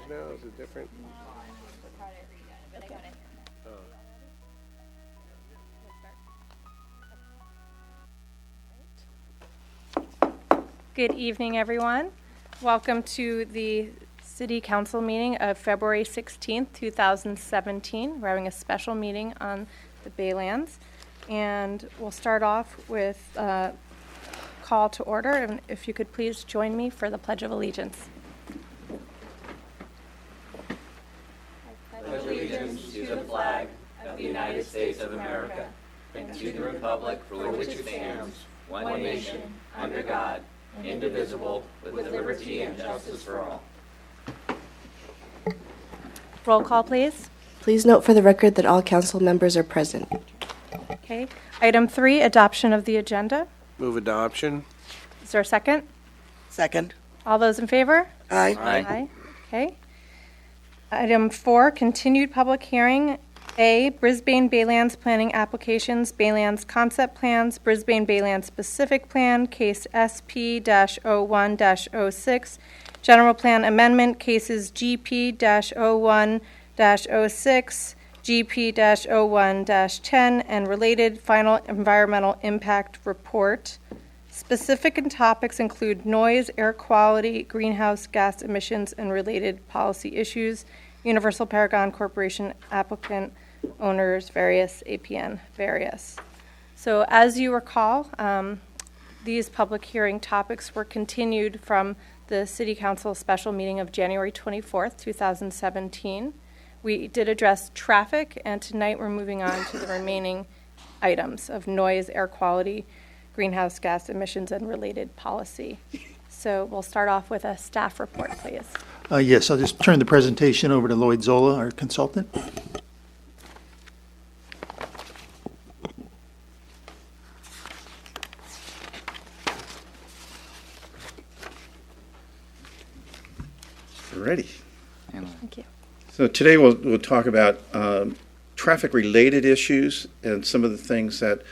changed now? Is it different? Good evening, everyone. Welcome to the City Council meeting of February 16th, 2017. We're having a special meeting on the Baylands, and we'll start off with a call to order. And if you could please join me for the Pledge of Allegiance. I pledge allegiance to the flag of the United States of America and to the republic for which it stands, one nation, under God, indivisible, with liberty and justice for all. Roll call, please. Please note for the record that all council members are present. Okay. Item 3, adoption of the agenda. Move adoption. Is there a second? Second. All those in favor? Aye. Aye. Okay. Item 4, continued public hearing. A, Brisbane Baylands planning applications, Baylands concept plans, Brisbane Baylands specific plan, case SP-01-06, general plan amendment, cases GP-01-06, GP-01-10, and related final environmental impact report. Specific topics include noise, air quality, greenhouse gas emissions, and related policy issues. Universal Paragon Corporation applicant, owners, various, APN, various. So as you recall, these public hearing topics were continued from the City Council special meeting of January 24th, 2017. We did address traffic, and tonight we're moving on to the remaining items of noise, air quality, greenhouse gas emissions, and related policy. So we'll start off with a staff report, please. Yes, I'll just turn the presentation over to Lloyd Zola, our consultant. Ready. Thank you. So today we'll talk about traffic-related issues and some of the things that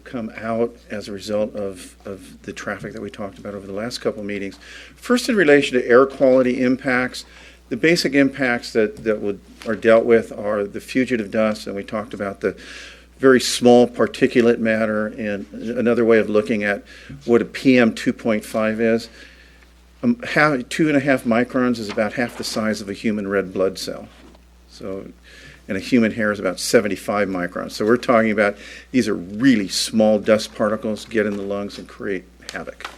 come out as a result of the traffic that we talked about over the last couple of meetings. First, in relation to air quality impacts, the basic impacts that are dealt with are the fugitive dust, and we talked about the very small particulate matter, and another way of looking at what a PM 2.5 is. 2.5 microns is about half the size of a human red blood cell. So, and a human hair is about 75 microns. So we're talking about these are really small dust particles get in the lungs and create havoc.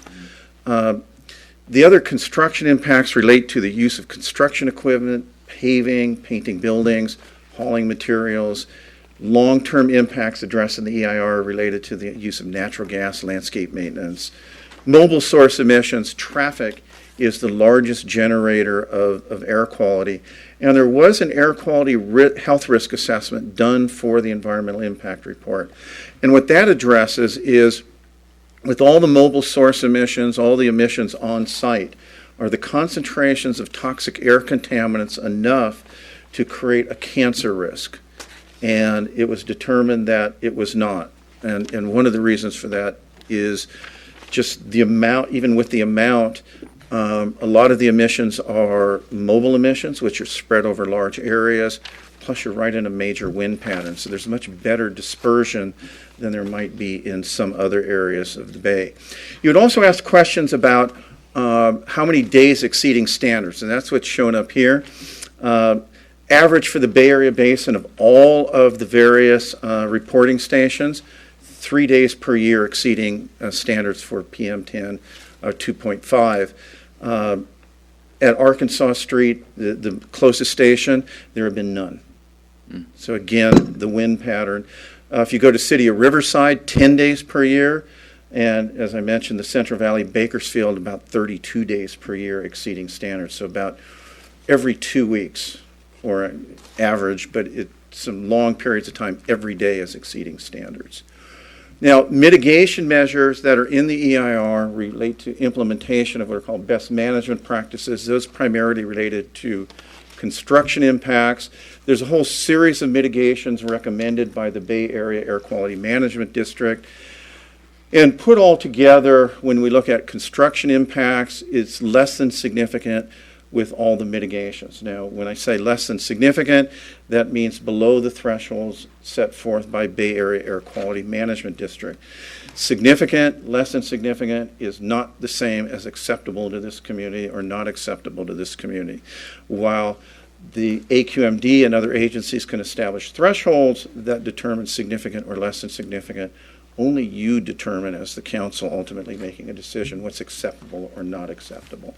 The other construction impacts relate to the use of construction equipment, paving, painting buildings, hauling materials. Long-term impacts addressed in the EIR related to the use of natural gas, landscape maintenance. Mobile source emissions, traffic is the largest generator of air quality. And there was an air quality health risk assessment done for the environmental impact report. And what that addresses is, with all the mobile source emissions, all the emissions on site, are the concentrations of toxic air contaminants enough to create a cancer risk? And it was determined that it was not. And one of the reasons for that is just the amount, even with the amount, a lot of the emissions are mobile emissions, which are spread over large areas, plus you're right in a major wind pattern. So there's much better dispersion than there might be in some other areas of the Bay. You would also ask questions about how many days exceeding standards, and that's what's shown up here. Average for the Bay Area Basin of all of the various reporting stations, 3 days per year exceeding standards for PM10 2.5. At Arkansas Street, the closest station, there have been none. So again, the wind pattern. If you go to City of Riverside, 10 days per year. And as I mentioned, the Central Valley, Bakersfield, about 32 days per year exceeding standards. So about every 2 weeks, or average, but some long periods of time, every day is exceeding standards. Now, mitigation measures that are in the EIR relate to implementation of what are called best management practices. Those primarily related to construction impacts. There's a whole series of mitigations recommended by the Bay Area Air Quality Management District. And put all together, when we look at construction impacts, it's less than significant. with all the mitigations. Now, when I say less than significant, that means below the thresholds set forth by Bay Area Air Quality Management District. Significant, less than significant is not the same as acceptable to this community or not acceptable to this community. While the AQMD and other agencies can establish thresholds that determine significant or less than significant, only you determine as the council ultimately making a decision what's acceptable or not acceptable.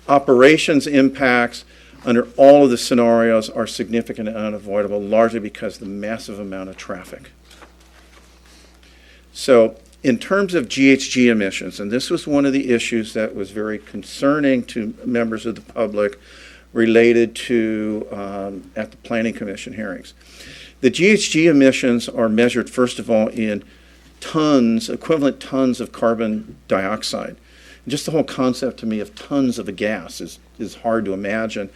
Operations impacts under all of the scenarios are significant and unavoidable, largely because of the massive amount of traffic. So in terms of GHG emissions, and this was one of the issues that was very concerning to members of the public related to at the Planning Commission hearings. The GHG emissions are measured, first of all, in tons, equivalent tons of carbon dioxide. Just the whole concept to me of tons of a gas is hard to imagine,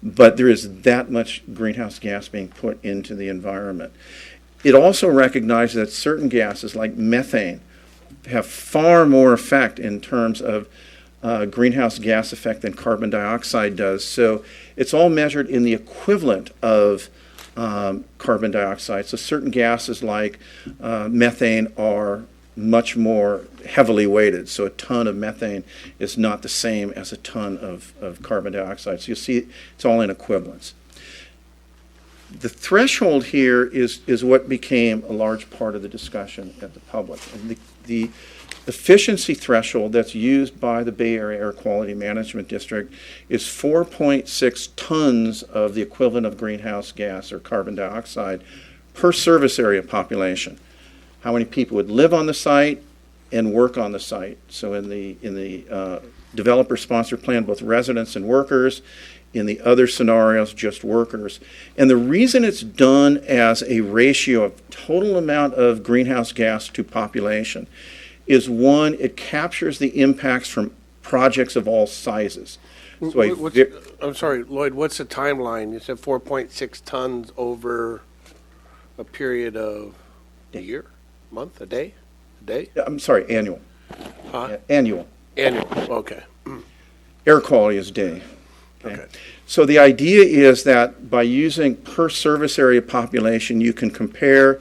but there is that much greenhouse gas being put into the environment. It also recognizes that certain gases like methane have far more effect in terms of greenhouse gas effect than carbon dioxide does. So it's all measured in the equivalent of carbon dioxide. So certain gases like methane are much more heavily weighted. So a ton of methane is not the same as a ton of carbon dioxide. So you see it's all in equivalence. The threshold here is what became a large part of the discussion at the public. And the efficiency threshold that's used by the Bay Area Air Quality Management District is 4.6 tons of the equivalent of greenhouse gas or carbon dioxide per service area population. How many people would live on the site and work on the site? So in the developer-sponsored plan, both residents and workers. In the other scenarios, just workers. And the reason it's done as a ratio of total amount of greenhouse gas to population is, one, it captures the impacts from projects of all sizes. So I'm sorry, Lloyd, what's the timeline? You said 4.6 tons over a period of a year, month, a day? I'm sorry, annual. Huh? Yeah, annual. Annual, okay. Air quality is day. Okay. So the idea is that by using per service area population, you can compare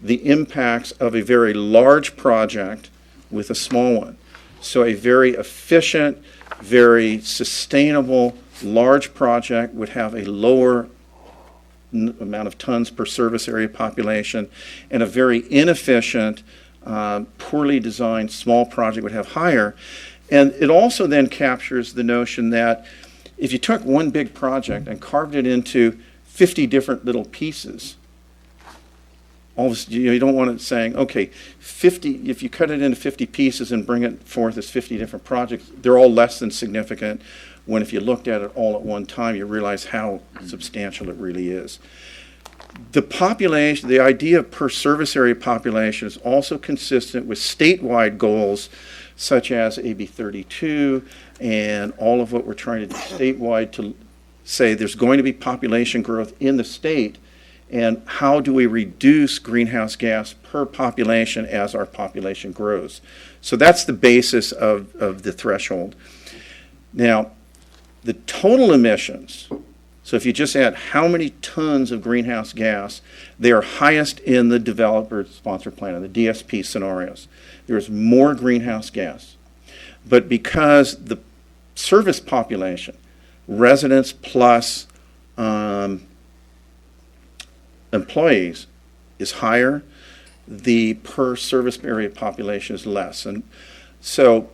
the impacts of a very large project with a small one. So a very efficient, very sustainable, large project would have a lower amount of tons per service area population, and a very inefficient, poorly designed small project would have higher. And it also then captures the notion that if you took one big project and carved it into 50 different little pieces, you don't want it saying, okay, 50, if you cut it into 50 pieces and bring it forth as 50 different projects, they're all less than significant, when if you looked at it all at one time, you realize how substantial it really is. The population, the idea of per service area population is also consistent with statewide goals such as AB 32 and all of what we're trying to do statewide to say there's going to be population growth in the state, and how do we reduce greenhouse gas per population as our population grows. So that's the basis of the threshold. Now, the total emissions, so if you just add how many tons of greenhouse gas, they are highest in the developer-sponsored plan, in the DSP scenarios. There's more greenhouse gas. But because the service population, residents plus employees, is higher, the per service area population is less. And so,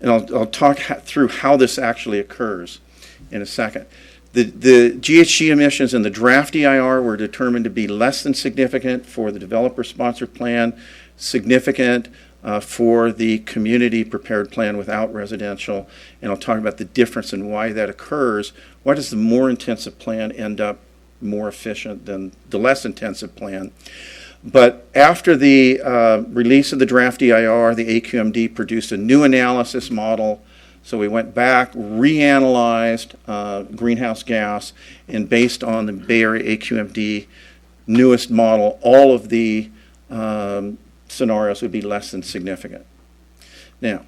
and I'll talk through how this actually occurs in a second. The GHG emissions in the draft EIR were determined to be less than significant for the developer-sponsored plan, significant for the community prepared plan without residential, and I'll talk about the difference and why that occurs. Why does the more intensive plan end up more efficient than the less intensive plan? But after the release of the draft EIR, the AQMD produced a new analysis model. So we went back, reanalyzed greenhouse gas, and based on the Bay Area AQMD newest model, all of the scenarios would be less than significant. Now,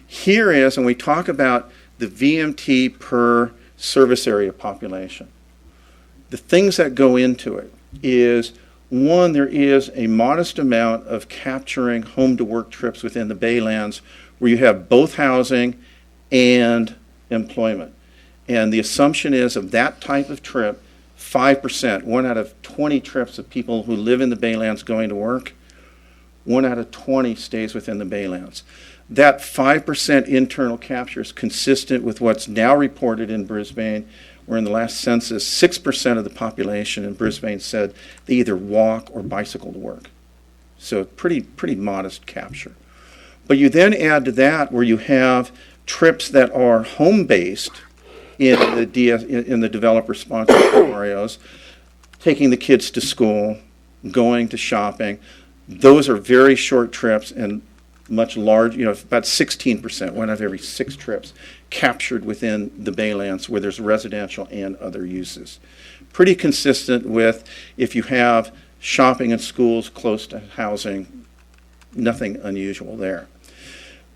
here is, and we talk about the VMT per service area population. The things that go into it is, one, there is a modest amount of capturing home-to-work trips within the Baylands where you have both housing and employment. And the assumption is of that type of trip, 5%, 1 out of 20 trips of people who live in the Baylands going to work, 1 out of 20 stays within the Baylands. That 5% internal capture is consistent with what's now reported in Brisbane, where in the last census, 6% of the population in Brisbane said they either walk or bicycle to work. So pretty modest capture. But you then add to that where you have trips that are home-based in the developer-sponsored scenarios, taking the kids to school, going to shopping. Those are very short trips and much large, about 16%, 1 out of every 6 trips captured within the Baylands where there's residential and other uses. Pretty consistent with if you have shopping and schools close to housing, nothing unusual there.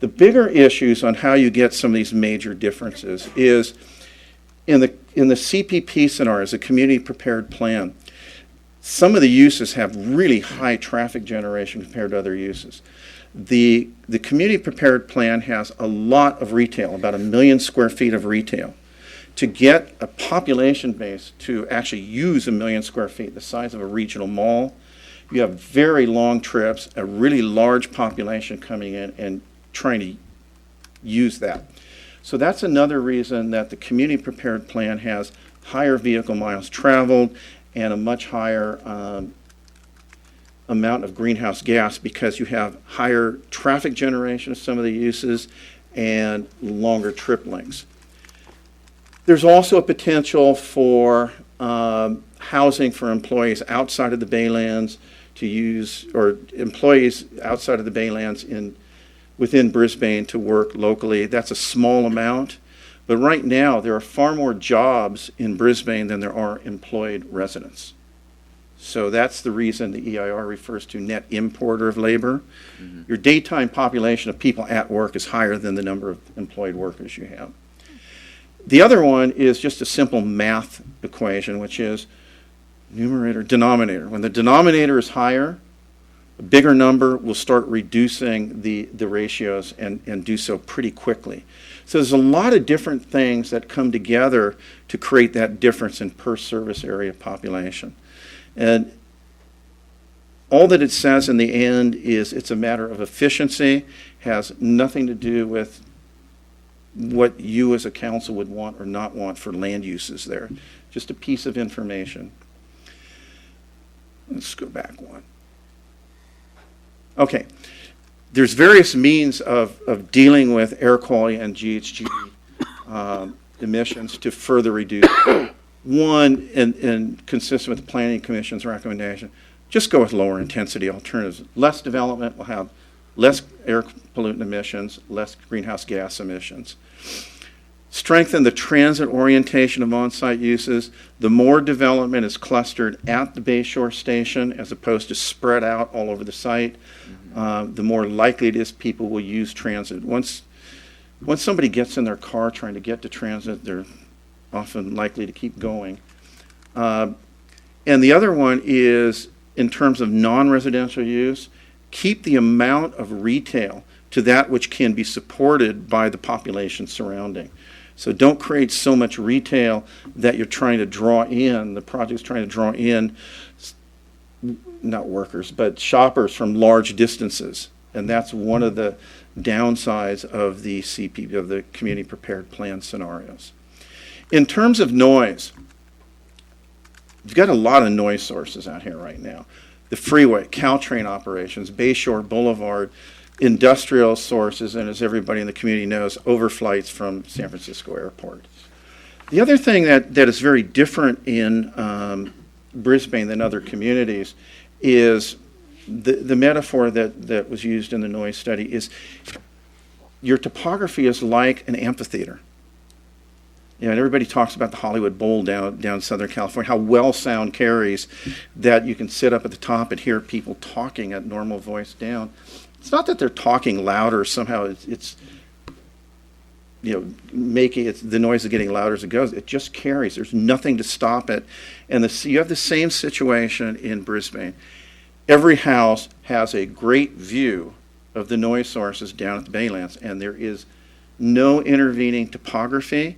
The bigger issues on how you get some of these major differences is in the CPP scenarios, a community prepared plan, some of the uses have really high traffic generation compared to other uses. The community prepared plan has a lot of retail, about 1 million square feet of retail. To get a population base to actually use 1 million square feet, the size of a regional mall, you have very long trips, a really large population coming in and trying to use that. So that's another reason that the community prepared plan has higher vehicle miles traveled and a much higher amount of greenhouse gas, because you have higher traffic generation of some of the uses and longer trip lengths. There's also a potential for housing for employees outside of the Baylands to use, or employees outside of the Baylands within Brisbane to work locally. That's a small amount, but right now there are far more jobs in Brisbane than there are employed residents. So that's the reason the EIR refers to net importer of labor. Mm-hmm. Your daytime population of people at work is higher than the number of employed workers you have. The other one is just a simple math equation, which is numerator, denominator. When the denominator is higher, a bigger number will start reducing the ratios and do so pretty quickly. So there's a lot of different things that come together to create that difference in per service area population. And all that it says in the end is it's a matter of efficiency, has nothing to do with what you as a council would want or not want for land uses there. Just a piece of information. Let's go back one. Okay. There's various means of dealing with air quality and GHG emissions to further reduce. One, and consistent with the Planning Commission's recommendation, just go with lower intensity alternatives. Less development will have less air pollutant emissions, less greenhouse gas emissions. Strengthen the transit orientation of on-site uses. The more development is clustered at the Bayshore Station as opposed to spread out all over the site, the more likely it is people will use transit. Once somebody gets in their car trying to get to transit, they're often likely to keep going. And the other one is, in terms of non-residential use, keep the amount of retail to that which can be supported by the population surrounding. So don't create so much retail that you're trying to draw in, the project's trying to draw in, not workers, but shoppers from large distances. And that's one of the downsides of the CP, of the community prepared plan scenarios. In terms of noise, you've got a lot of noise sources out here right now. The freeway, Caltrain operations, Bayshore Boulevard, industrial sources, and as everybody in the community knows, overflights from San Francisco Airport. The other thing that is very different in Brisbane than other communities is the metaphor that was used in the noise study is your topography is like an amphitheater. And everybody talks about the Hollywood Bowl down in Southern California, how well sound carries, that you can sit up at the top and hear people talking at normal voice down. It's not that they're talking louder somehow. It's making it, the noise is getting louder as it goes. It just carries. There's nothing to stop it. And you have the same situation in Brisbane. Every house has a great view of the noise sources down at the Baylands, and there is no intervening topography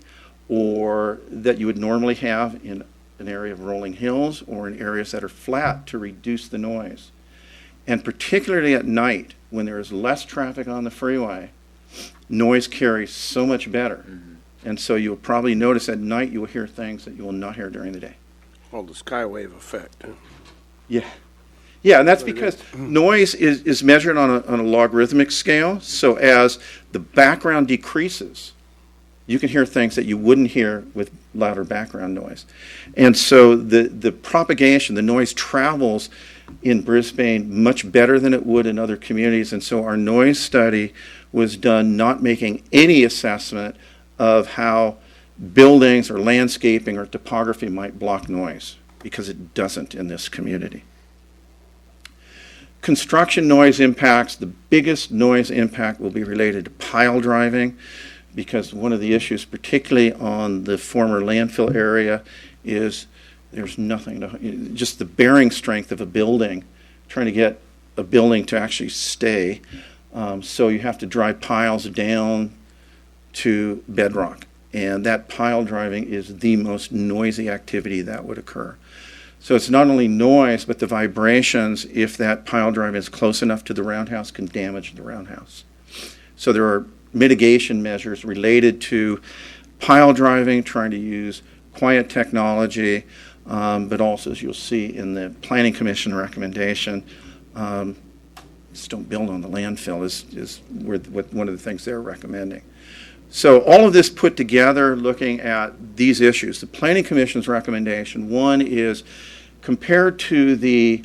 or that you would normally have in an area of rolling hills or in areas that are flat to reduce the noise. And particularly at night, when there is less traffic on the freeway, noise carries so much better. And so you'll probably notice at night you will hear things that you will not hear during the day. Well, the skywave effect. Yeah. Yeah, and that's because noise is measured on a logarithmic scale. So as the background decreases, you can hear things that you wouldn't hear with louder background noise. And so the propagation, the noise travels in Brisbane much better than it would in other communities. And so our noise study was done not making any assessment of how buildings or landscaping or topography might block noise, because it doesn't in this community. Construction noise impacts, the biggest noise impact will be related to pile driving, because one of the issues, particularly on the former landfill area, is there's nothing to, just the bearing strength of a building, trying to get a building to actually stay. So you have to drive piles down to bedrock. And that pile driving is the most noisy activity that would occur. So it's not only noise, but the vibrations, if that pile drive is close enough to the roundhouse, can damage the roundhouse. So there are mitigation measures related to pile driving, trying to use quiet technology, but also, as you'll see in the Planning Commission recommendation, just don't build on the landfill is one of the things they're recommending. So all of this put together, looking at these issues, the Planning Commission's recommendation, one is compared to the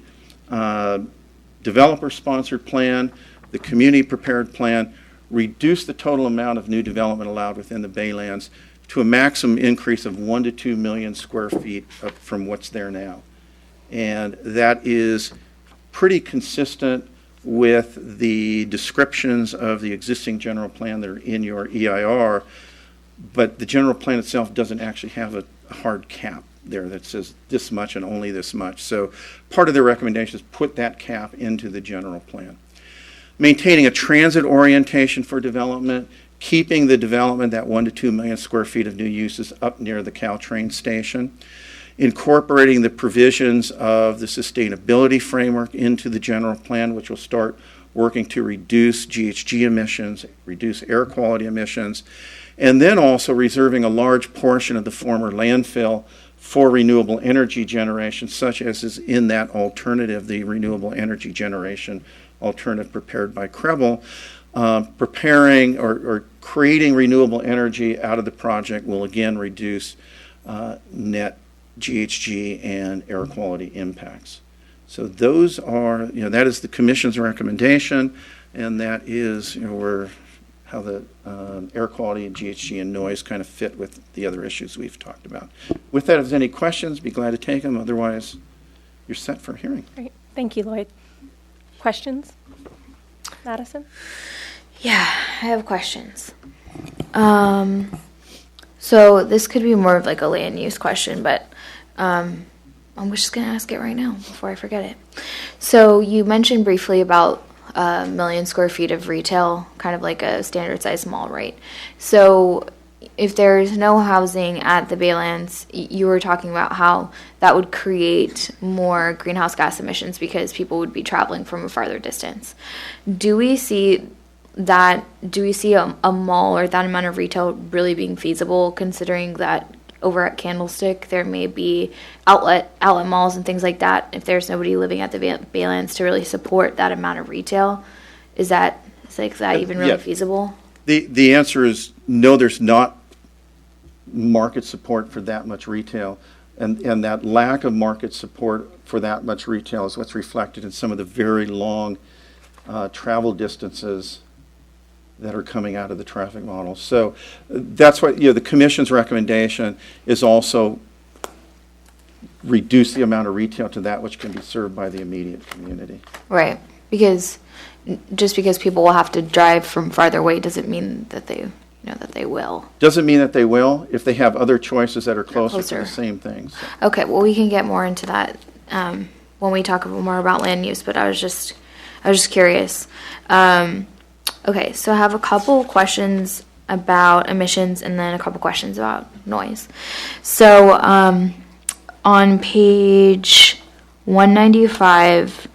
developer-sponsored plan, the community-prepared plan, reduce the total amount of new development allowed within the Baylands to a maximum increase of 1 to 2 million square feet up from what's there now. And that is pretty consistent with the descriptions of the existing general plan that are in your EIR, but the general plan itself doesn't actually have a hard cap there that says this much and only this much. So part of the recommendation is put that cap into the general plan. Maintaining a transit orientation for development, keeping the development, that 1 to 2 million square feet of new uses up near the Caltrain station, incorporating the provisions of the sustainability framework into the general plan, which will start working to reduce GHG emissions, reduce air quality emissions, and then also reserving a large portion of the former landfill for renewable energy generation, such as is in that alternative, the renewable energy generation alternative prepared by Krebel. Preparing or creating renewable energy out of the project will again reduce net GHG and air quality impacts. So those are, that is the Commission's recommendation, and that is, how the air quality and GHG and noise kind of fit with the other issues we've talked about. With that, if there's any questions, be glad to take them. Otherwise, you're set for a hearing. Great. Thank you, Lloyd. Questions? Madison? Yeah, I have questions. So this could be more of like a land use question, but I'm just going to ask it right now before I forget it. So you mentioned briefly about 1 million square feet of retail, kind of like a standard size mall, right? So if there's no housing at the Baylands, you were talking about how that would create more greenhouse gas emissions because people would be traveling from a farther distance. Do we see a mall or that amount of retail really being feasible, considering that over at Candlestick there may be outlet malls and things like that? If there's nobody living at the Baylands to really support that amount of retail, is that even really feasible? The answer is no, there's not market support for that much retail. And that lack of market support for that much retail is what's reflected in some of the very long travel distances that are coming out of the traffic model. So that's why the Commission's recommendation is also reduce the amount of retail to that which can be served by the immediate community. Right, because just because people will have to drive from farther away doesn't mean that they that they will. Doesn't mean that they will if they have other choices that are closer to Closer. the same things. Okay, well, we can get more into that when we talk more about land use, but I was just curious. Okay, so I have a couple questions about emissions and then a couple questions about noise. So on page 195,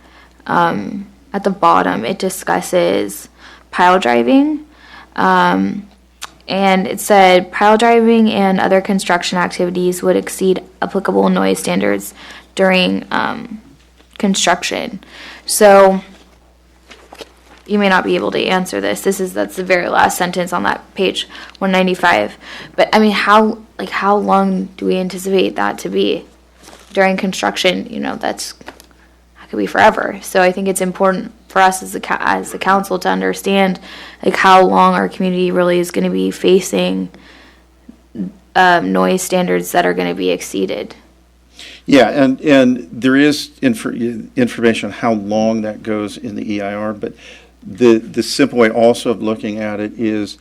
at the bottom, it discusses pile driving. And it said pile driving and other construction activities would exceed applicable noise standards during construction. So you may not be able to answer this. That's the very last sentence on that page 195. But I mean, how long do we anticipate that to be during construction? That could be forever. So I think it's important for us as the council to understand how long our community really is going to be facing noise standards that are going to be exceeded. Yeah, and there is information on how long that goes in the EIR, but the simple way also of looking at it is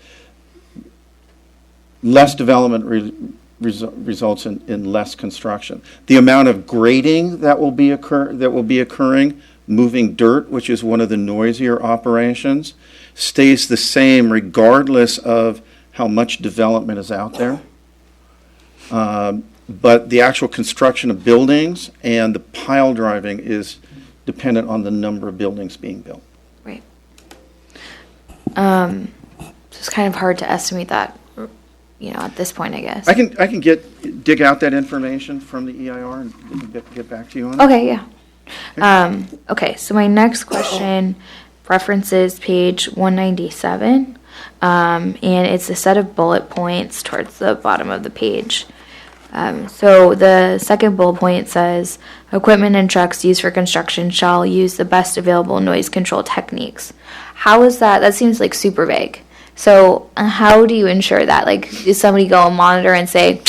less development results in less construction. The amount of grading that will be occurring, moving dirt, which is one of the noisier operations, stays the same regardless of how much development is out there. But the actual construction of buildings and the pile driving is dependent on the number of buildings being built. Right. It's kind of hard to estimate that, at this point, I guess. I can dig out that information from the EIR and get back to you on it. Okay, yeah. Okay, so my next question references page 197, and it's a set of bullet points towards the bottom of the page. So the second bullet point says, equipment and trucks used for construction shall use the best available noise control techniques. How is that? That seems like super vague. So how do you ensure that? Does somebody go and monitor and say,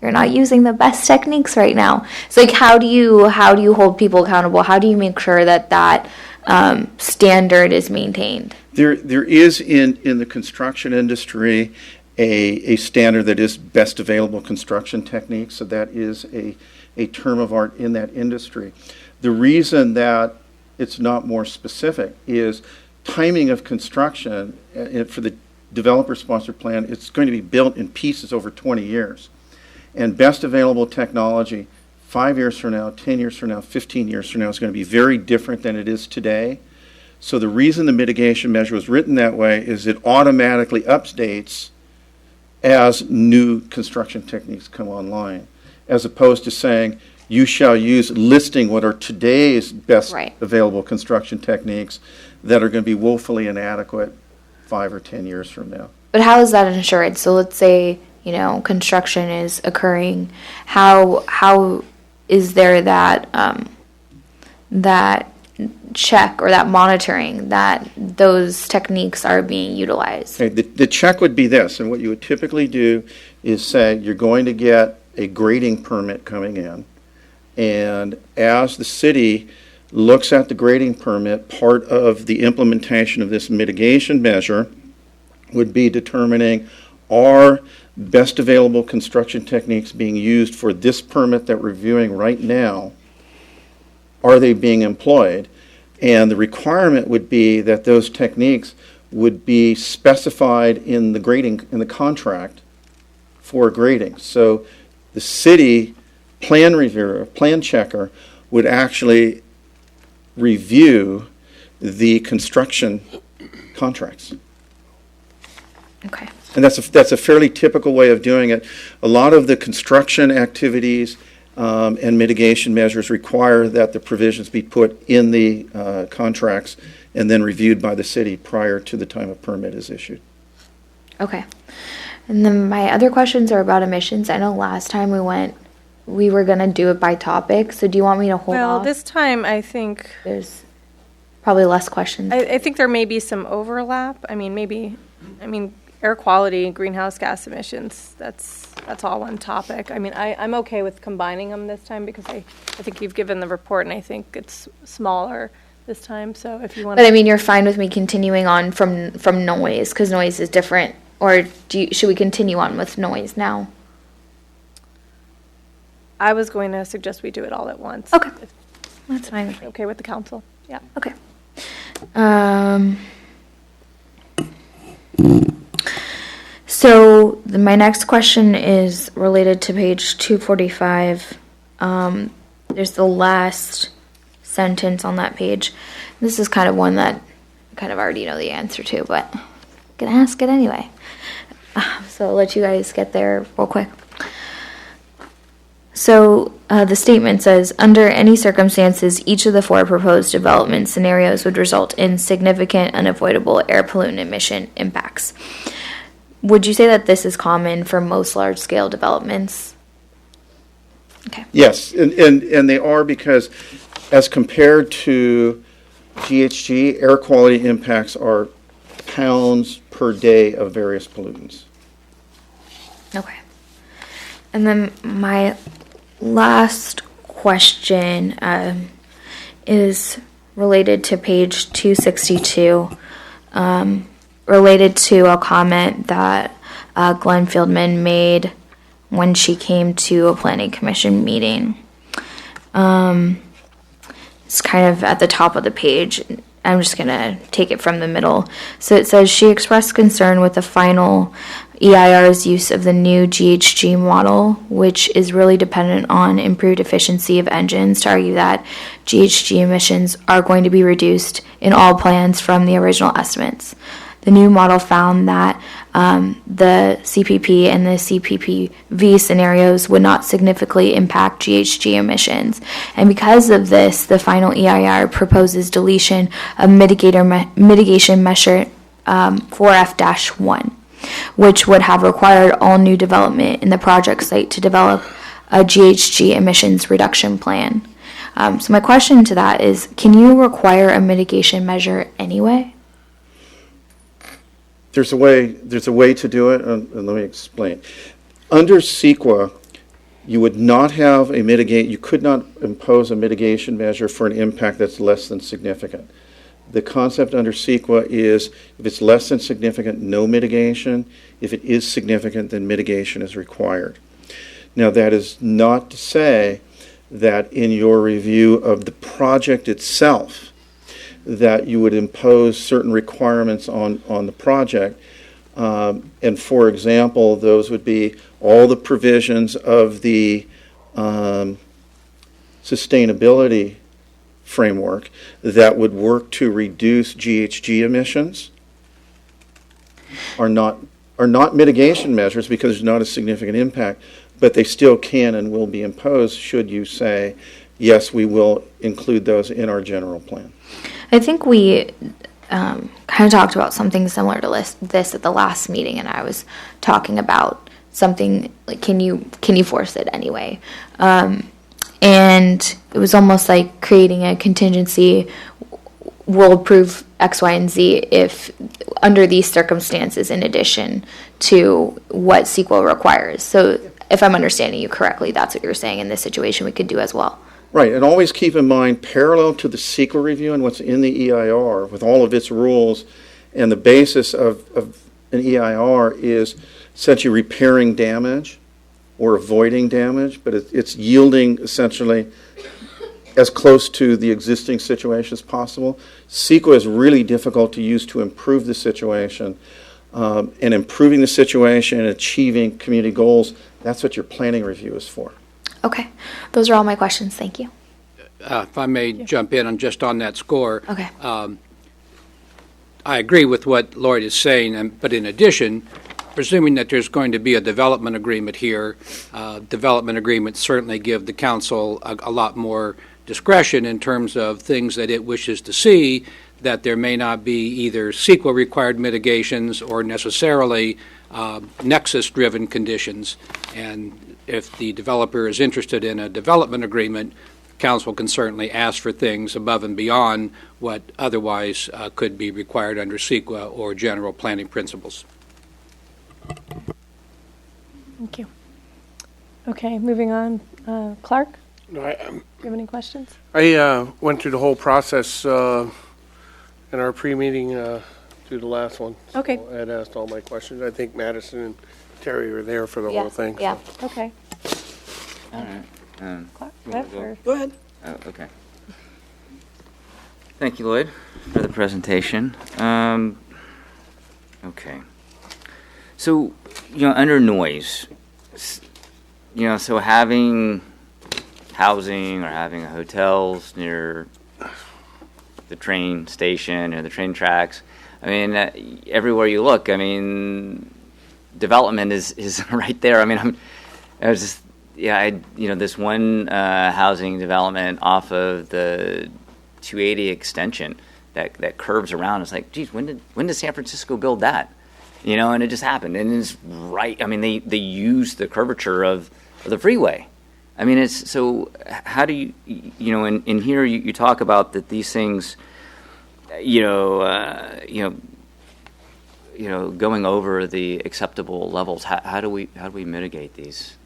you're not using the best techniques right now? So how do you hold people accountable? How do you make sure that standard is maintained? There is in the construction industry a standard that is best available construction techniques. So that is a term of art in that industry. The reason that it's not more specific is timing of construction for the developer-sponsored plan. It's going to be built in pieces over 20 years. And best available technology 5 years from now, 10 years from now, 15 years from now is going to be very different than it is today. So the reason the mitigation measure was written that way is it automatically updates as new construction techniques come online, as opposed to saying you shall use listing what are today's best available construction techniques that are going to be woefully inadequate 5 or 10 years from now. But how is that insured? So let's say construction is occurring. How is there that check or that monitoring that those techniques are being utilized? Okay, the check would be this, and what you would typically do is say you're going to get a grading permit coming in, and as the city looks at the grading permit, part of the implementation of this mitigation measure would be determining are best available construction techniques being used for this permit that we're reviewing right now, are they being employed? And the requirement would be that those techniques would be specified in the grading, in the contract for grading. So the city plan reviewer, plan checker, would actually review the construction contracts. Okay. And that's a fairly typical way of doing it. A lot of the construction activities and mitigation measures require that the provisions be put in the contracts and then reviewed by the city prior to the time a permit is issued. Okay. And then my other questions are about emissions. I know last time we were going to do it by topic. So do you want me to hold Well, off? this time I think There's probably less questions. I think there may be some overlap. Air quality, greenhouse gas emissions, that's all one topic. I'm okay with combining them this time because I think you've given the report and I think it's smaller this time. So if you want But you're fine with me continuing on from noise because noise is different Or should we continue on with noise now? I was going to suggest we do it all at once. Okay. If That's fine with me. okay with the council? Yeah. Okay. So my next question is related to page 245. There's the last sentence on that page. This is kind of one that I kind of already know the answer to, but I'm gonna ask it anyway. So I'll let you guys get there real quick. So the statement says, under any circumstances, each of the 4 proposed development scenarios would result in significant unavoidable air pollutant emission impacts. Would you say that this is common for most large-scale developments? Okay. Yes, and they are, because as compared to GHG, air quality impacts are pounds per day of various pollutants. Okay. And then my last question is related to page 262, related to a comment that Glenn Fieldman made when she came to a planning commission meeting. It's kind of at the top of the page. I'm just going to take it from the middle. So it says, she expressed concern with the final EIR's use of the new GHG model, which is really dependent on improved efficiency of engines, to argue that GHG emissions are going to be reduced in all plans from the original estimates. The new model found that the CPP and the CPPV scenarios would not significantly impact GHG emissions. And because of this, the final EIR proposes deletion of mitigation measure 4F-1, which would have required all new development in the project site to develop a GHG emissions reduction plan. So my question to that is, can you require a mitigation measure anyway? There's a way to do it, and let me explain. Under CEQA, you would not have you could not impose a mitigation measure for an impact that's less than significant. The concept under CEQA is, if it's less than significant, no mitigation. If it is significant, then mitigation is required. Now, that is not to say that in your review of the project itself, that you would impose certain requirements on the project. And for example, those would be all the provisions of the sustainability framework that would work to reduce GHG emissions are not mitigation measures, because there's not a significant impact, but they still can and will be imposed should you say, yes, we will include those in our general plan. I think we kind of talked about something similar to this at the last meeting, and I was talking about something like, can you force it anyway? And it was almost like creating a contingency. We'll approve X, Y, and Z if under these circumstances, in addition to what CEQA requires. So if I'm understanding you correctly, that's what you're saying in this situation we could do as well. Right, and always keep in mind, parallel to the CEQA review and what's in the EIR, with all of its rules, and the basis of an EIR is essentially repairing damage or avoiding damage, but it's yielding essentially as close to the existing situation as possible. CEQA is really difficult to use to improve the situation, and improving the situation and achieving community goals, that's what your planning review is for. Okay, those are all my questions. Thank you. If I may jump in on that score. Okay. I agree with what Lloyd is saying, but in addition, presuming that there's going to be a development agreement here, development agreements certainly give the council a lot more discretion in terms of things that it wishes to see, that there may not be either CEQA-required mitigations or necessarily nexus-driven conditions. And if the developer is interested in a development agreement, council can certainly ask for things above and beyond what otherwise could be required under CEQA or general planning principles. Thank you. Okay, moving on. Clark, No, do you have any questions? I went through the whole process in our pre-meeting through through the last one. So Okay. I had asked all my questions. I think Madison and Terry were there for the whole thing. Yeah. so. Okay. All right. Cliff, or- Go ahead. Oh, okay. Thank you, Lloyd, for the presentation. Okay. So, under noise, so having housing or having hotels near the train station or the train tracks, I mean, everywhere you look, I mean, development is right there. I mean, I was just, this one housing development off of the 280 extension that curves around. It's like, geez, when did San Francisco build that? And it just happened. And it's right. I mean, they use the curvature of the freeway. I mean, it's so. How do you, in here you talk about that these things, going over the acceptable levels. How do we mitigate these?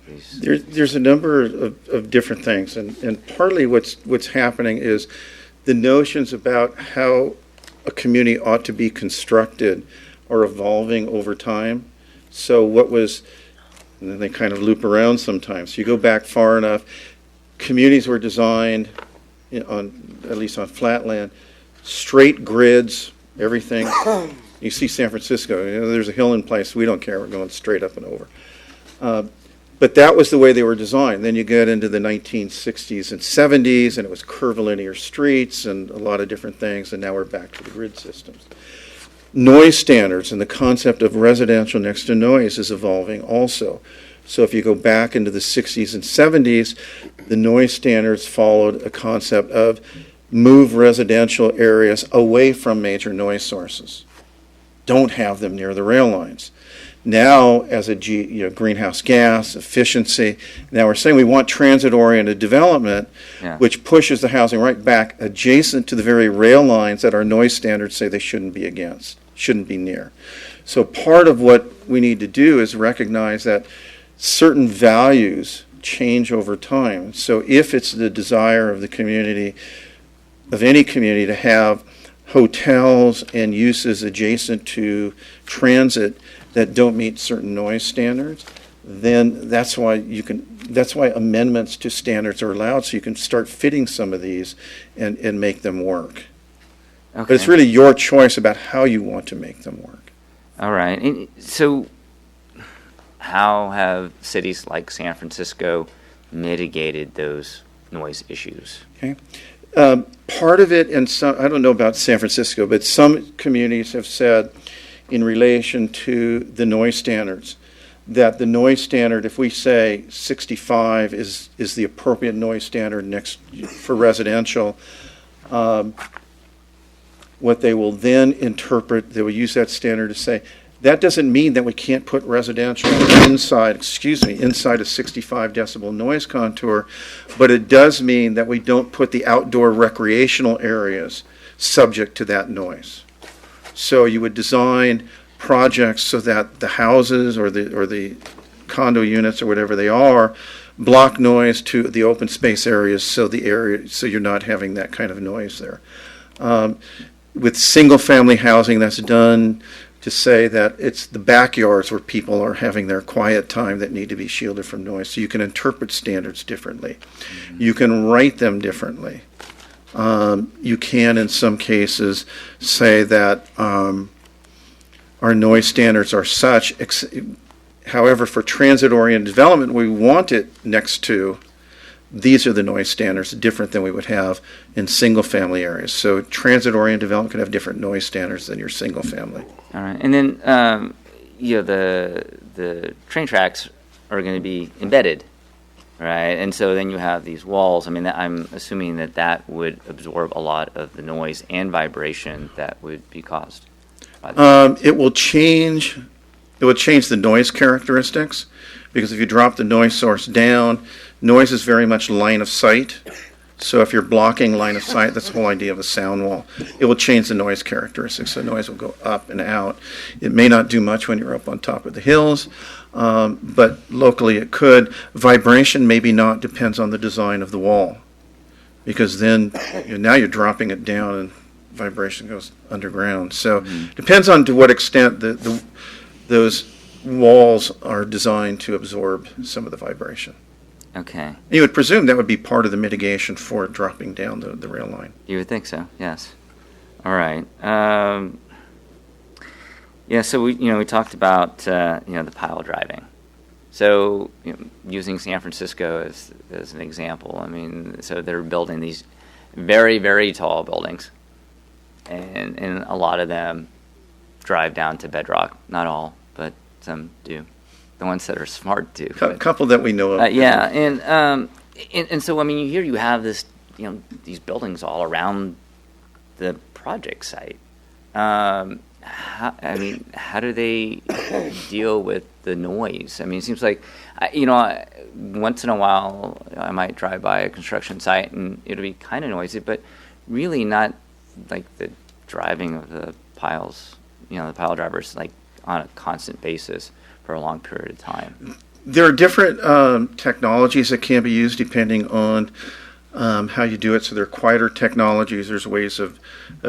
There's a number of different things, and partly what's happening is the notions about how a community ought to be constructed are evolving over time. So and then they kind of loop around sometimes. You go back far enough, communities were designed, at least on flatland, straight grids, everything. You see San Francisco, there's a hill in place, we don't care, we're going straight up and over. But that was the way they were designed. Then you get into the 1960s and 70s, and it was curvilinear streets and a lot of different things, and now we're back to the grid systems. Noise standards and the concept of residential next to noise is evolving also. So if you go back into the 60s and 70s, the noise standards followed a concept of move residential areas away from major noise sources. Don't have them near the rail lines. Now, as a greenhouse gas, efficiency, now we're saying we want transit-oriented development, which pushes the housing right back adjacent to the very rail lines that our noise standards say they shouldn't be near. So part of what we need to do is recognize that certain values change over time. So if it's the desire of the community, of any community, to have hotels and uses adjacent to transit that don't meet certain noise standards, then that's why amendments to standards are allowed, so you can start fitting some of these and make them work. Okay. But it's really your choice about how you want to make them work. All right. And so how have cities like San Francisco mitigated those noise issues? Okay. Part of it, and I don't know about San Francisco, but some communities have said in relation to the noise standards, that the noise standard, if we say 65 is the appropriate noise standard for residential, what they will then interpret, they will use that standard to say, that doesn't mean that we can't put residential inside a 65 decibel noise contour, but it does mean that we don't put the outdoor recreational areas subject to that noise. So you would design projects so that the houses or the condo units or whatever they are block noise to the open space areas, so you're not having that kind of noise there. With single family housing, that's done to say that it's the backyards where people are having their quiet time that need to be shielded from noise. So you can interpret standards differently. Mm-hmm. You can write them differently. You can, in some cases, say that our noise standards are such. However, for transit-oriented development, we want it next to. These are the noise standards, different than we would have in single-family areas. So transit-oriented development could have different noise standards than your single-family. All right. And then, the train tracks are going to be embedded, right? And so then you have these walls. I mean, I'm assuming that would absorb a lot of the noise and vibration that would be caused by it will change the noise characteristics, because if you drop the noise source down, noise is very much line of sight. So if you're blocking line of sight, that's the whole idea of a sound wall. It will change the noise characteristics. So noise will go up and out. It may not do much when you're up on top of the hills, but locally it could. Vibration maybe not, depends on the design of the wall, because then now you're dropping it down, and vibration goes underground. So depends on to what extent those walls are designed to absorb some of the vibration. Okay. You would presume that would be part of the mitigation for dropping down the rail line. You would think so, yes. All right. Yeah, so we talked about, the pile driving. So, using San Francisco as an example, I mean, so they're building these very, very tall buildings, and a lot of them drive down to bedrock. Not all, but some do. The ones that are smart do. A couple that we know of. Yeah, and so I mean, you have this, these buildings all around the project site. How do they deal with the noise? I mean, it seems like, once in a while I might drive by a construction site and it'll be kind of noisy, but really not like the driving of the piles, the pile drivers, like on a constant basis for a long period of time. There are different technologies that can be used depending on how you do it. So there are quieter technologies. There's ways of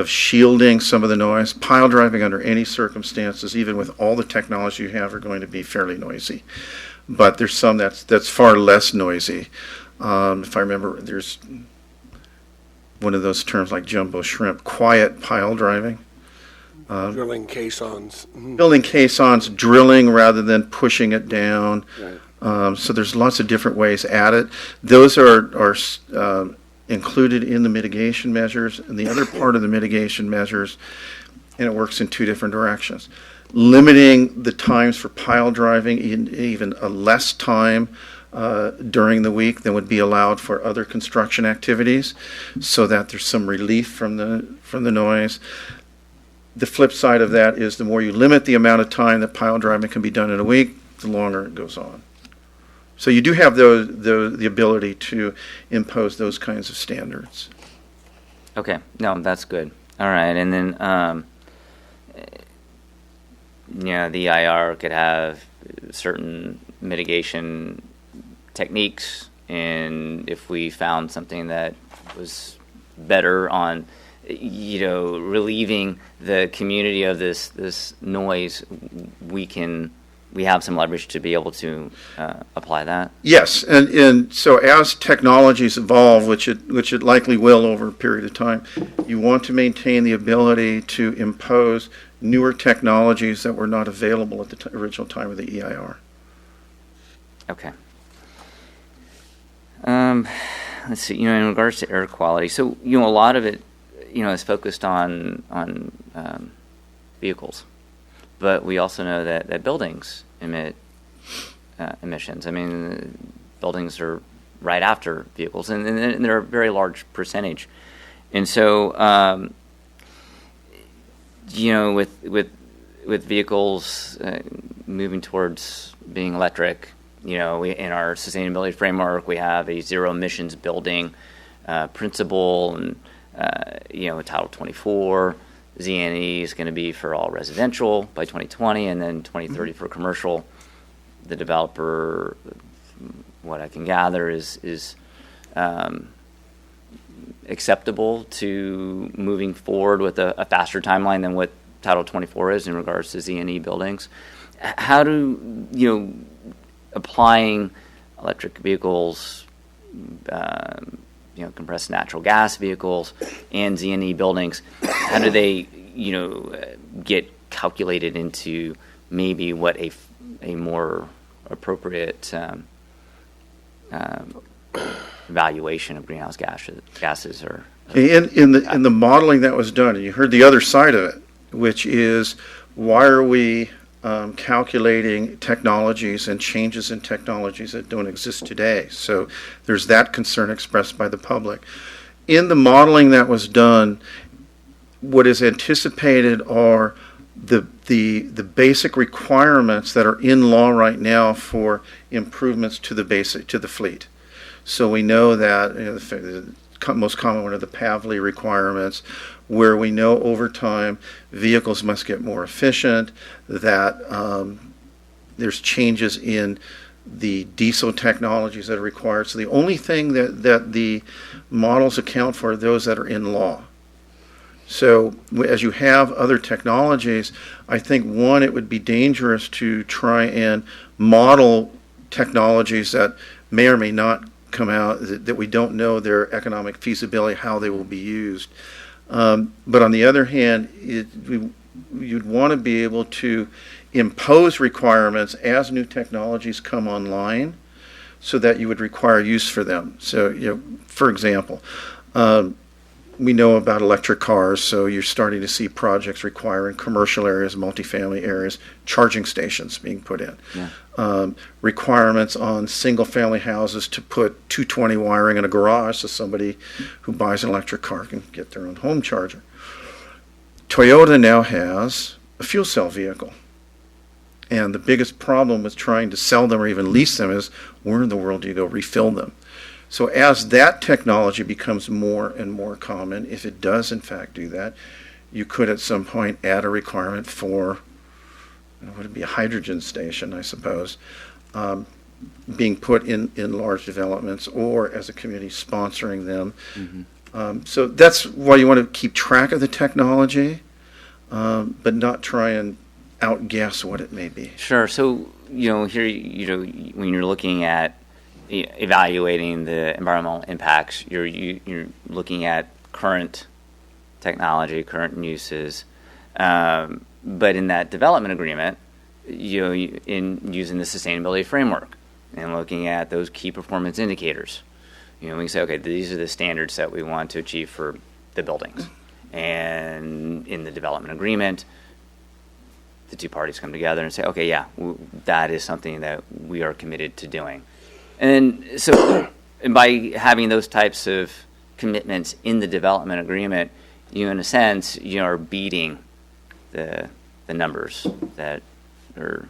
shielding some of the noise. Pile driving under any circumstances, even with all the technology you have, are going to be fairly noisy. But there's some that's far less noisy. If I remember, there's one of those terms like jumbo shrimp, quiet pile driving. Drilling caissons. Building caissons, drilling rather than pushing it down. Right. So there's lots of different ways at it. Those are included in the mitigation measures. And the other part of the mitigation measures, and it works in two different directions. Limiting the times for pile driving, even a less time during the week than would be allowed for other construction activities, so that there's some relief from the noise. The flip side of that is the more you limit the amount of time that pile driving can be done in a week, the longer it goes on. So you do have the ability to impose those kinds of standards. Okay, no, that's good. All right, and then the IR could have certain mitigation techniques, and if we found something that was better on relieving the community of this noise, we have some leverage to be able to apply that. Yes, and so as technologies evolve, which it likely will over a period of time, you want to maintain the ability to impose newer technologies that were not available at the original time of the EIR. Okay. Let's see. In regards to air quality, so a lot of it, is focused on vehicles, but we also know that buildings emit emissions. I mean, buildings are right after vehicles, and they're a very large percentage. And so, with vehicles moving towards being electric, in our sustainability framework, we have a zero emissions building principle, and Title 24. Z&E is going to be for all residential by 2020, and then 2030 for commercial. The developer, what I can gather, is acceptable to moving forward with a faster timeline than what Title 24 is in regards to Z&E buildings. How do, applying electric vehicles, compressed natural gas vehicles, and Z&E buildings, how do they, get calculated into maybe what a more appropriate evaluation of greenhouse gases are? In the modeling that was done, and you heard the other side of it, which is why are we calculating technologies and changes in technologies that don't exist today? So there's that concern expressed by the public. In the modeling that was done, what is anticipated are the basic requirements that are in law right now for improvements to the fleet. So we know that the most common one are the PAVLI requirements, where we know over time vehicles must get more efficient, that there's changes in the diesel technologies that are required. So the only thing that the models account for are those that are in law. So as you have other technologies, I think, one, it would be dangerous to try and model technologies that may or may not come out, that we don't know their economic feasibility, how they will be used. But on the other hand, you'd want to be able to impose requirements as new technologies come online so that you would require use for them. So, for example, we know about electric cars, so you're starting to see projects requiring commercial areas, multifamily areas, charging stations being put in. Yeah. Requirements on single-family houses to put 220 wiring in a garage so somebody who buys an electric car can get their own home charger. Toyota now has a fuel cell vehicle. And the biggest problem with trying to sell them or even lease them is, where in the world do you go refill them? So as that technology becomes more and more common, if it does in fact do that, you could at some point add a requirement for, would it be a hydrogen station, I suppose, being put in large developments, or as a community sponsoring them. Mm-hmm. So that's why you want to keep track of the technology, but not try and outguess what it may be. Sure. So, here, when you're looking at evaluating the environmental impacts, you're looking at current technology, current uses, but in that development agreement, in using the sustainability framework and looking at those key performance indicators, we can say, okay, these are the standards that we want to achieve for the buildings, and in the development agreement, the two parties come together and say, okay, yeah, that is something that we are committed to doing. And so by having those types of commitments in the development agreement, you, in a sense, are beating the numbers that are...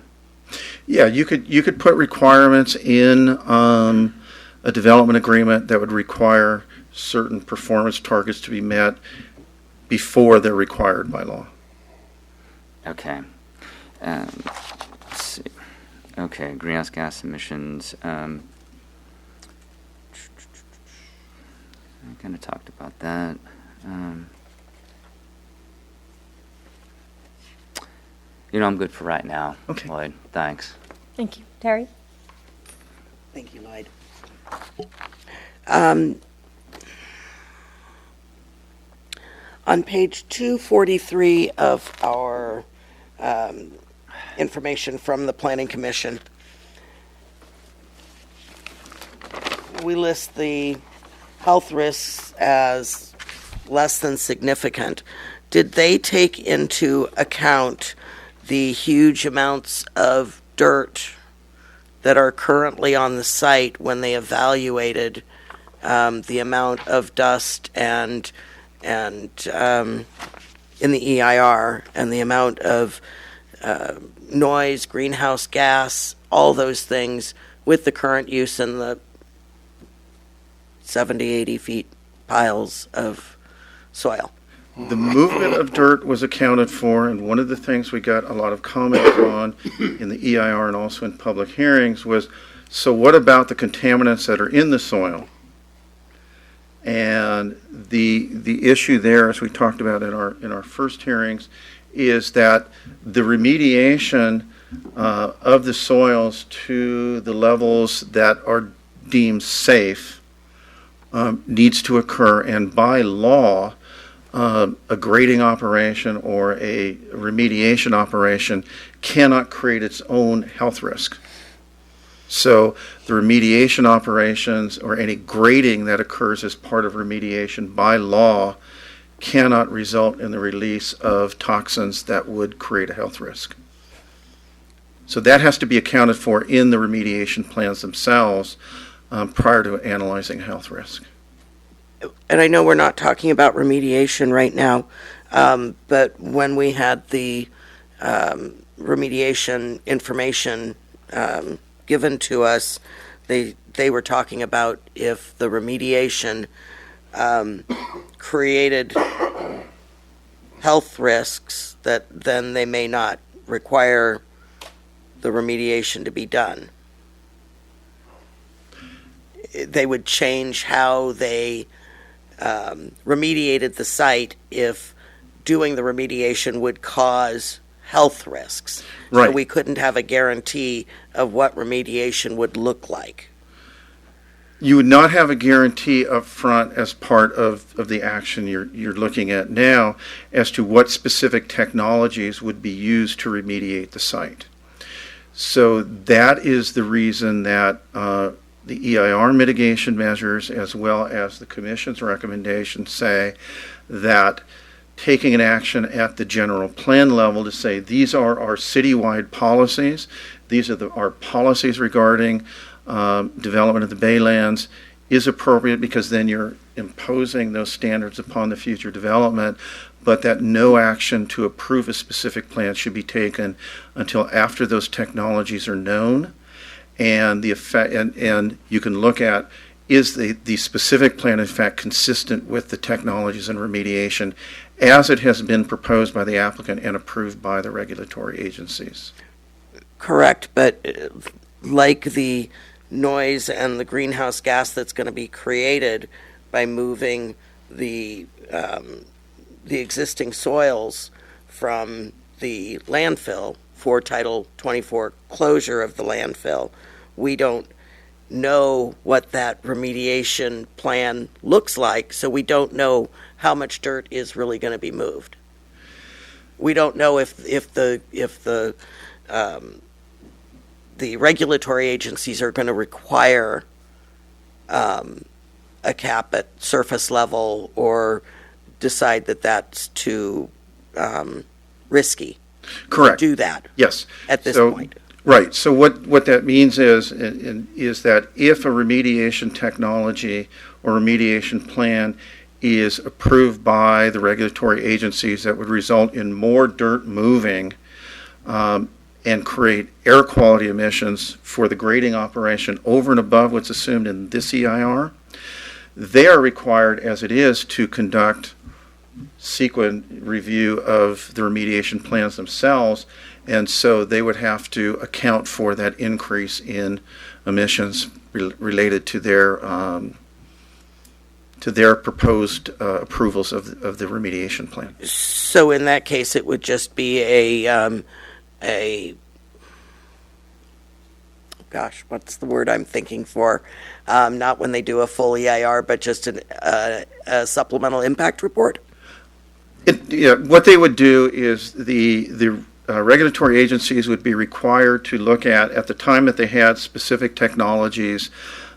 Yeah, you could put requirements in a development agreement that would require certain performance targets to be met before they're required by law. Okay. Let's see. Okay, greenhouse gas emissions. I kind of talked about that. I'm good for right now. Okay. Lloyd, thanks. Thank you. Terry? Thank you, Lloyd. On page 243 of our information from the Planning Commission, we list the health risks as less than significant. Did they take into account the huge amounts of dirt that are currently on the site when they evaluated the amount of dust and in the EIR and the amount of noise, greenhouse gas, all those things with the current use in the 70, 80 feet piles of soil? The movement of dirt was accounted for, and one of the things we got a lot of comments on in the EIR and also in public hearings was, so what about the contaminants that are in the soil? And the issue there, as we talked about in our first hearings, is that the remediation of the soils to the levels that are deemed safe needs to occur, and by law, a grading operation or a remediation operation cannot create its own health risk. So the remediation operations or any grading that occurs as part of remediation by law cannot result in the release of toxins that would create a health risk. So that has to be accounted for in the remediation plans themselves prior to analyzing health risk. And I know we're not talking about remediation right now, but when we had the remediation information given to us, they were talking about if the remediation created health risks, that then they may not require the remediation to be done. They would change how they remediated the site if doing the remediation would cause health risks. So Right. we couldn't have a guarantee of what remediation would look like. You would not have a guarantee up front as part of the action you're looking at now as to what specific technologies would be used to remediate the site. So that is the reason that the EIR mitigation measures, as well as the Commission's recommendations, say that taking an action at the general plan level to say these are our citywide policies, these are our policies regarding development of the Baylands is appropriate, because then you're imposing those standards upon the future development, but that no action to approve a specific plan should be taken until after those technologies are known, and the effect, and you can look at, is the specific plan in fact consistent with the technologies and remediation as it has been proposed by the applicant and approved by the regulatory agencies. Correct, but like the noise and the greenhouse gas that's going to be created by moving the existing soils from the landfill for Title 24 closure of the landfill, we don't know what that remediation plan looks like, so we don't know how much dirt is really going to be moved. We don't know if the regulatory agencies are going to require a cap at surface level or decide that that's too risky. Correct. To do that. Yes. At this So- point. Right. So what that means is that if a remediation technology or remediation plan is approved by the regulatory agencies that would result in more dirt moving and create air quality emissions for the grading operation over and above what's assumed in this EIR, they are required, as it is, to conduct sequent review of the remediation plans themselves, and so they would have to account for that increase in emissions related to their proposed approvals of the remediation plan. So in that case, it would just be gosh, what's the word I'm thinking for? Not when they do a full EIR, but just a supplemental impact report? What they would do is the regulatory agencies would be required to look at the time that they had specific technologies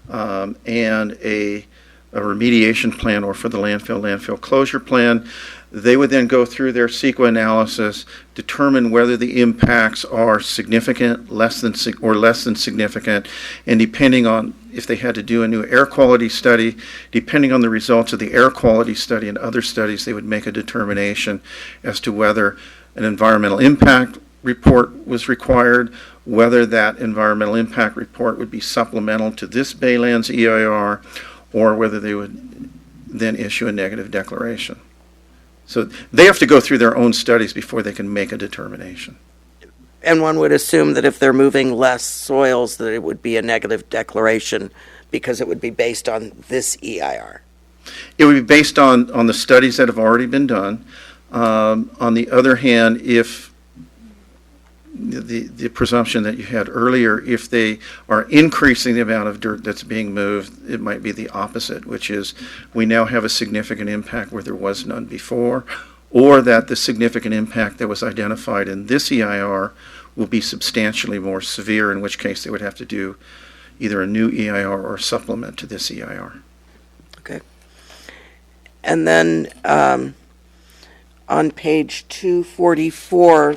and a remediation plan, or for the landfill closure plan. They would then go through their CEQA analysis, determine whether the impacts are significant, less than significant, and depending on if they had to do a new air quality study, depending on the results of the air quality study and other studies, they would make a determination as to whether an environmental impact report was required, whether that environmental impact report would be supplemental to this Baylands EIR, or whether they would then issue a negative declaration. So they have to go through their own studies before they can make a determination. And one would assume that if they're moving less soils, that it would be a negative declaration because it would be based on this EIR. It would be based on the studies that have already been done. On the other hand, if the presumption that you had earlier, if they are increasing the amount of dirt that's being moved, it might be the opposite, which is we now have a significant impact where there was none before, or that the significant impact that was identified in this EIR will be substantially more severe, in which case they would have to do either a new EIR or a supplement to this EIR. Okay. And then on page 244,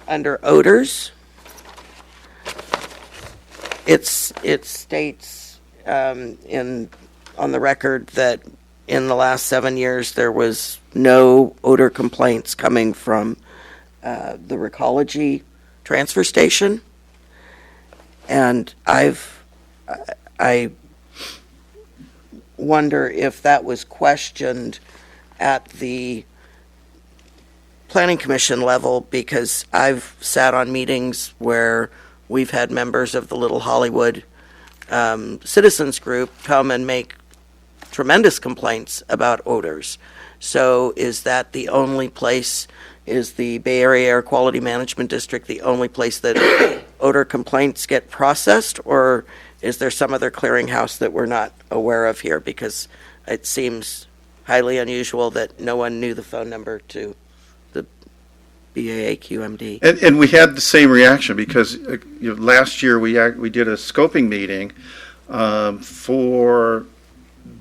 under odors, it states on the record that in the last 7 years there was no odor complaints coming from the Recology transfer station, and I wonder if that was questioned at the Planning Commission level, because I've sat on meetings where we've had members of the Little Hollywood citizens group come and make tremendous complaints about odors. So is that the only place, is the Bay Area Air Quality Management District the only place that odor complaints get processed, or is there some other clearinghouse that we're not aware of here? Because it seems highly unusual that no one knew the phone number to the BAAQMD. And we had the same reaction because last year we did a scoping meeting for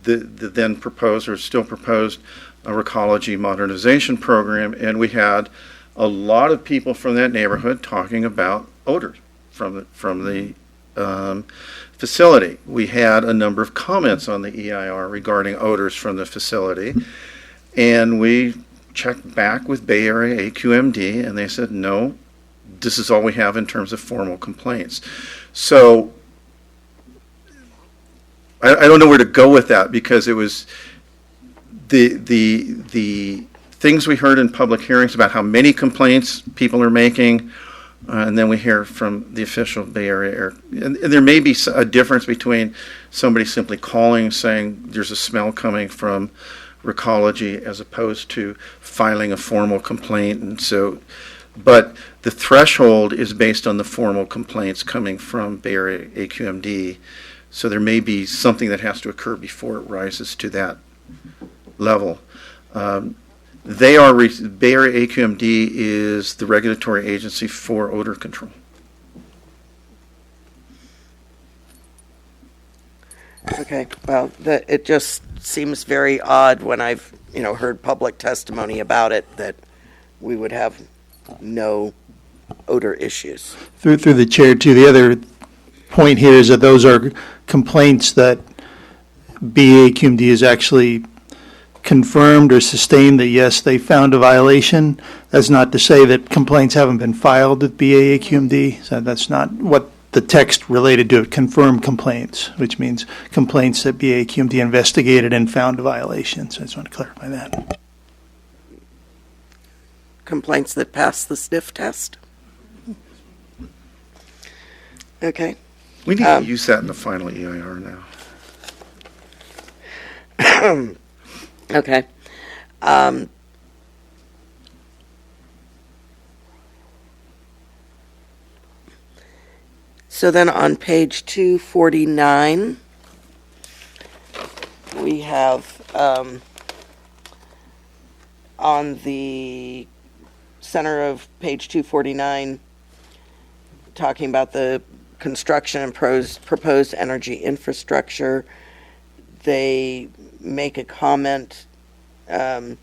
the then proposed or still proposed recology modernization program, and we had a lot of people from that neighborhood talking about odors from the facility. We had a number of comments on the EIR regarding odors from the facility, and we checked back with Bay Area AQMD, and they said, no, this is all we have in terms of formal complaints. So I don't know where to go with that, because it was the things we heard in public hearings about how many complaints people are making, and then we hear from the official Bay Area. And there may be a difference between somebody simply calling saying there's a smell coming from recology as opposed to filing a formal complaint. And so, but the threshold is based on the formal complaints coming from Bay Area AQMD. So there may be something that has to occur before it rises to that level. Bay Area AQMD is the regulatory agency for odor control. Okay, well, it just seems very odd when I've, heard public testimony about it that we would have no odor issues. Through the chair, too, the other point here is that those are complaints that BAQMD has actually confirmed or sustained that, yes, they found a violation. That's not to say that complaints haven't been filed with BAQMD. So that's not what the text related to it. Confirmed complaints, which means complaints that BAQMD investigated and found a violation. So I just want to clarify that. Complaints that pass the sniff test? Okay. We need to use that in the final EIR now. Okay. So then on page 249, we have on the center of page 249, talking about the construction and proposed energy infrastructure, they make a comment, actually,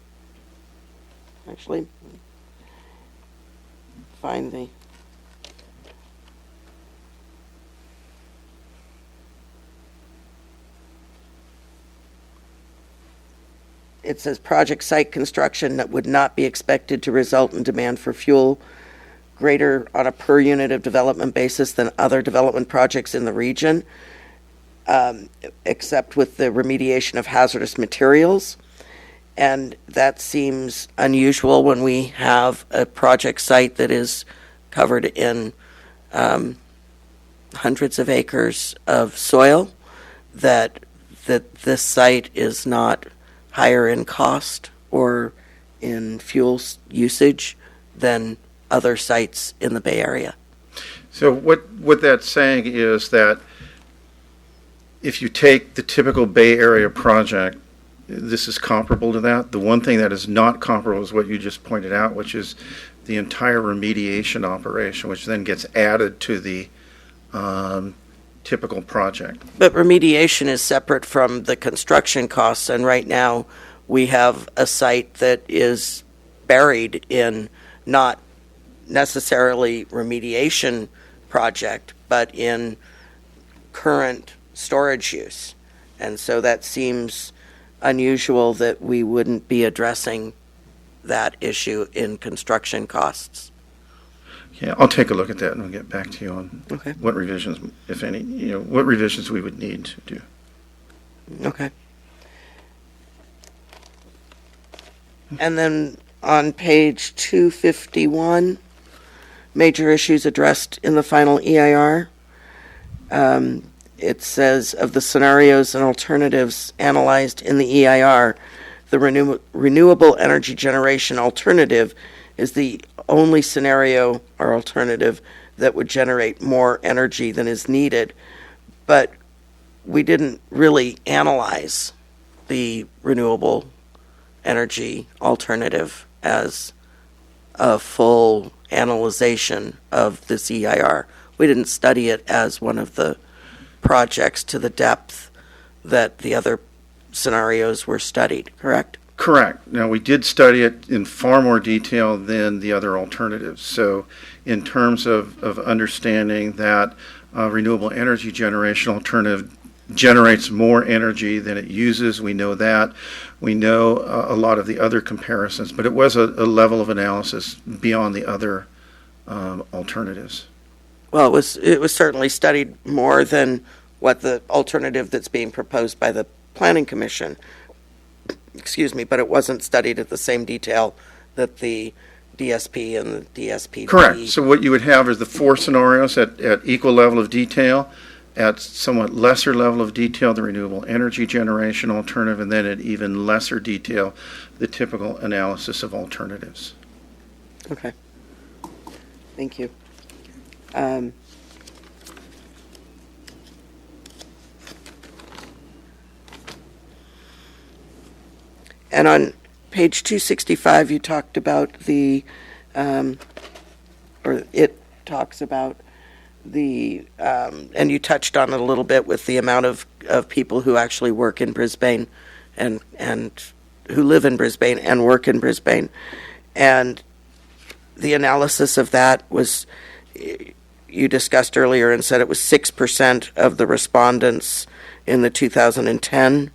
find the, it says project site construction that would not be expected to result in demand for fuel greater on a per unit of development basis than other development projects in the region, except with the remediation of hazardous materials. And that seems unusual when we have a project site that is covered in hundreds of acres of soil, that this site is not higher in cost or in fuel usage than other sites in the Bay Area. So what that's saying is that if you take the typical Bay Area project, this is comparable to that. The one thing that is not comparable is what you just pointed out, which is the entire remediation operation, which then gets added to the typical project. But remediation is separate from the construction costs, and right now we have a site that is buried in not necessarily remediation project, but in current storage use. And so that seems unusual that we wouldn't be addressing that issue in construction costs. Yeah, I'll take a look at that and we'll get back to you on Okay. what revisions, if any, what revisions we would need to do. Okay. And then on page 251, major issues addressed in the final EIR. it says, of the scenarios and alternatives analyzed in the EIR, the renewable energy generation alternative is the only scenario or alternative that would generate more energy than is needed. But we didn't really analyze the renewable energy alternative as a full analyzation of this EIR. We didn't study it as one of the projects to the depth that the other scenarios were studied, correct? Correct. Now, we did study it in far more detail than the other alternatives. So in terms of understanding that renewable energy generation alternative generates more energy than it uses, we know that. We know a lot of the other comparisons, but it was a level of analysis beyond the other alternatives. Well, it was certainly studied more than what the alternative that's being proposed by the Planning Commission. Excuse me, but it wasn't studied at the same detail that the DSP and the DSP. Correct. So what you would have is the four scenarios at equal level of detail, at somewhat lesser level of detail, the renewable energy generation alternative, and then at even lesser detail, the typical analysis of alternatives. Okay. Thank you. And on page 265, you talked about it talks about and you touched on it a little bit with the amount of people who actually work in Brisbane and who live in Brisbane and work in Brisbane. And the analysis of that was, you discussed earlier and said it was 6% of the respondents in the 2010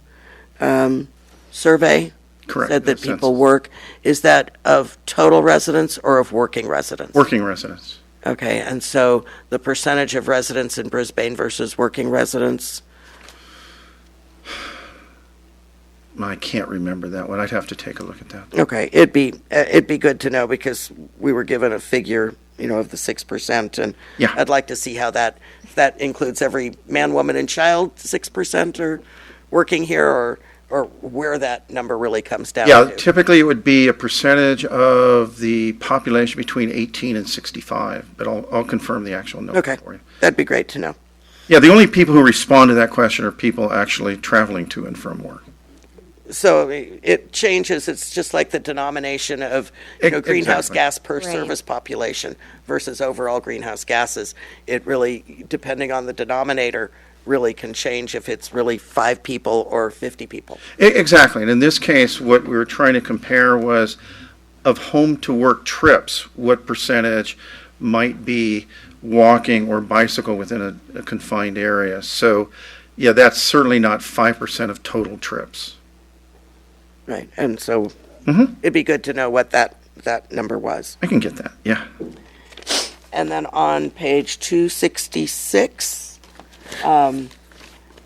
survey. Correct. Said that people work. Is that of total residents or of working residents? Working residents. Okay, and so the percentage of residents in Brisbane versus working residents? I can't remember that one. I'd have to take a look at that. Okay, it'd be good to know because we were given a figure, of the 6%, and yeah. I'd like to see how that includes every man, woman, and child. 6% are working here, or where that number really comes down to. Yeah, typically it would be a percentage of the population between 18 and 65, but I'll confirm the actual number for you. That'd be great to know. Yeah, the only people who respond to that question are people actually traveling to and from work. So it changes. It's just like the denomination of greenhouse gas per service population versus overall greenhouse gases. It really, depending on the denominator, really can change if it's really 5 people or 50 people. Exactly. And in this case, what we were trying to compare was of home-to-work trips, what percentage might be walking or bicycle within a confined area. So, yeah, that's certainly not 5% of total trips. Right. And so it'd be good to know what that number was. I can get that, yeah. And then on page 266,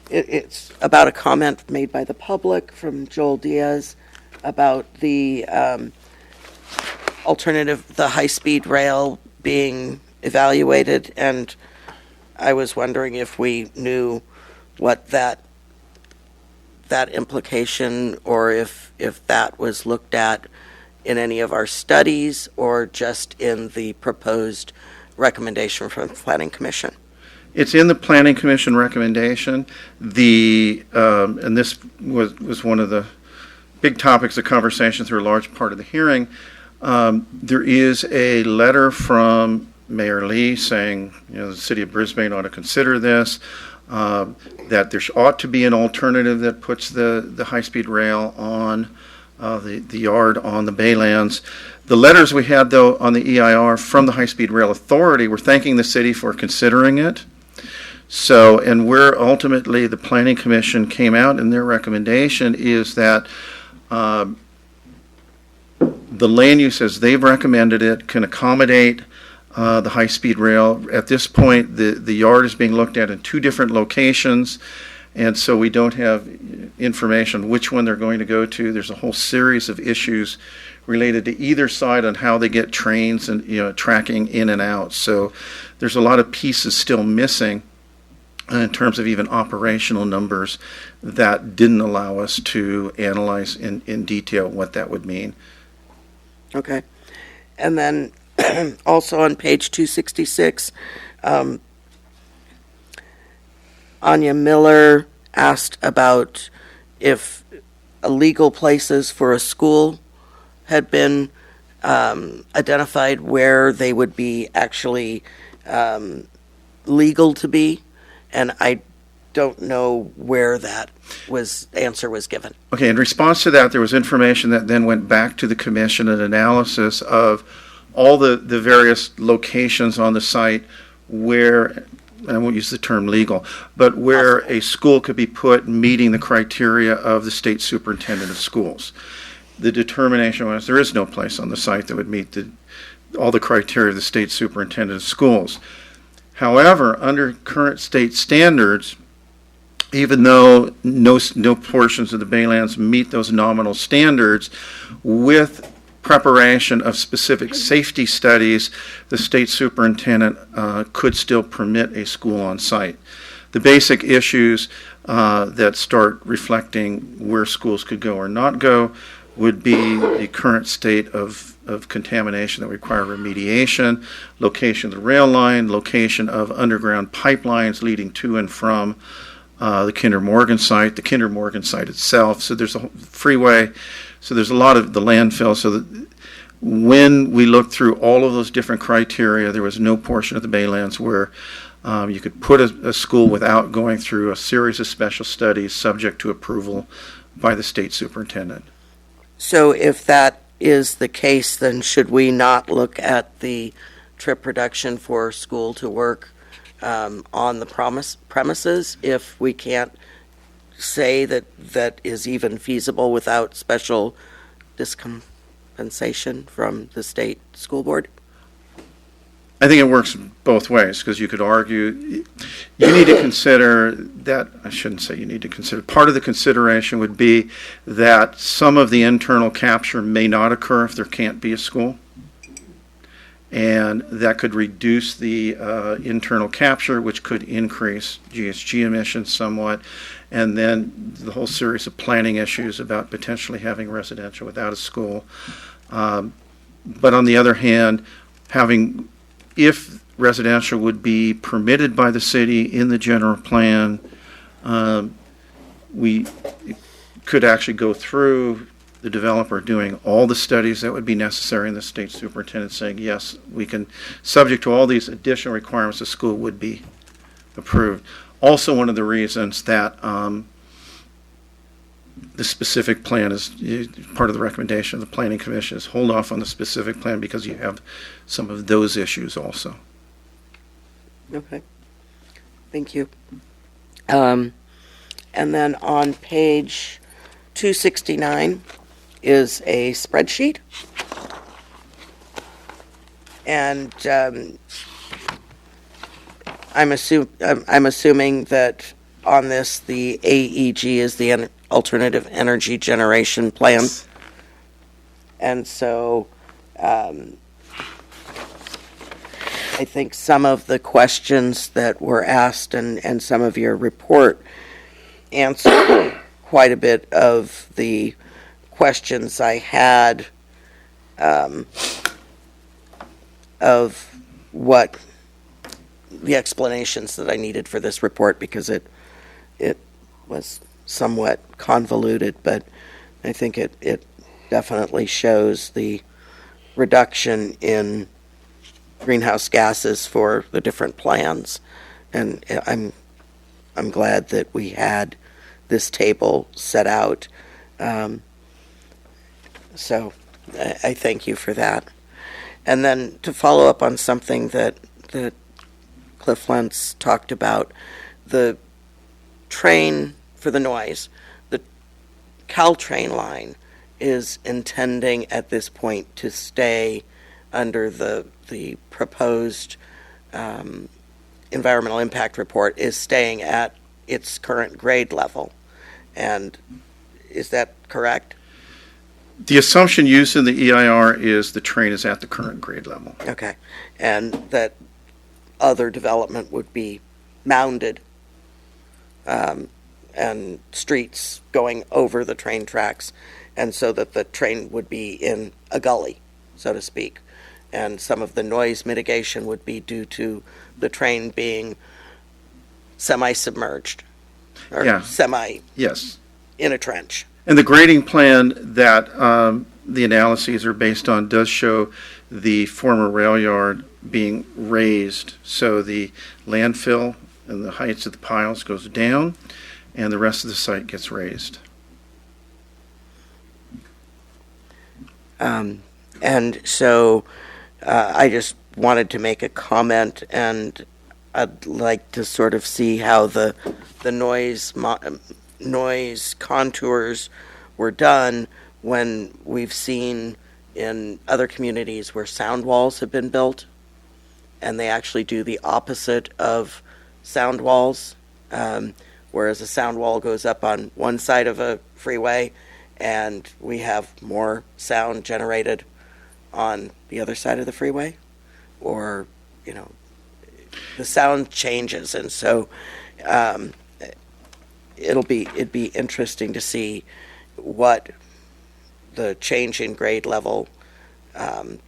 it's about a comment made by the public from Joel Diaz about the alternative, the high-speed rail being evaluated, and I was wondering if we knew what that implication, or if that was looked at in any of our studies or just in the proposed recommendation from the Planning Commission. It's in the Planning Commission recommendation. And this was one of the big topics of conversation through a large part of the hearing. There is a letter from Mayor Lee saying, the city of Brisbane ought to consider this, that there ought to be an alternative that puts the high-speed rail on the yard on the Baylands. The letters we had, though, on the EIR from the High-Speed Rail Authority were thanking the city for considering it. So, and where ultimately the Planning Commission came out in their recommendation is that the land use as they've recommended it can accommodate the high-speed rail. At this point, the yard is being looked at in 2 different locations, and so we don't have information which one they're going to go to. There's a whole series of issues related to either side on how they get trains and tracking in and out. So there's a lot of pieces still missing in terms of even operational numbers that didn't allow us to analyze in detail what that would mean. Okay. And then also on page 266, Anya Miller asked about if illegal places for a school had been identified where they would be actually legal to be, and I don't know where that answer was given. Okay, in response to that, there was information that then went back to the commission, an analysis of all the various locations on the site where, I won't use the term legal, but where a school could be put meeting the criteria of the state superintendent of schools. The determination was there is no place on the site that would meet all the criteria of the state superintendent of schools. However, under current state standards, even though no portions of the Baylands meet those nominal standards, with preparation of specific safety studies, the state superintendent could still permit a school on site. The basic issues that start reflecting where schools could go or not go would be the current state of contamination that require remediation, location of the rail line, location of underground pipelines leading to and from the Kinder Morgan site, the Kinder Morgan site itself. So there's a freeway, so there's a lot of the landfill. So that when we looked through all of those different criteria, there was no portion of the Baylands where you could put a school without going through a series of special studies subject to approval by the state superintendent. So if that is the case, then should we not look at the trip reduction for school to work on the premises if we can't say that is even feasible without special dispensation from the state school board? I think it works both ways, because you could argue you need to consider that, I shouldn't say you need to consider, part of the consideration would be that some of the internal capture may not occur if there can't be a school. And that could reduce the internal capture, which could increase GHG emissions somewhat. And then the whole series of planning issues about potentially having residential without a school. But on the other hand, if residential would be permitted by the city in the general plan, we could actually go through the developer doing all the studies that would be necessary, and the state superintendent saying, yes, we can, subject to all these additional requirements, the school would be approved. Also, one of the reasons that the specific plan is part of the recommendation of the Planning Commission is hold off on the specific plan because you have some of those issues also. Okay. Thank you. And then on page 269 is a spreadsheet. And I'm assuming that on this the AEG is the alternative energy generation plan. And so I think some of the questions that were asked and some of your report answered quite a bit of the questions I had of what the explanations that I needed for this report, because it was somewhat convoluted, but I think it definitely shows the reduction in greenhouse gases for the different plans. And I'm glad that we had this table set out. So I thank you for that. And then to follow up on something that Cliff Lentz talked about, the train for the noise, the Caltrain line is intending at this point to stay under the proposed environmental impact report is staying at its current grade level. And is that correct? The assumption used in the EIR is the train is at the current grade level. Okay. And that other development would be mounded and streets going over the train tracks, and so that the train would be in a gully, so to speak. And some of the noise mitigation would be due to the train being semi-submerged or Yes. in a trench. And the grading plan that the analyses are based on does show the former rail yard being raised. So the landfill and the heights of the piles goes down, and the rest of the site gets raised. And so I just wanted to make a comment, and I'd like to sort of see how the noise contours were done when we've seen in other communities where sound walls have been built, and they actually do the opposite of sound walls, whereas a sound wall goes up on one side of a freeway, and we have more sound generated on the other side of the freeway, or, you know, the sound changes. And so it'd be interesting to see what the change in grade level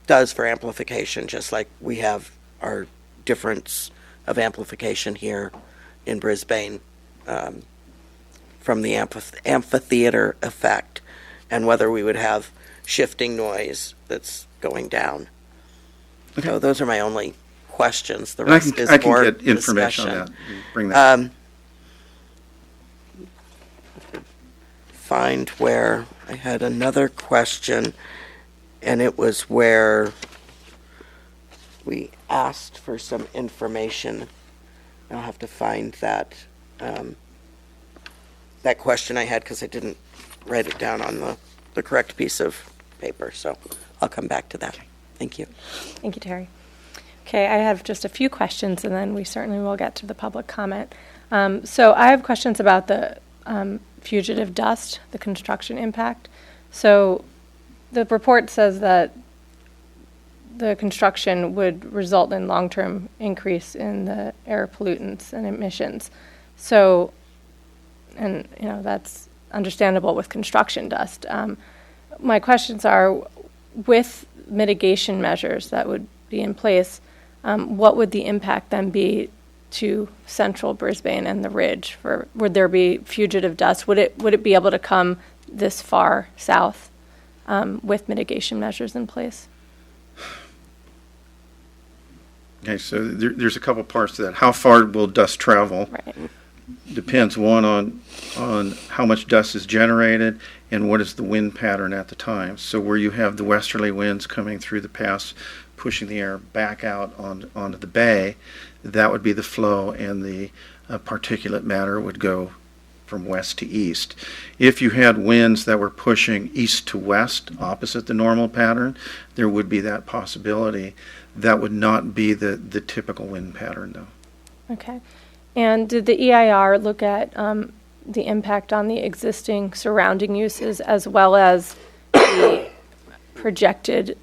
does for amplification, just like we have our difference of amplification here in Brisbane from the amphitheater effect, and whether we would have shifting noise that's going down. Okay. So those are my only questions. The And I rest can, is I can more get information discussion. on that and bring that. Find where I had another question, and it was where we asked for some information. I'll have to find that that question I had, because I didn't write it down on the correct piece of paper. So I'll come back to that. Thank you. Thank you, Terry. Okay, I have just a few questions, and then we certainly will get to the public comment. So I have questions about the fugitive dust, the construction impact. So the report says that the construction would result in long-term increase in the air pollutants and emissions. So, and you know, that's understandable with construction dust. My questions are, with mitigation measures that would be in place, what would the impact then be to central Brisbane and the Ridge? Would there be fugitive dust? Would it be able to come this far south with mitigation measures in place? Okay, so there's a couple parts to that. How far will dust travel? Right. Depends, one, on how much dust is generated and what is the wind pattern at the time. So where you have the westerly winds coming through the pass, pushing the air back out onto the bay, that would be the flow, and the particulate matter would go from west to east. If you had winds that were pushing east to west, opposite the normal pattern, there would be that possibility. That would not be the typical wind pattern, though. Okay. And did the EIR look at the impact on the existing surrounding uses, as well as the projected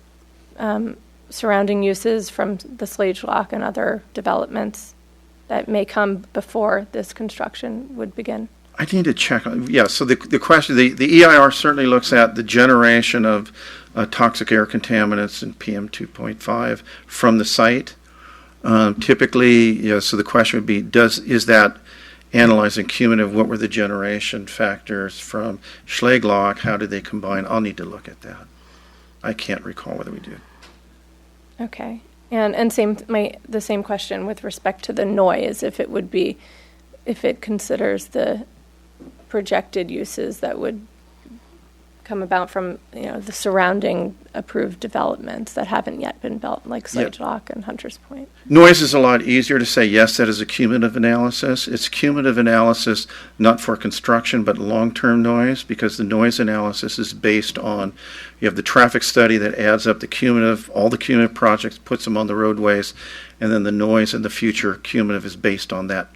surrounding uses from the Slade Lock and other developments that may come before this construction would begin? I need to check. Yeah, so the question, the EIR certainly looks at the generation of toxic air contaminants and PM 2.5 from the site. Typically, yeah, so the question would be, is that analyzing cumulative, what were the generation factors from Schleglock? How did they combine? I'll need to look at that. I can't recall whether we did. Okay. And the same question with respect to the noise, if it considers the projected uses that would come about from, you know, the surrounding approved developments that haven't yet been built, like Slade Lock and Hunters Point. Noise is a lot easier to say, yes, that is a cumulative analysis. It's cumulative analysis not for construction, but long-term noise, because the noise analysis is based on, you have the traffic study that adds up all the cumulative projects, puts them on the roadways, and then the noise in the future cumulative is based on that.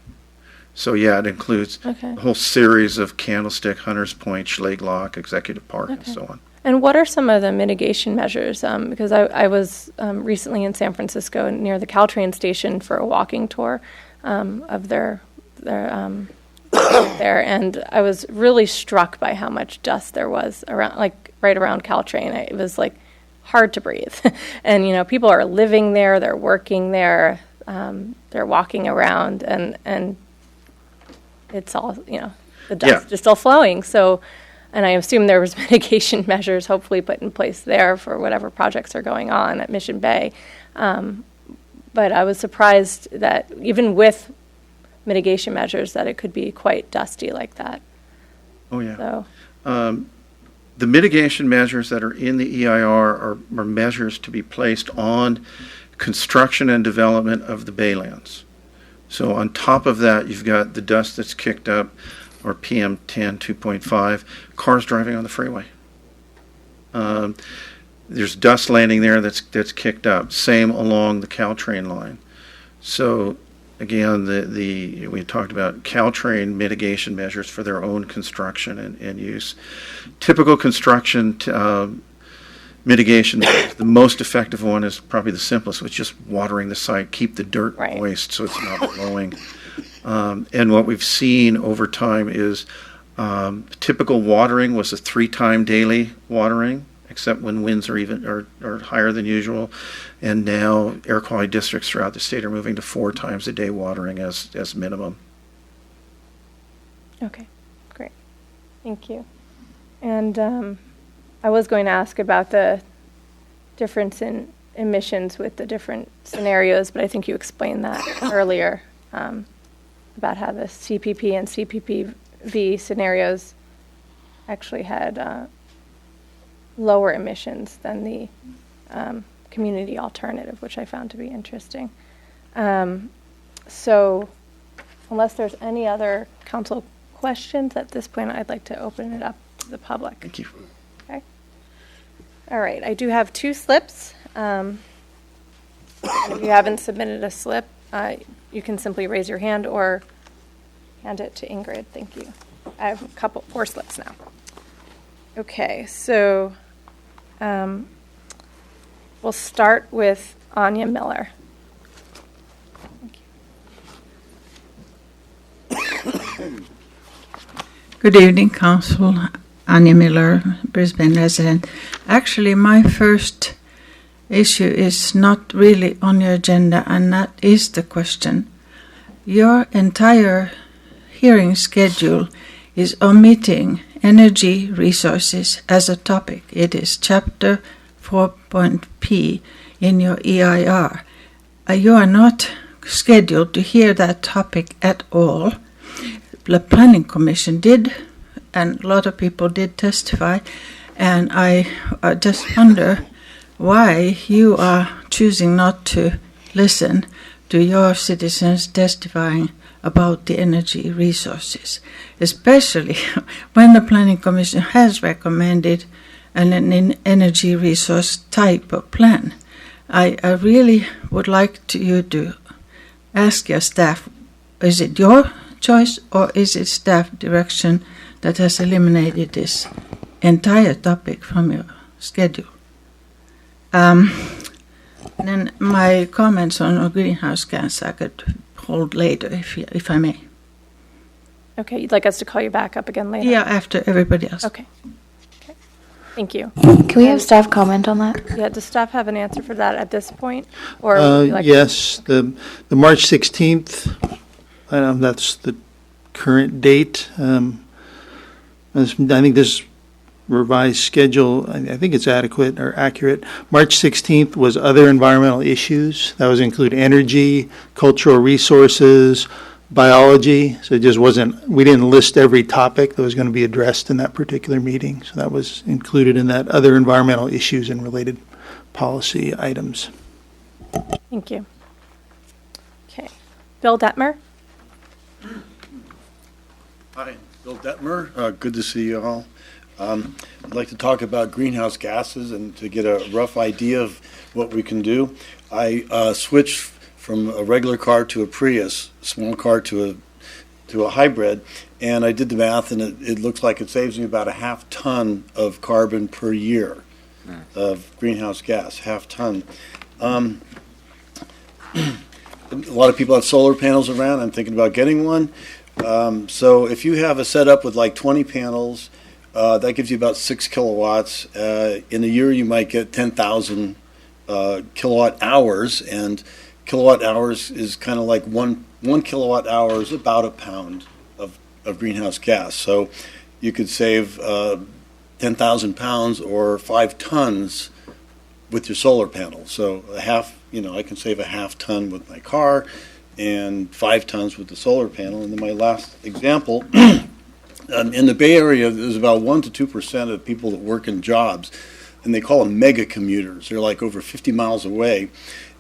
So yeah, it includes a whole series of Candlestick, Hunters Point, Schlage Lock, Executive Park, and so on. And what are some of the mitigation measures? Because I was recently in San Francisco near the Caltrain station for a walking tour of their there, and I was really struck by how much dust there was around, like right around Caltrain. It was like hard to breathe. And, you know, people are living there, they're working there, they're walking around, and it's all, you know, the dust is still flowing. So, and I assume there was mitigation measures hopefully put in place there for whatever projects are going on at Mission Bay. But I was surprised that even with mitigation measures that it could be quite dusty like that. Oh, yeah. So, The mitigation measures that are in the EIR are measures to be placed on construction and development of the Baylands. So on top of that, you've got the dust that's kicked up, or PM10 2.5, cars driving on the freeway. There's dust landing there that's kicked up. Same along the Caltrain line. So again, we talked about Caltrain mitigation measures for their own construction and use. Typical construction mitigation, the most effective one is probably the simplest, which is just watering the site, keep the dirt moist so it's not blowing. And what we've seen over time is typical watering was a 3-time daily watering, except when winds are higher than usual. And now air quality districts throughout the state are moving to 4 times a day watering as minimum. okay, great. Thank you. And I was going to ask about the difference in emissions with the different scenarios, but I think you explained that earlier, about how the CPP and CPPV scenarios actually had lower emissions than the community alternative, which I found to be interesting. So unless there's any other council questions at this point, I'd like to open it up to the public. Thank you. Okay. All right, I do have 2 slips. If you haven't submitted a slip, you can simply raise your hand or hand it to Ingrid. Thank you. I have 4 slips now. Okay, so we'll start with Anya Miller. Good evening, Council. Anya Miller, Brisbane resident. Actually, my first issue is not really on your agenda, and that is the question. Your entire hearing schedule is omitting energy resources as a topic. It is chapter 4.p in your EIR. You are not scheduled to hear that topic at all. The Planning Commission did, and a lot of people did testify, and I just wonder why you are choosing not to listen to your citizens testifying about the energy resources, especially when the Planning Commission has recommended an energy resource type of plan. I really would like you to ask your staff, is it your choice or is it staff direction that has eliminated this entire topic from your schedule? Then my comments on greenhouse gas I could hold later, if I may. Okay, you'd like us to call you back up again later? Yeah, after everybody else. Okay. Thank you. Can we have staff comment on that? Yeah, does staff have an answer for that at this point? Or would you like Yes, the March 16th, that's the current date. I think this revised schedule, I think it's adequate or accurate. March 16th was other environmental issues. That was include energy, cultural resources, biology. So it just wasn't, we didn't list every topic that was going to be addressed in that particular meeting. So that was included in that other environmental issues and related policy items. Thank you. Okay. Bill Detmer? Hi, Bill Detmer. Good to see you all. I'd like to talk about greenhouse gases and to get a rough idea of what we can do. I switched from a regular car to a Prius, small car to a hybrid, and I did the math, and it looks like it saves me about a half ton of carbon per year of greenhouse gas, half ton. A lot of people have solar panels around. I'm thinking about getting one. So if you have a setup with like 20 panels, that gives you about 6 kilowatts. In a year, you might get 10,000 kilowatt hours, and kilowatt hours is kind of like one kilowatt hour is about a pound of greenhouse gas. So you could save 10,000 pounds or 5 tons with your solar panel. So I can save a half ton with my car and 5 tons with the solar panel. And then my last example, in the Bay Area, there's about 1% to 2% of people that work in jobs, and they call them mega commuters. They're like over 50 miles away,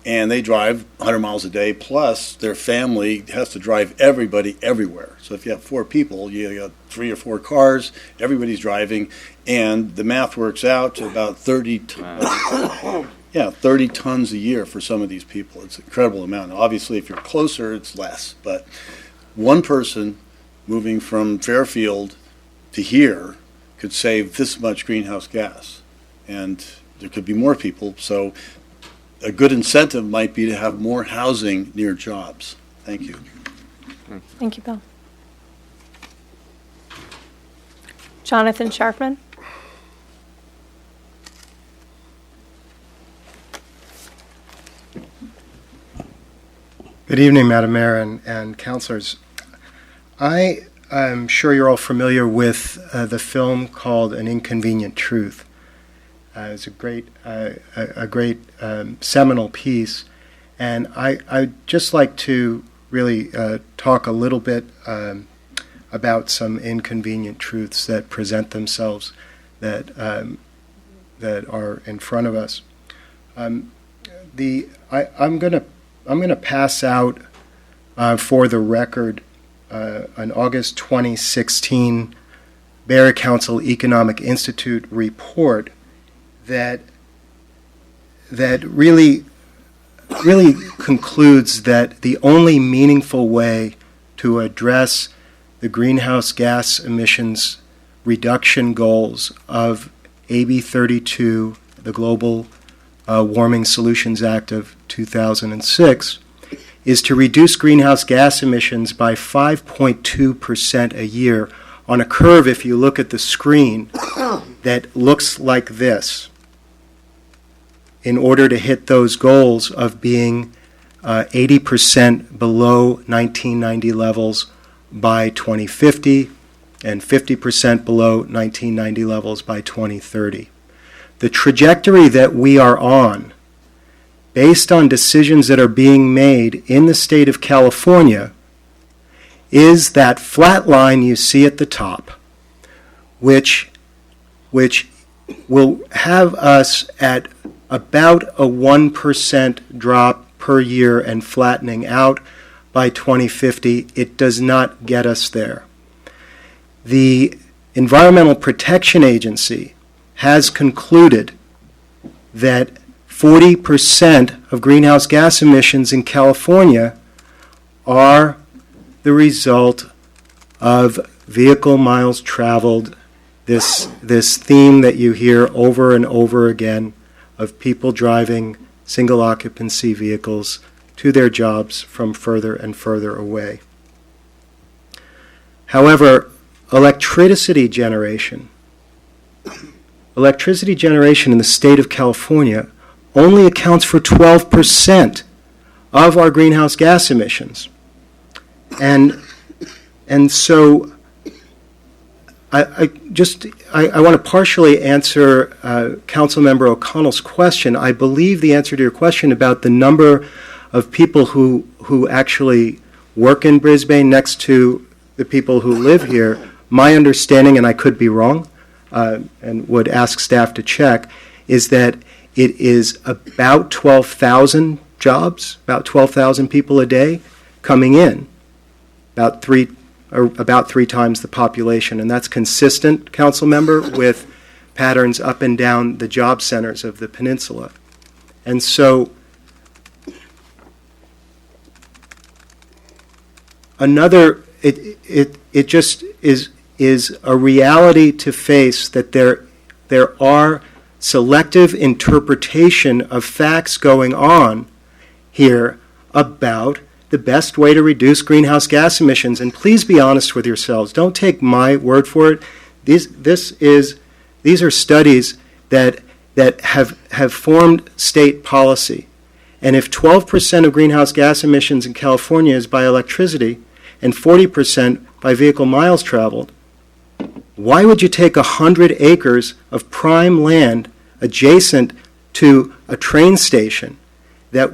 and they drive 100 miles a day, plus their family has to drive everybody everywhere. So if you have 4 people, you got 3 or 4 cars, everybody's driving, and the math works out to about 30 tons a year for some of these people. It's an incredible amount. Now, obviously, if you're closer, it's less, but one person moving from Fairfield to here could save this much greenhouse gas, and there could be more people. So a good incentive might be to have more housing near jobs. Thank you. Thank you, Bill. Jonathan Sharfman. Good evening, Madam Mayor and councilors. I am sure you're all familiar with the film called An Inconvenient Truth. It's a great seminal piece, and I'd just like to really talk a little bit about some inconvenient truths that present themselves that are in front of us. I'm going to pass out for the record an August 2016 Bay Area Council Economic Institute report that really concludes that the only meaningful way to address the greenhouse gas emissions reduction goals of AB 32, the Global Warming Solutions Act of 2006, is to reduce greenhouse gas emissions by 5.2% a year on a curve, if you look at the screen, that looks like this, in order to hit those goals of being 80% below 1990 levels by 2050 and 50% below 1990 levels by 2030. The trajectory that we are on, based on decisions that are being made in the state of California, is that flat line you see at the top, which will have us at about a 1% drop per year and flattening out by 2050. It does not get us there. The Environmental Protection Agency has concluded that 40% of greenhouse gas emissions in California are the result of vehicle miles traveled, this theme that you hear over and over again of people driving single occupancy vehicles to their jobs from further and further away. However, electricity generation in the state of California only accounts for 12% of our greenhouse gas emissions. And so I want to partially answer Councilmember O'Connell's question. I believe the answer to your question about the number of people who actually work in Brisbane next to the people who live here, my understanding, and I could be wrong, and would ask staff to check, is that it is about 12,000 jobs, about 12,000 people a day coming in, about three times the population, and that's consistent, council member, with patterns up and down the job centers of the peninsula. And so it just is a reality to face that there are selective interpretation of facts going on here about the best way to reduce greenhouse gas emissions. And please be honest with yourselves. Don't take my word for it. These are studies that have formed state policy. And if 12% of greenhouse gas emissions in California is by electricity and 40% by vehicle miles traveled, why would you take 100 acres of prime land adjacent to a train station that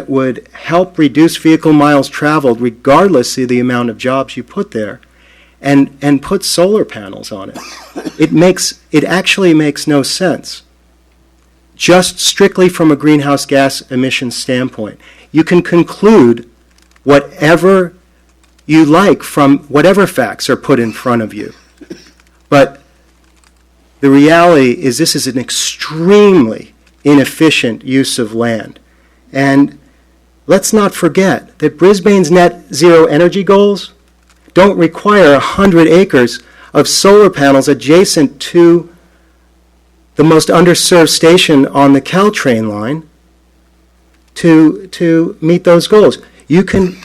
would help reduce vehicle miles traveled regardless of the amount of jobs you put there, and put solar panels on it? It actually makes no sense. Just strictly from a greenhouse gas emissions standpoint, you can conclude whatever you like from whatever facts are put in front of you. But the reality is this is an extremely inefficient use of land. And let's not forget that Brisbane's net zero energy goals don't require 100 acres of solar panels adjacent to the most underserved station on the Caltrain line to meet those goals. You can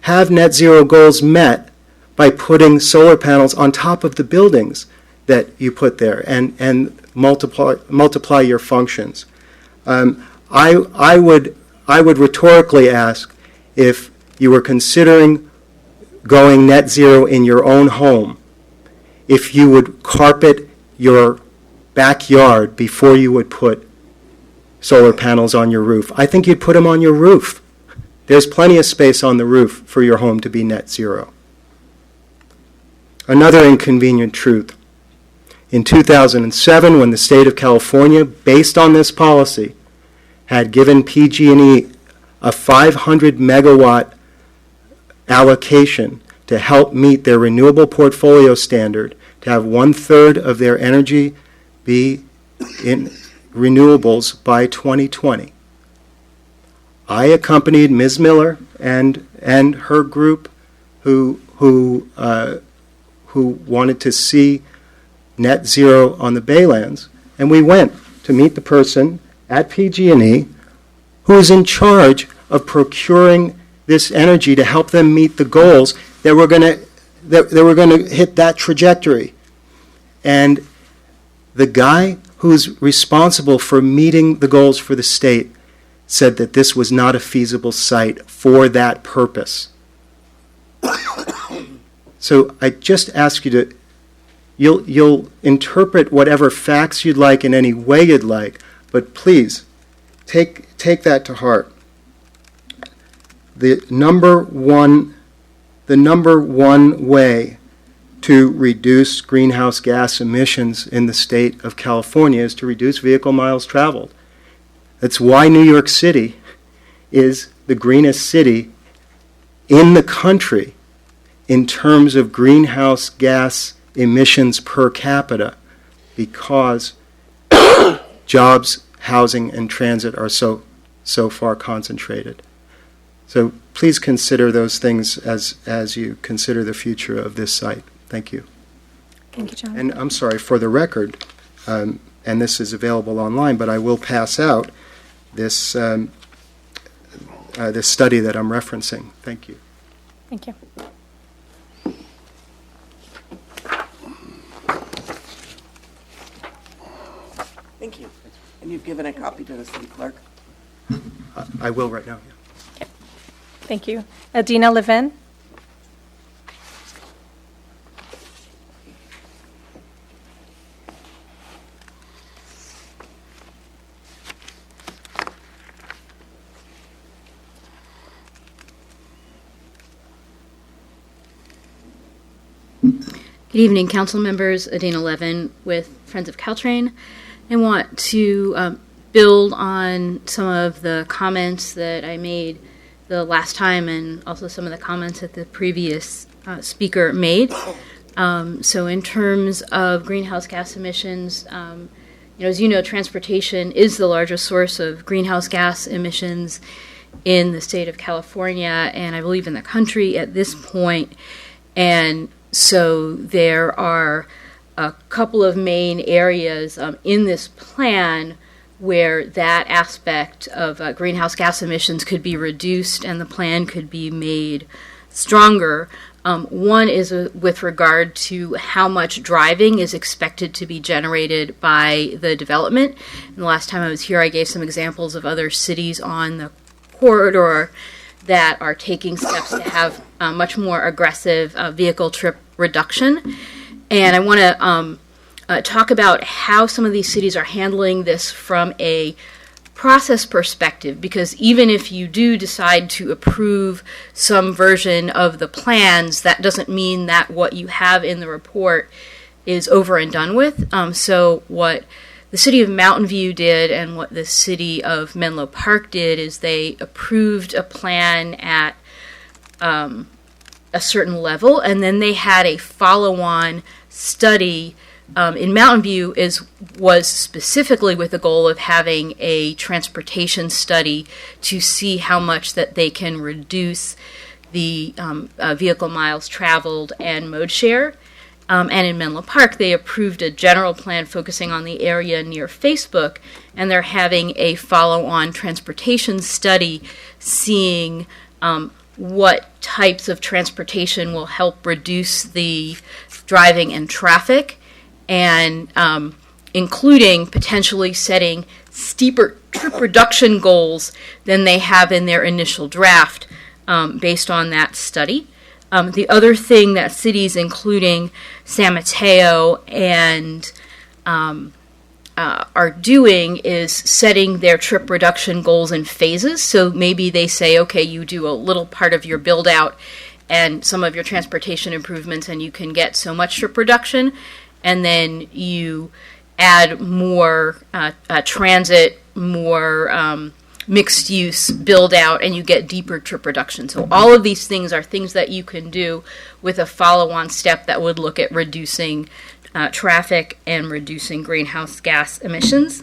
have net zero goals met by putting solar panels on top of the buildings that you put there and multiply your functions. I would rhetorically ask if you were considering going net zero in your own home, if you would carpet your backyard before you would put solar panels on your roof. I think you'd put them on your roof. There's plenty of space on the roof for your home to be net zero. Another inconvenient truth. In 2007, when the state of California, based on this policy, had given PG&E a 500 megawatt allocation to help meet their renewable portfolio standard, to have 1/3 of their energy be in renewables by 2020. I accompanied Ms. Miller and her group who wanted to see net zero on the Baylands, and we went to meet the person at PG&E who is in charge of procuring this energy to help them meet the goals that were going to hit that trajectory. And the guy who's responsible for meeting the goals for the state said that this was not a feasible site for that purpose. So I just ask you to, you'll interpret whatever facts you'd like in any way you'd like, but please take that to heart. The number one way to reduce greenhouse gas emissions in the state of California is to reduce vehicle miles traveled. That's why New York City is the greenest city in the country in terms of greenhouse gas emissions per capita, because jobs, housing, and transit are so far concentrated. So please consider those things as you consider the future of this site. Thank you. Thank you, John. And I'm sorry, for the record, and this is available online, but I will pass out this this study that I'm referencing. Thank you. Thank you. Thank you. And you've given a copy to the city clerk? I will right now. Yeah. Thank you. Adina Levin. Good evening, council members. Adina Levin with Friends of Caltrain. I want to build on some of the comments that I made the last time, and also some of the comments that the previous speaker made. So in terms of greenhouse gas emissions, as you know, transportation is the largest source of greenhouse gas emissions in the state of California, and I believe in the country at this point. And so there are a couple of main areas in this plan where that aspect of greenhouse gas emissions could be reduced and the plan could be made stronger. One is with regard to how much driving is expected to be generated by the development. And the last time I was here, I gave some examples of other cities on the corridor that are taking steps to have much more aggressive vehicle trip reduction. And I want to talk about how some of these cities are handling this from a process perspective, because even if you do decide to approve some version of the plans, that doesn't mean that what you have in the report is over and done with. So what the city of Mountain View did and what the city of Menlo Park did is they approved a plan at a certain level, and then they had a follow-on study. In Mountain View was specifically with the goal of having a transportation study to see how much that they can reduce the vehicle miles traveled and mode share. And in Menlo Park, they approved a general plan focusing on the area near Facebook, and they're having a follow-on transportation study seeing what types of transportation will help reduce the driving and traffic, and including potentially setting steeper trip reduction goals than they have in their initial draft based on that study. The other thing that cities, including San Mateo and are doing is setting their trip reduction goals in phases. So maybe they say, okay, you do a little part of your build out and some of your transportation improvements and you can get so much trip reduction, and then you add more transit, more mixed use build out, and you get deeper trip reduction. So all of these things are things that you can do with a follow-on step that would look at reducing traffic and reducing greenhouse gas emissions.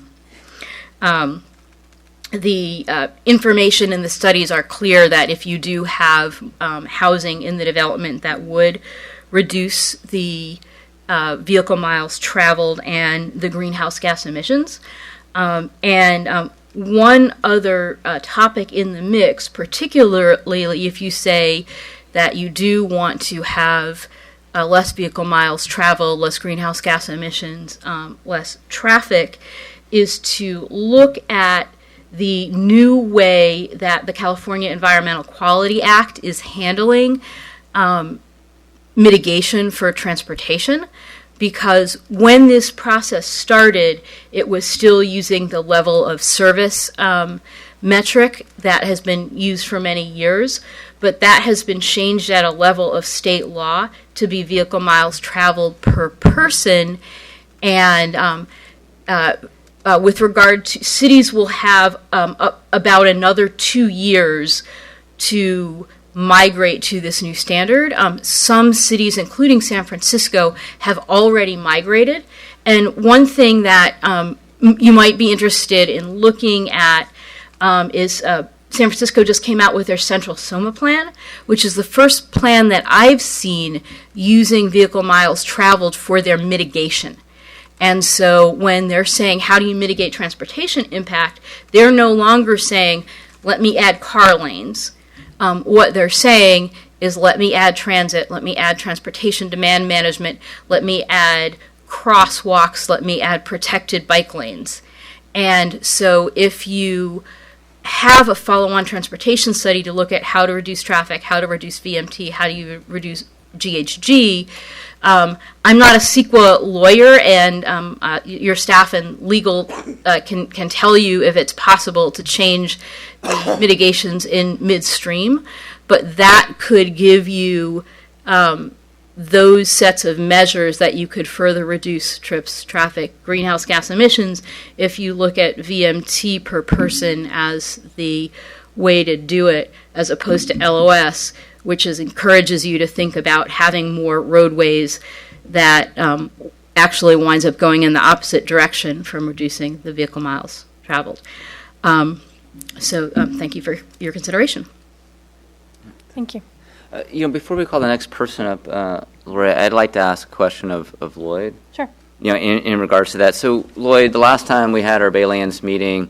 The information in the studies are clear that if you do have housing in the development, that would reduce the vehicle miles traveled and the greenhouse gas emissions. One other topic in the mix, particularly if you say that you do want to have less vehicle miles traveled, less greenhouse gas emissions, less traffic, is to look at the new way that the California Environmental Quality Act is handling mitigation for transportation. Because when this process started, it was still using the level of service metric that has been used for many years, but that has been changed at a level of state law to be vehicle miles traveled per person. And with regard to cities, will have about another 2 years to migrate to this new standard. Some cities, including San Francisco, have already migrated. And one thing that you might be interested in looking at is San Francisco just came out with their Central Soma plan, which is the first plan that I've seen using vehicle miles traveled for their mitigation. And so when they're saying, how do you mitigate transportation impact, they're no longer saying, let me add car lanes. What they're saying is, let me add transit, let me add transportation demand management, let me add crosswalks, let me add protected bike lanes. And so if you have a follow-on transportation study to look at how to reduce traffic, how to reduce VMT, how do you reduce GHG, I'm not a CEQA lawyer, and your staff and legal can tell you if it's possible to change the mitigations in midstream, but that could give you those sets of measures that you could further reduce trips, traffic, greenhouse gas emissions if you look at VMT per person as the way to do it, as opposed to LOS, which encourages you to think about having more roadways that actually winds up going in the opposite direction from reducing the vehicle miles traveled. So thank you for your consideration. Thank you. Before we call the next person up, Lori, I'd like to ask a question of Lloyd. Sure. in regards to that. So, Lloyd, the last time we had our Baylands meeting,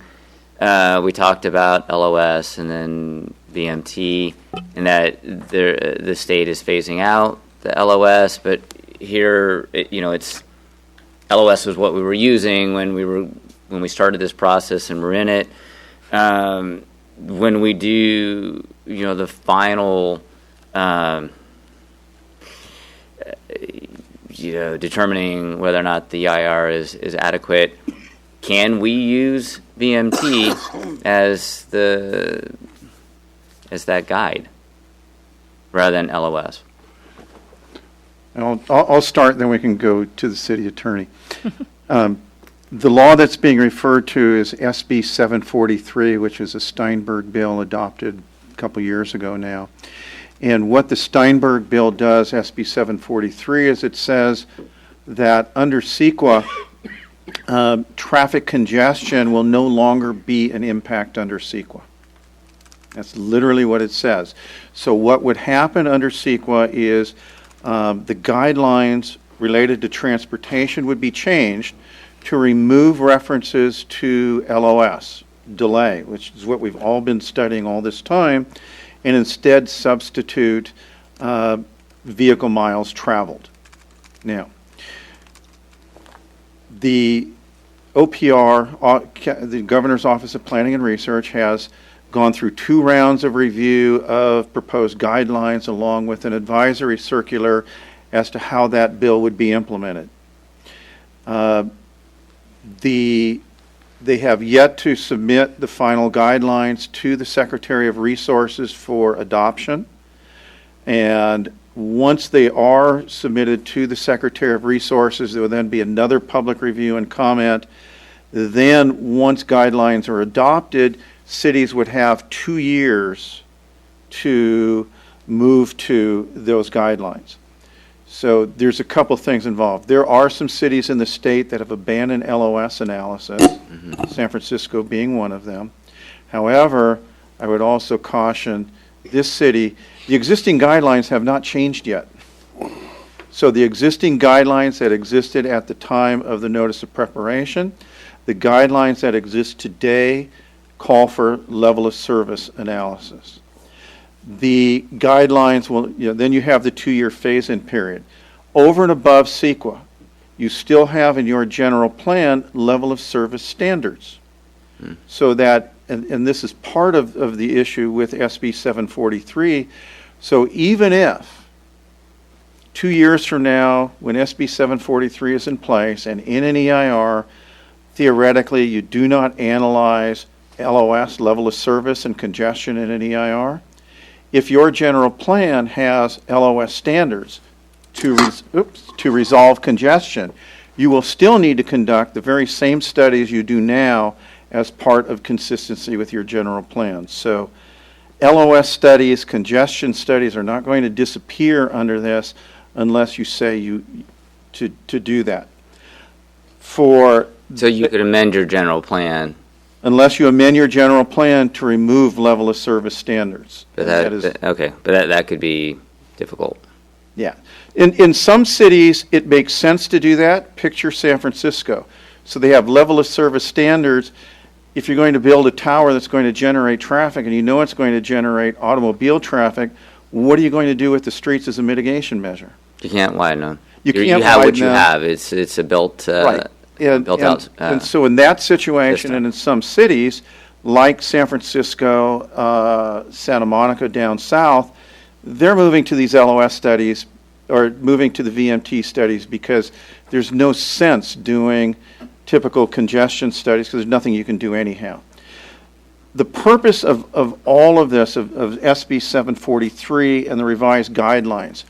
we talked about LOS and then VMT, and that the state is phasing out the LOS, but here, it's LOS was what we were using when we started this process and we're in it. When we do, the final, determining whether or not the IR is adequate, can we use VMT as that guide rather than LOS? I'll start, then we can go to the city attorney. The law that's being referred to is SB 743, which is a Steinberg bill adopted a couple years ago now. And what the Steinberg bill does, SB 743, is it says that under CEQA, traffic congestion will no longer be an impact under CEQA. That's literally what it says. So what would happen under CEQA is the guidelines related to transportation would be changed to remove references to LOS, delay, which is what we've all been studying all this time, and instead substitute vehicle miles traveled. Now, the OPR, the Governor's Office of Planning and Research, has gone through 2 rounds of review of proposed guidelines along with an advisory circular as to how that bill would be implemented. They have yet to submit the final guidelines to the Secretary of Resources for adoption. And once they are submitted to the Secretary of Resources, there will then be another public review and comment. Then, once guidelines are adopted, cities would have 2 years to move to those guidelines. So there's a couple things involved. There are some cities in the state that have abandoned LOS analysis, San Francisco being one of them. However, I would also caution this city, the existing guidelines have not changed yet. So the existing guidelines that existed at the time of the notice of preparation, the guidelines that exist today call for level of service analysis. The guidelines will, then you have the 2-year phase-in period. Over and above CEQA, you still have in your general plan level of service standards. So that, and this is part of the issue with SB 743, so even if 2 years from now, when SB 743 is in place and in an EIR, theoretically you do not analyze LOS, level of service, and congestion in an EIR, if your general plan has LOS standards to resolve congestion, you will still need to conduct the very same studies you do now as part of consistency with your general plan. So LOS studies, congestion studies are not going to disappear under this unless you say to do that. So you could amend your general plan. Unless you amend your general plan to remove level of service standards. But that could be difficult. Yeah. In some cities, it makes sense to do that. Picture San Francisco. So they have level of service standards. If you're going to build a tower that's going to generate traffic and you know it's going to generate automobile traffic, what are you going to do with the streets as a mitigation measure? You can't widen them. You have what you have. It's a built right. And so in that situation, system. And in some cities, like San Francisco, Santa Monica down south, they're moving to these LOS studies or moving to the VMT studies because there's no sense doing typical congestion studies because there's nothing you can do anyhow. The purpose of all of this, of SB 743 and the revised guidelines,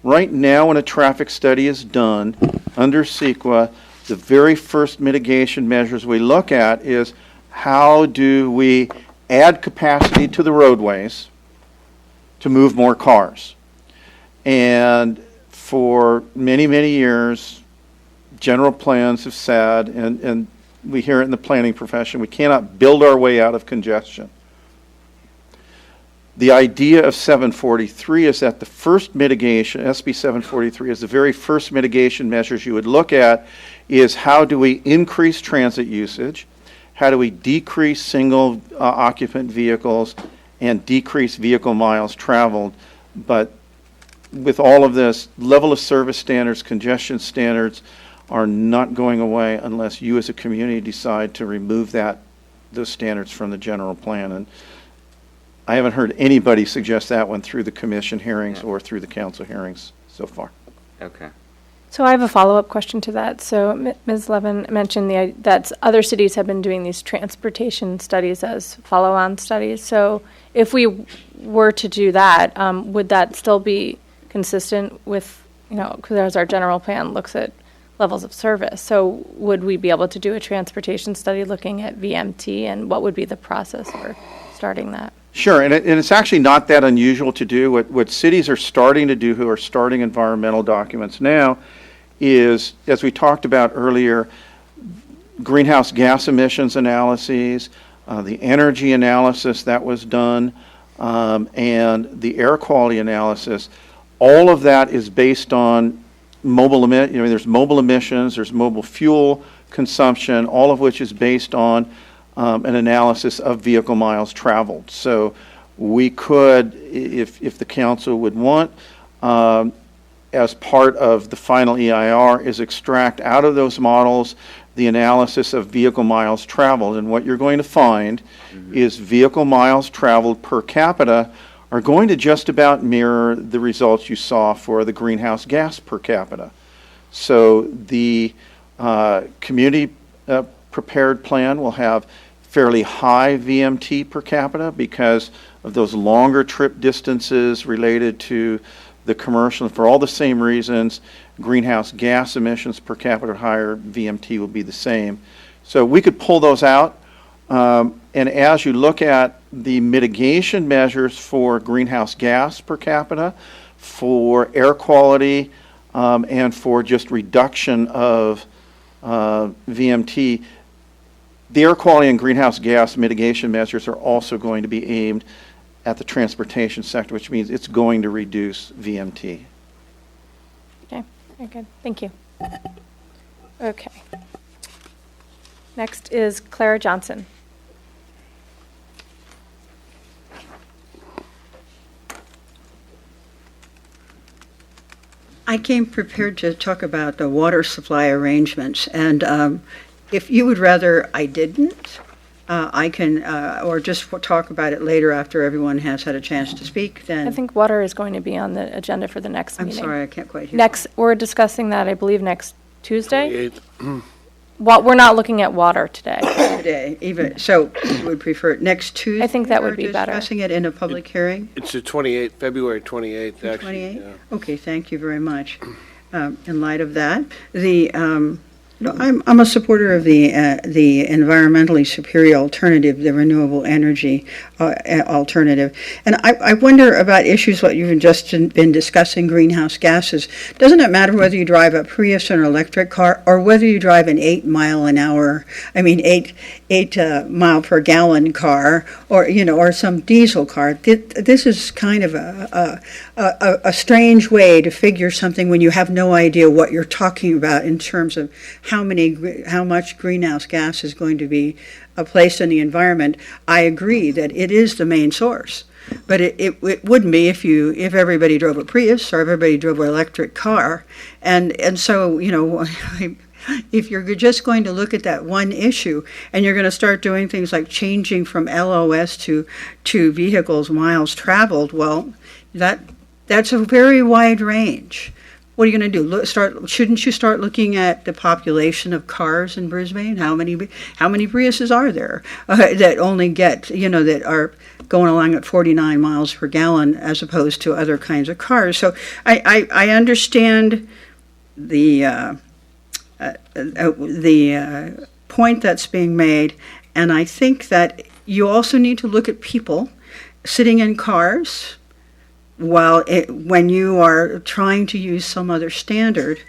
right now when a traffic study is done under CEQA, the very first mitigation measures we look at is how do we add capacity to the roadways to move more cars. And for many, many years, general plans have said, and we hear it in the planning profession, we cannot build our way out of congestion. The idea of 743 is that the first mitigation, SB 743, is the very first mitigation measures you would look at is how do we increase transit usage, how do we decrease single occupant vehicles, and decrease vehicle miles traveled. But with all of this, level of service standards, congestion standards are not going away unless you as a community decide to remove those standards from the general plan. And I haven't heard anybody suggest that one through the commission hearings or through the council hearings so far. Okay. So I have a follow-up question to that. So Ms. Levin mentioned that other cities have been doing these transportation studies as follow-on studies. So if we were to do that, would that still be consistent with, because our general plan looks at levels of service. So would we be able to do a transportation study looking at VMT, and what would be the process for starting that? Sure, and it's actually not that unusual to do. What cities are starting to do, who are starting environmental documents now, is, as we talked about earlier, greenhouse gas emissions analyses, the energy analysis that was done, and the air quality analysis. All of that is based on there's mobile emissions, there's mobile fuel consumption, all of which is based on an analysis of vehicle miles traveled. So we could, if the council would want, as part of the final EIR, is extract out of those models the analysis of vehicle miles traveled. And what you're going to find is vehicle miles traveled per capita are going to just about mirror the results you saw for the greenhouse gas per capita. So the community prepared plan will have fairly high VMT per capita because of those longer trip distances related to the commercial. And for all the same reasons, greenhouse gas emissions per capita are higher, VMT will be the same. So we could pull those out. And as you look at the mitigation measures for greenhouse gas per capita, for air quality, and for just reduction of VMT, the air quality and greenhouse gas mitigation measures are also going to be aimed at the transportation sector, which means it's going to reduce VMT. Okay, very good. Thank you. Okay. Next is Clara Johnson. I came prepared to talk about the water supply arrangements, and if you would rather I didn't, I can, or just talk about it later after everyone has had a chance to speak, then. I think water is going to be on the agenda for the next meeting. I'm sorry, I can't quite hear. We're discussing that, I believe, next Tuesday. 28th. We're not looking at water today. Today, even, so you would prefer it next Tuesday? I think that would be or better. discussing it in a public hearing? It's the 28th, February 28th, actually. 28? Yeah. Okay, thank you very much. In light of that, I'm a supporter of the environmentally superior alternative, the renewable energy alternative. And I wonder about issues what you've just been discussing, greenhouse gases. Doesn't it matter whether you drive a Prius or an electric car, or whether you drive an 8 mile per gallon car, or some diesel car? This is kind of a strange way to figure something when you have no idea what you're talking about in terms of how much greenhouse gas is going to be placed in the environment. I agree that it is the main source, but it wouldn't be if everybody drove a Prius or everybody drove an electric car, and so if you're just going to look at that one issue and you're going to start doing things like changing from LOS to vehicles miles traveled, well, that's a very wide range. What are you going to do? Shouldn't you start looking at the population of cars in Brisbane? How many Priuses are there that only get, that are going along at 49 miles per gallon as opposed to other kinds of cars? So I understand the point that's being made, and I think that you also need to look at people sitting in cars when you are trying to use some other standard,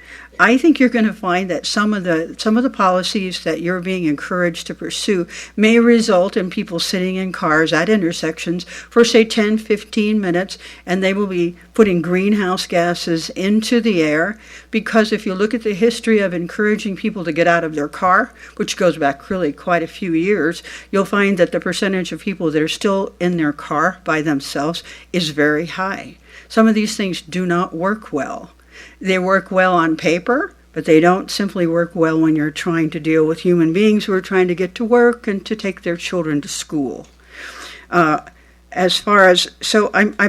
I think you're going to find that some of the policies that you're being encouraged to pursue may result in people sitting in cars at intersections for, say, 10, 15 minutes, and they will be putting greenhouse gases into the air, because if you look at the history of encouraging people to get out of their car, which goes back really quite a few years, you'll find that the percentage of people that are still in their car by themselves is very high. Some of these things do not work well. They work well on paper, but they don't simply work well when you're trying to deal with human beings who are trying to get to work and to take their children to school. I've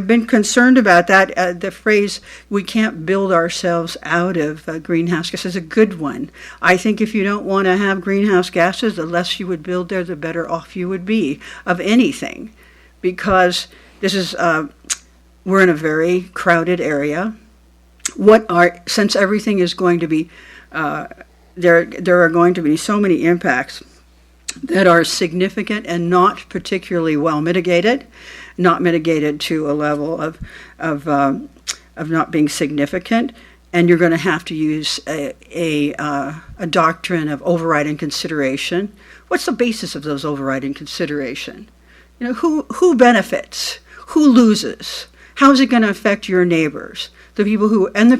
been concerned about that. The phrase, we can't build ourselves out of greenhouse gases, is a good one. I think if you don't want to have greenhouse gases, the less you would build there, the better off you would be of anything. Because we're in a very crowded area. Since everything is going to be, there are going to be so many impacts that are significant and not particularly well mitigated, not mitigated to a level of not being significant, and you're going to have to use a doctrine of overriding consideration. What's the basis of those overriding consideration? Who benefits? Who loses? How is it going to affect your neighbors? The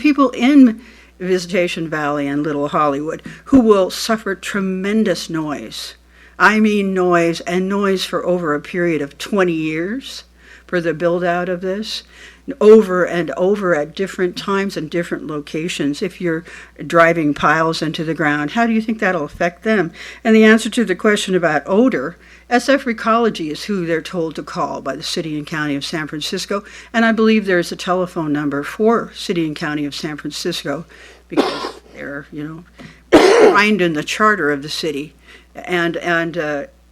people in Visitation Valley and Little Hollywood, who will suffer tremendous noise. I mean noise, and noise for over a period of 20 years for the build out of this, over and over at different times and different locations. If you're driving piles into the ground, how do you think that'll affect them? And the answer to the question about odor, SF Recology is who they're told to call by the City and County of San Francisco, and I believe there's a telephone number for City and County of San Francisco, because they're, signed in the charter of the city, and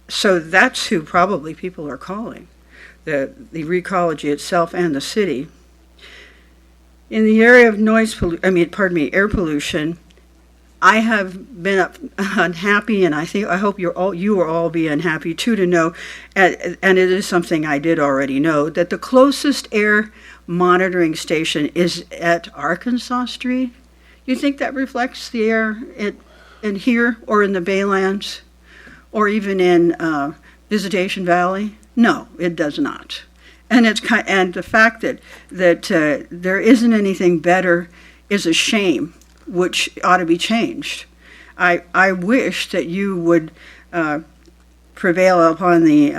so that's who probably people are calling, the Recology itself and the city. In the area of air pollution, I have been unhappy, and I hope you will all be unhappy too, to know, and it is something I did already know, that the closest air monitoring station is at Arkansas Street. You think that reflects the air in here or in the Baylands or even in Visitation Valley? No, it does not. And the fact that there isn't anything better is a shame, which ought to be changed. I wish that you would prevail upon the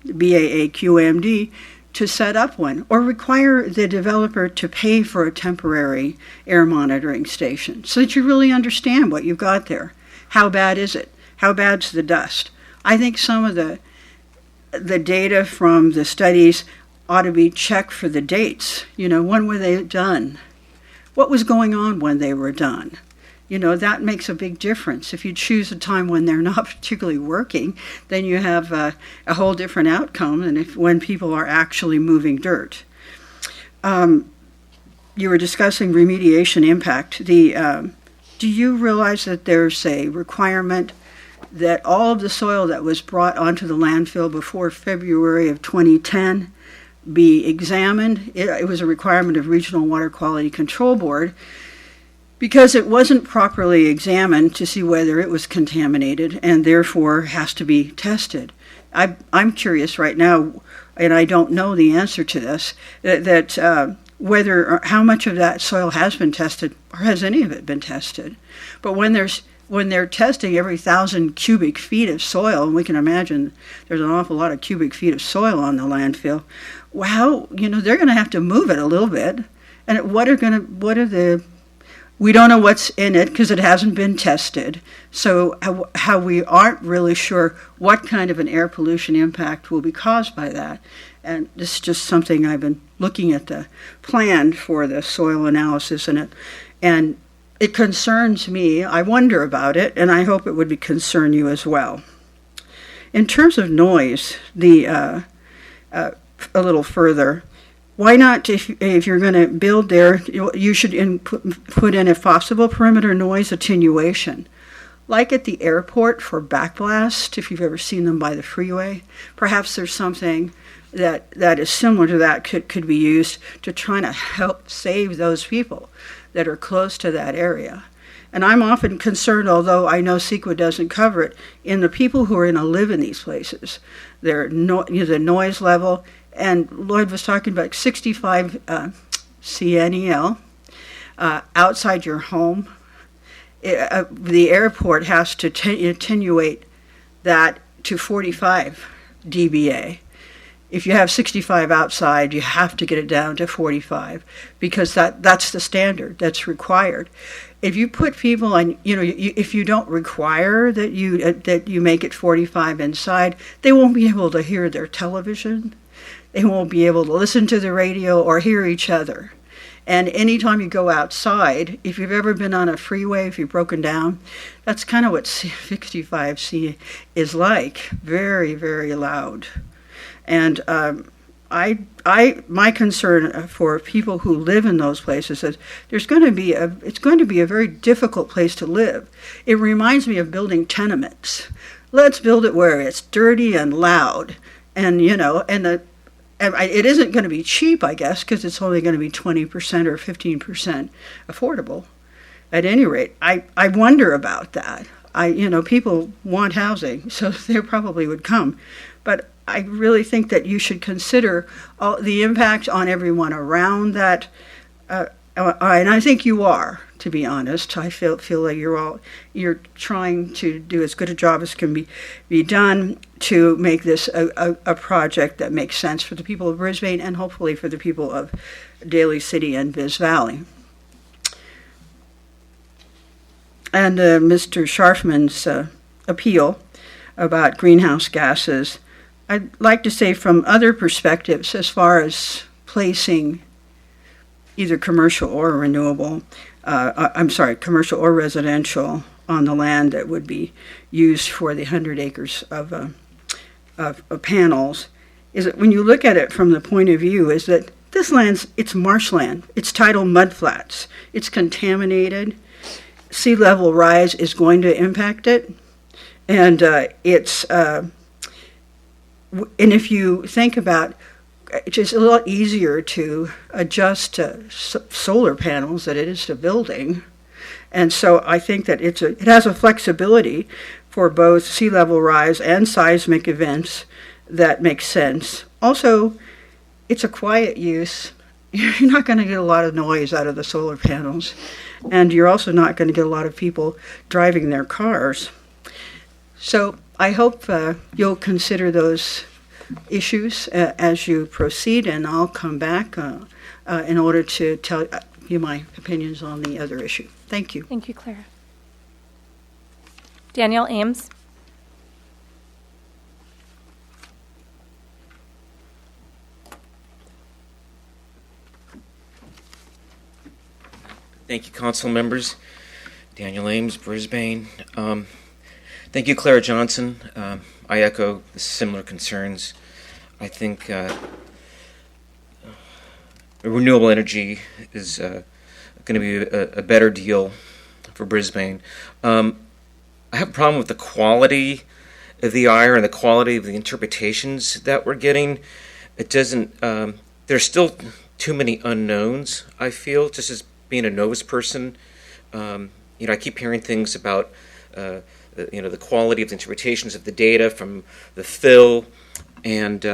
BAAQMD to set up one, or require the developer to pay for a temporary air monitoring station, so that you really understand what you've got there. How bad is it? How bad's the dust? I think some of the data from the studies ought to be checked for the dates. When were they done? What was going on when they were done? That makes a big difference. If you choose a time when they're not particularly working, then you have a whole different outcome than when people are actually moving dirt. You were discussing remediation impact. Do you realize that there's a requirement that all of the soil that was brought onto the landfill before February of 2010 be examined? It was a requirement of Regional Water Quality Control Board, because it wasn't properly examined to see whether it was contaminated, and therefore has to be tested. I'm curious right now, and I don't know the answer to this, that whether or how much of that soil has been tested, or has any of it been tested. But when they're testing every 1,000 cubic feet of soil, and we can imagine there's an awful lot of cubic feet of soil on the landfill, wow, they're going to have to move it a little bit. And we don't know what's in it because it hasn't been tested. So how we aren't really sure what kind of an air pollution impact will be caused by that. And this is just something I've been looking at the plan for the soil analysis in it. And it concerns me. I wonder about it, and I hope it would concern you as well. In terms of noise, a little further, why not, if you're going to build there, you should put in, if possible, perimeter noise attenuation. Like at the airport for backblast, if you've ever seen them by the freeway, perhaps there's something that is similar to that could be used to try to help save those people that are close to that area. and I'm often concerned, although I know CEQA doesn't cover it, in the people who are going to live in these places. The noise level, and Lloyd was talking about 65 CNEL outside your home. The airport has to attenuate that to 45 dBA. If you have 65 outside, you have to get it down to 45 because that's the standard that's required. If you put people on, if you don't require that you make it 45 inside, they won't be able to hear their television. They won't be able to listen to the radio or hear each other. And anytime you go outside, if you've ever been on a freeway, if you've broken down, that's kind of what 65C is like. Very, very loud. And my concern for people who live in those places is it's going to be a very difficult place to live. It reminds me of building tenements. Let's build it where it's dirty and loud, and it isn't going to be cheap, I guess, because it's only going to be 20% or 15% affordable. At any rate, I wonder about that. People want housing, so they probably would come. But I really think that you should consider the impact on everyone around that. And I think you are, to be honest. I feel like you're trying to do as good a job as can be done to make this a project that makes sense for the people of Brisbane and hopefully for the people of Daly City and Viz Valley. And Mr. Scharfman's appeal about greenhouse gases, I'd like to say from other perspectives, as far as placing either commercial or renewable, commercial or residential on the land that would be used for the 100 acres of panels, is that when you look at it from the point of view is that this land's, it's marshland, it's tidal mudflats, it's contaminated, sea level rise is going to impact it, and and if you think about, it's just a lot easier to adjust to solar panels than it is to building. And so I think that it has a flexibility for both sea level rise and seismic events that makes sense. Also, it's a quiet use. You're not going to get a lot of noise out of the solar panels. And you're also not going to get a lot of people driving their cars. So I hope you'll consider those issues as you proceed, and I'll come back in order to tell you my opinions on the other issue. Thank you. Thank you, Clara. Danielle Ames. Thank you, council members. Daniel Ames, Brisbane. Thank you, Clara Johnson. I echo the similar concerns. I think renewable energy is going to be a better deal for Brisbane. I have a problem with the quality of the IR and the quality of the interpretations that we're getting. It doesn't. There's still too many unknowns, I feel, just as being a novice person. I keep hearing things about the quality of the interpretations of the data from the fill, and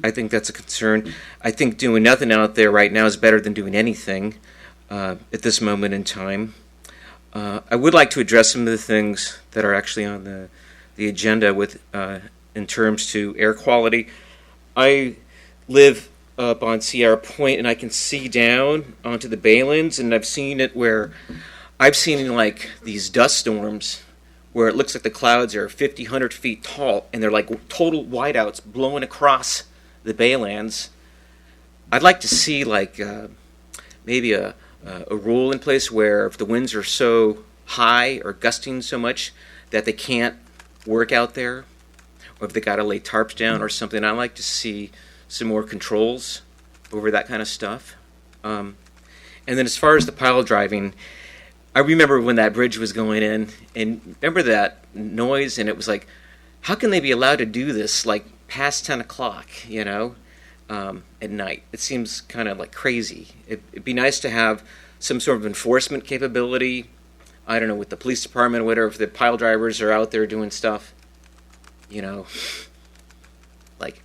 I think that's a concern. I think doing nothing out there right now is better than doing anything at this moment in time. I would like to address some of the things that are actually on the agenda with in terms to air quality. I live up on Sierra Point, and I can see down onto the Baylands, and I've seen it where I've seen like these dust storms where it looks like the clouds are 50, 100 feet tall, and they're like total whiteouts blowing across the Baylands. I'd like to see like maybe a rule in place where if the winds are so high or gusting so much that they can't work out there, or if they got to lay tarps down or something, I'd like to see some more controls over that kind of stuff. And then as far as the pile driving, I remember when that bridge was going in, and remember that noise, and it was like, how can they be allowed to do this like past 10 o'clock, at night? It seems kind of like crazy. It'd be nice to have some sort of enforcement capability I don't know, with the police department or whatever, if the pile drivers are out there doing stuff, like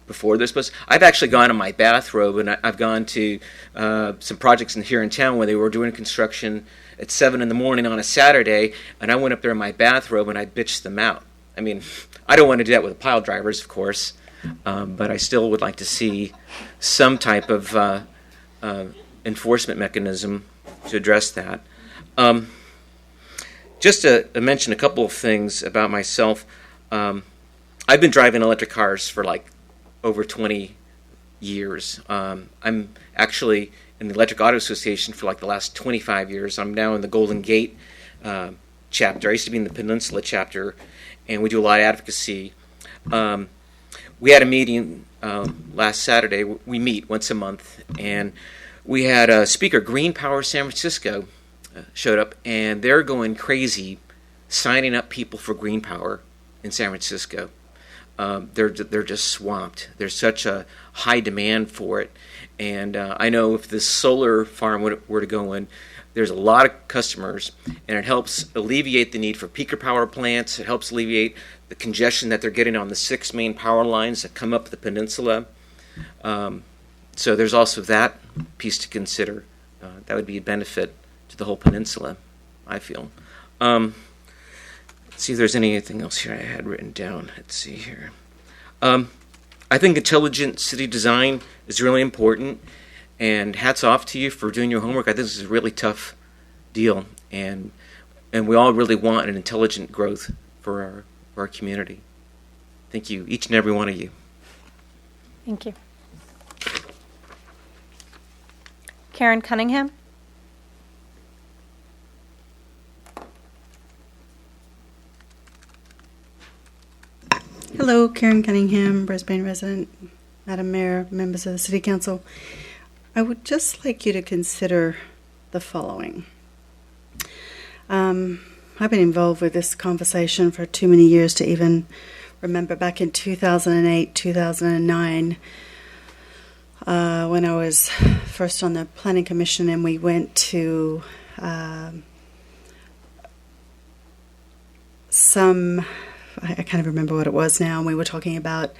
before they're supposed to. I've actually gone in my bathrobe, and I've gone to some projects here in town where they were doing construction at 7 in the morning on a Saturday, and I went up there in my bathrobe and I bitched them out. I mean, I don't want to do that with the pile drivers, of course, but I still would like to see some type of enforcement mechanism to address that. Just to mention a couple of things about myself. I've been driving electric cars for like over 20 years. I'm actually in the Electric Auto Association for like the last 25 years. I'm now in the Golden Gate chapter. I used to be in the Peninsula chapter, and we do a lot of advocacy. We had a meeting last Saturday. We meet once a month, and we had a speaker, Green Power San Francisco, showed up, and they're going crazy signing up people for green power in San Francisco. They're just swamped. There's such a high demand for it, and I know if this solar farm were to go in, there's a lot of customers, and it helps alleviate the need for peaker power plants. It helps alleviate the congestion that they're getting on the 6 main power lines that come up the peninsula. So there's also that piece to consider. That would be a benefit to the whole peninsula, I feel. Let's see if there's anything else here I had written down. Let's see here. I think intelligent city design is really important, and hats off to you for doing your homework. I think this is a really tough deal, and we all really want an intelligent growth for our community. Thank you, each and every one of you. Thank you. Karen Cunningham. Hello, Karen Cunningham, Brisbane resident, Madam Mayor, members of the City Council. I would just like you to consider the following. I've been involved with this conversation for too many years to even remember back in 2008, 2009, when I was first on the Planning Commission, and we went to I can't remember what it was now, and we were talking about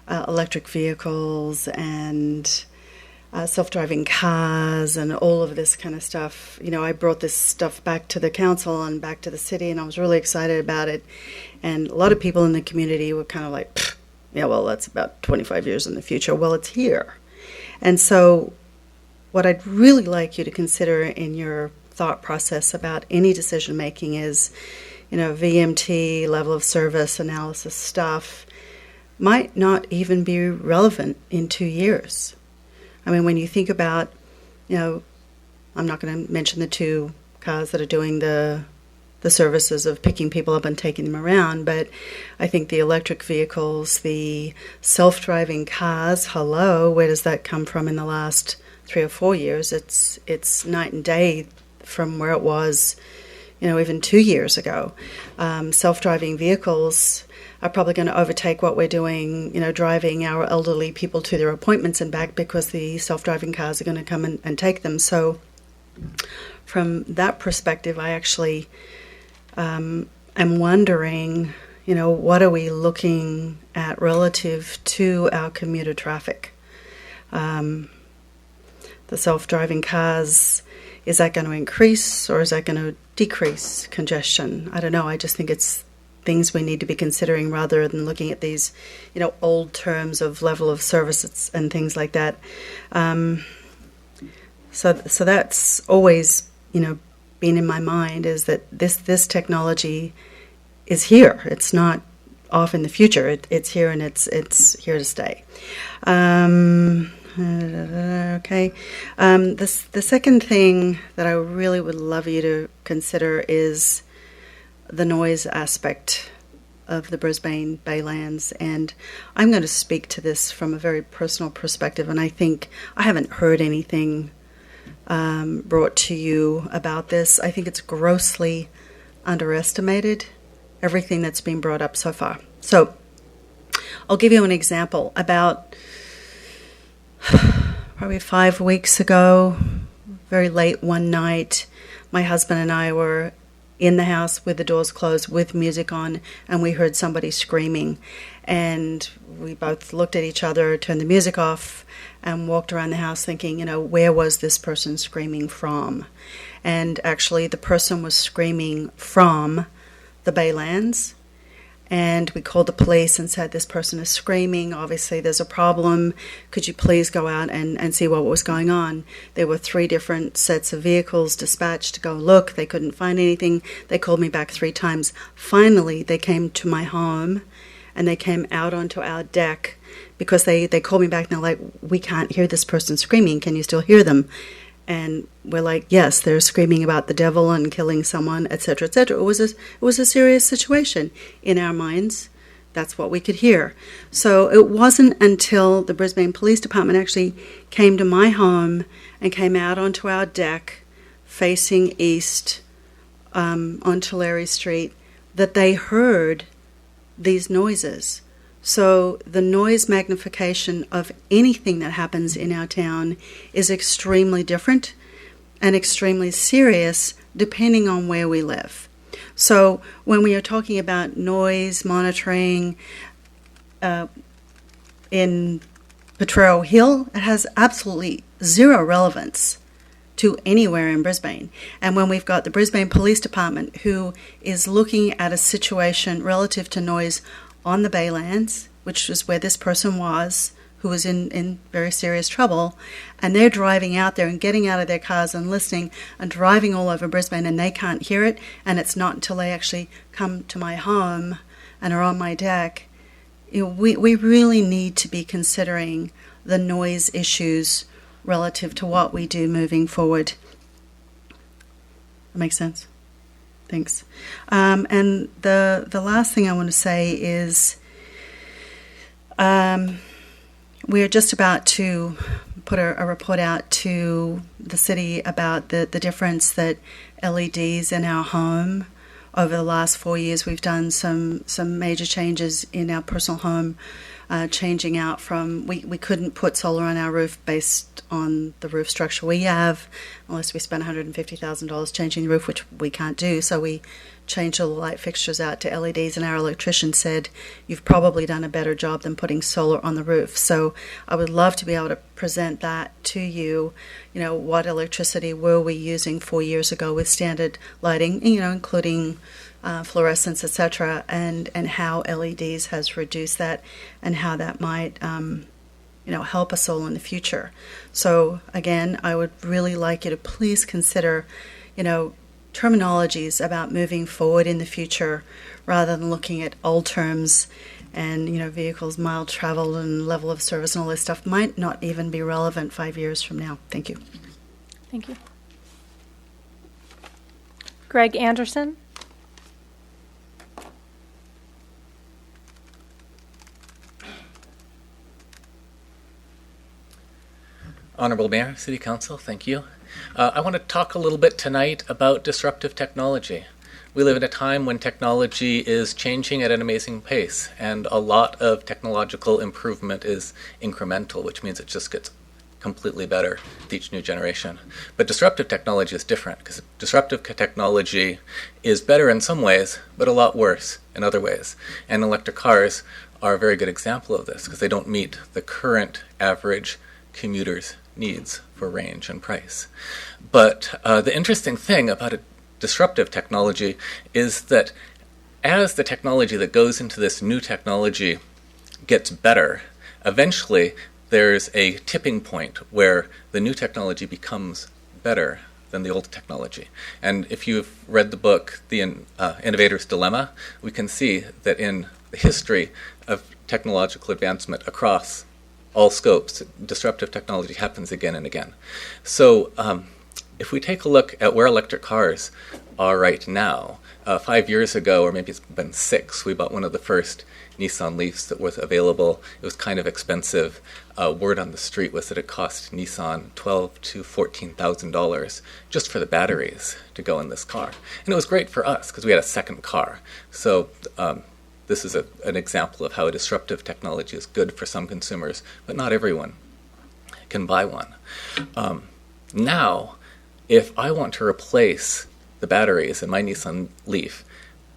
electric vehicles and self-driving cars and all of this kind of stuff. I brought this stuff back to the council and back to the city, and I was really excited about it. And a lot of people in the community were kind of like, yeah, well, that's about 25 years in the future. Well, it's here. And so what I'd really like you to consider in your thought process about any decision making is, VMT, level of service analysis stuff might not even be relevant in 2 years. I mean, when you think about, I'm not going to mention the 2 cars that are doing the services of picking people up and taking them around, but I think the electric vehicles, the self-driving cars, hello, where does that come from in the last 3 or 4 years? It's night and day from where it was, even 2 years ago. Self-driving vehicles are probably going to overtake what we're doing, driving our elderly people to their appointments and back, because the self-driving cars are going to come and take them. So from that perspective, I actually am wondering, what are we looking at relative to our commuter traffic? The self-driving cars, is that going to increase or is that going to decrease congestion? I don't know. I just think it's things we need to be considering rather than looking at these, old terms of level of services and things like that. So that's always, been in my mind, is that this technology is here. It's not off in the future. It's here, and it's here to stay. Okay. The second thing that I really would love you to consider is the noise aspect of the Brisbane Baylands, and I'm going to speak to this from a very personal perspective, and I think I haven't heard anything brought to you about this. I think it's grossly underestimated, everything that's been brought up so far. So I'll give you an example. About probably 5 weeks ago, very late one night. My husband and I were in the house with the doors closed with music on, and we heard somebody screaming. And we both looked at each other, turned the music off, and walked around the house thinking, where was this person screaming from? And actually, the person was screaming from the Baylands. And we called the police and said, this person is screaming. Obviously, there's a problem. Could you please go out and see what was going on? There were 3 different sets of vehicles dispatched to go look. They couldn't find anything. They called me back 3 times. Finally, they came to my home, and they came out onto our deck because they called me back, and they're like, we can't hear this person screaming. Can you still hear them? And we're like, yes, they're screaming about the devil and killing someone, etc., etc. It was a serious situation in our minds. That's what we could hear. So it wasn't until the Brisbane Police Department actually came to my home and came out onto our deck, facing east on Tulare Street, that they heard these noises. So the noise magnification of anything that happens in our town is extremely different and extremely serious depending on where we live. So when we are talking about noise monitoring in Potrero Hill, it has absolutely zero relevance to anywhere in Brisbane. And when we've got the Brisbane Police Department who is looking at a situation relative to noise on the Baylands, which is where this person was, who was in very serious trouble, and they're driving out there and getting out of their cars and listening and driving all over Brisbane, and they can't hear it, and it's not until they actually come to my home and are on my deck. We really need to be considering the noise issues relative to what we do moving forward. That makes sense? Thanks. And the last thing I want to say is we're just about to put a report out to the city about the difference that LEDs in our home. Over the last 4 years, we've done some major changes in our personal home, changing out from, we couldn't put solar on our roof based on the roof structure we have, unless we spent $150,000 changing the roof, which we can't do. So we changed all the light fixtures out to LEDs, and our electrician said, you've probably done a better job than putting solar on the roof. So I would love to be able to present that to you. What electricity were we using 4 years ago with standard lighting, including fluorescence, etc., and how LEDs has reduced that, and how that might help us all in the future. So again, I would really like you to please consider terminologies about moving forward in the future, rather than looking at old terms and vehicles, mile traveled, and level of service, and all this stuff might not even be relevant 5 years from now. Thank you. Thank you. Greg Anderson. Honorable Mayor, City Council, thank you. I want to talk a little bit tonight about disruptive technology. We live in a time when technology is changing at an amazing pace, and a lot of technological improvement is incremental, which means it just gets completely better with each new generation. But disruptive technology is different, because disruptive technology is better in some ways, but a lot worse in other ways. And electric cars are a very good example of this, because they don't meet the current average commuter's needs for range and price. But the interesting thing about a disruptive technology is that as the technology that goes into this new technology gets better, eventually there's a tipping point where the new technology becomes better than the old technology. And if you've read the book, The Innovator's Dilemma, we can see that in the history of technological advancement across all scopes, disruptive technology happens again and again. So if we take a look at where electric cars are right now, 5 years ago, or maybe it's been 6, we bought one of the first Nissan Leafs that was available. It was kind of expensive. Word on the street was that it cost Nissan $12,000 to $14,000 just for the batteries to go in this car. And it was great for us because we had a second car. So this is an example of how a disruptive technology is good for some consumers, but not everyone can buy one. Now, If I want to replace the batteries in my Nissan Leaf,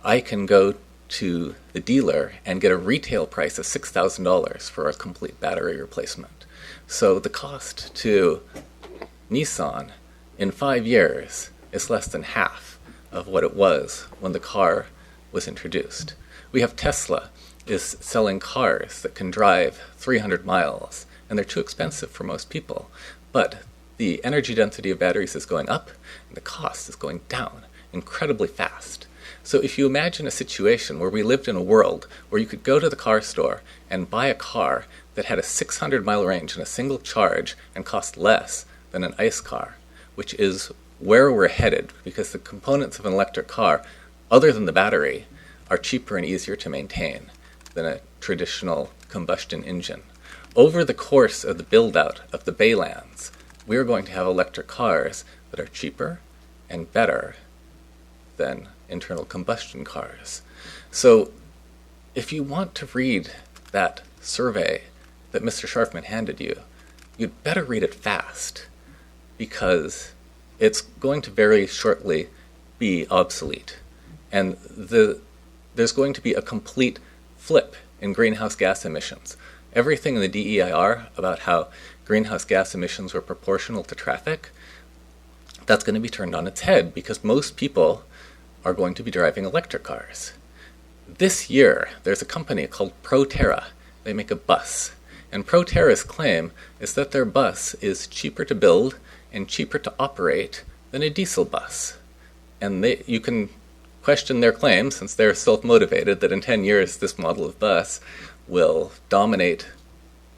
I can go to the dealer and get a retail price of $6,000 for a complete battery replacement. So the cost to Nissan in 5 years is less than half of what it was when the car was introduced. We have Tesla is selling cars that can drive 300 miles, and they're too expensive for most people. But the energy density of batteries is going up, and the cost is going down incredibly fast. So if you imagine a situation where we lived in a world where you could go to the car store and buy a car that had a 600-mile range and a single charge and cost less than an ICE car, which is where we're headed, because the components of an electric car, other than the battery, are cheaper and easier to maintain than a traditional combustion engine. Over the course of the build-out of the Baylands, we are going to have electric cars that are cheaper and better than internal combustion cars. So if you want to read that survey that Mr. Scharfman handed you, you'd better read it fast, because it's going to very shortly be obsolete. And there's going to be a complete flip in greenhouse gas emissions. Everything in the DEIR about how greenhouse gas emissions were proportional to traffic, that's going to be turned on its head, because most people are going to be driving electric cars. This year, there's a company called Proterra. They make a bus. And Proterra's claim is that their bus is cheaper to build and cheaper to operate than a diesel bus. And you can question their claim, since they're self-motivated, that in 10 years this model of bus will dominate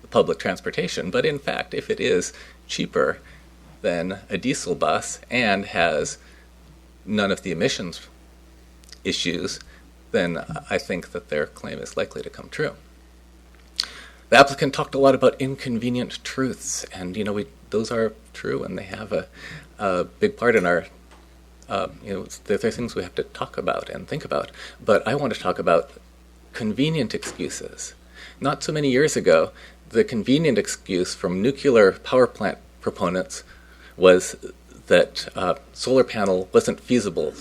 the public transportation. But in fact, if it is cheaper than a diesel bus and has none of the emissions issues, then I think that their claim is likely to come true. The applicant talked a lot about inconvenient truths, and those are true, and they have a big part in our there are things we have to talk about and think about. But I want to talk about convenient excuses. Not so many years ago, the convenient excuse from nuclear power plant proponents was that solar panel wasn't feasible.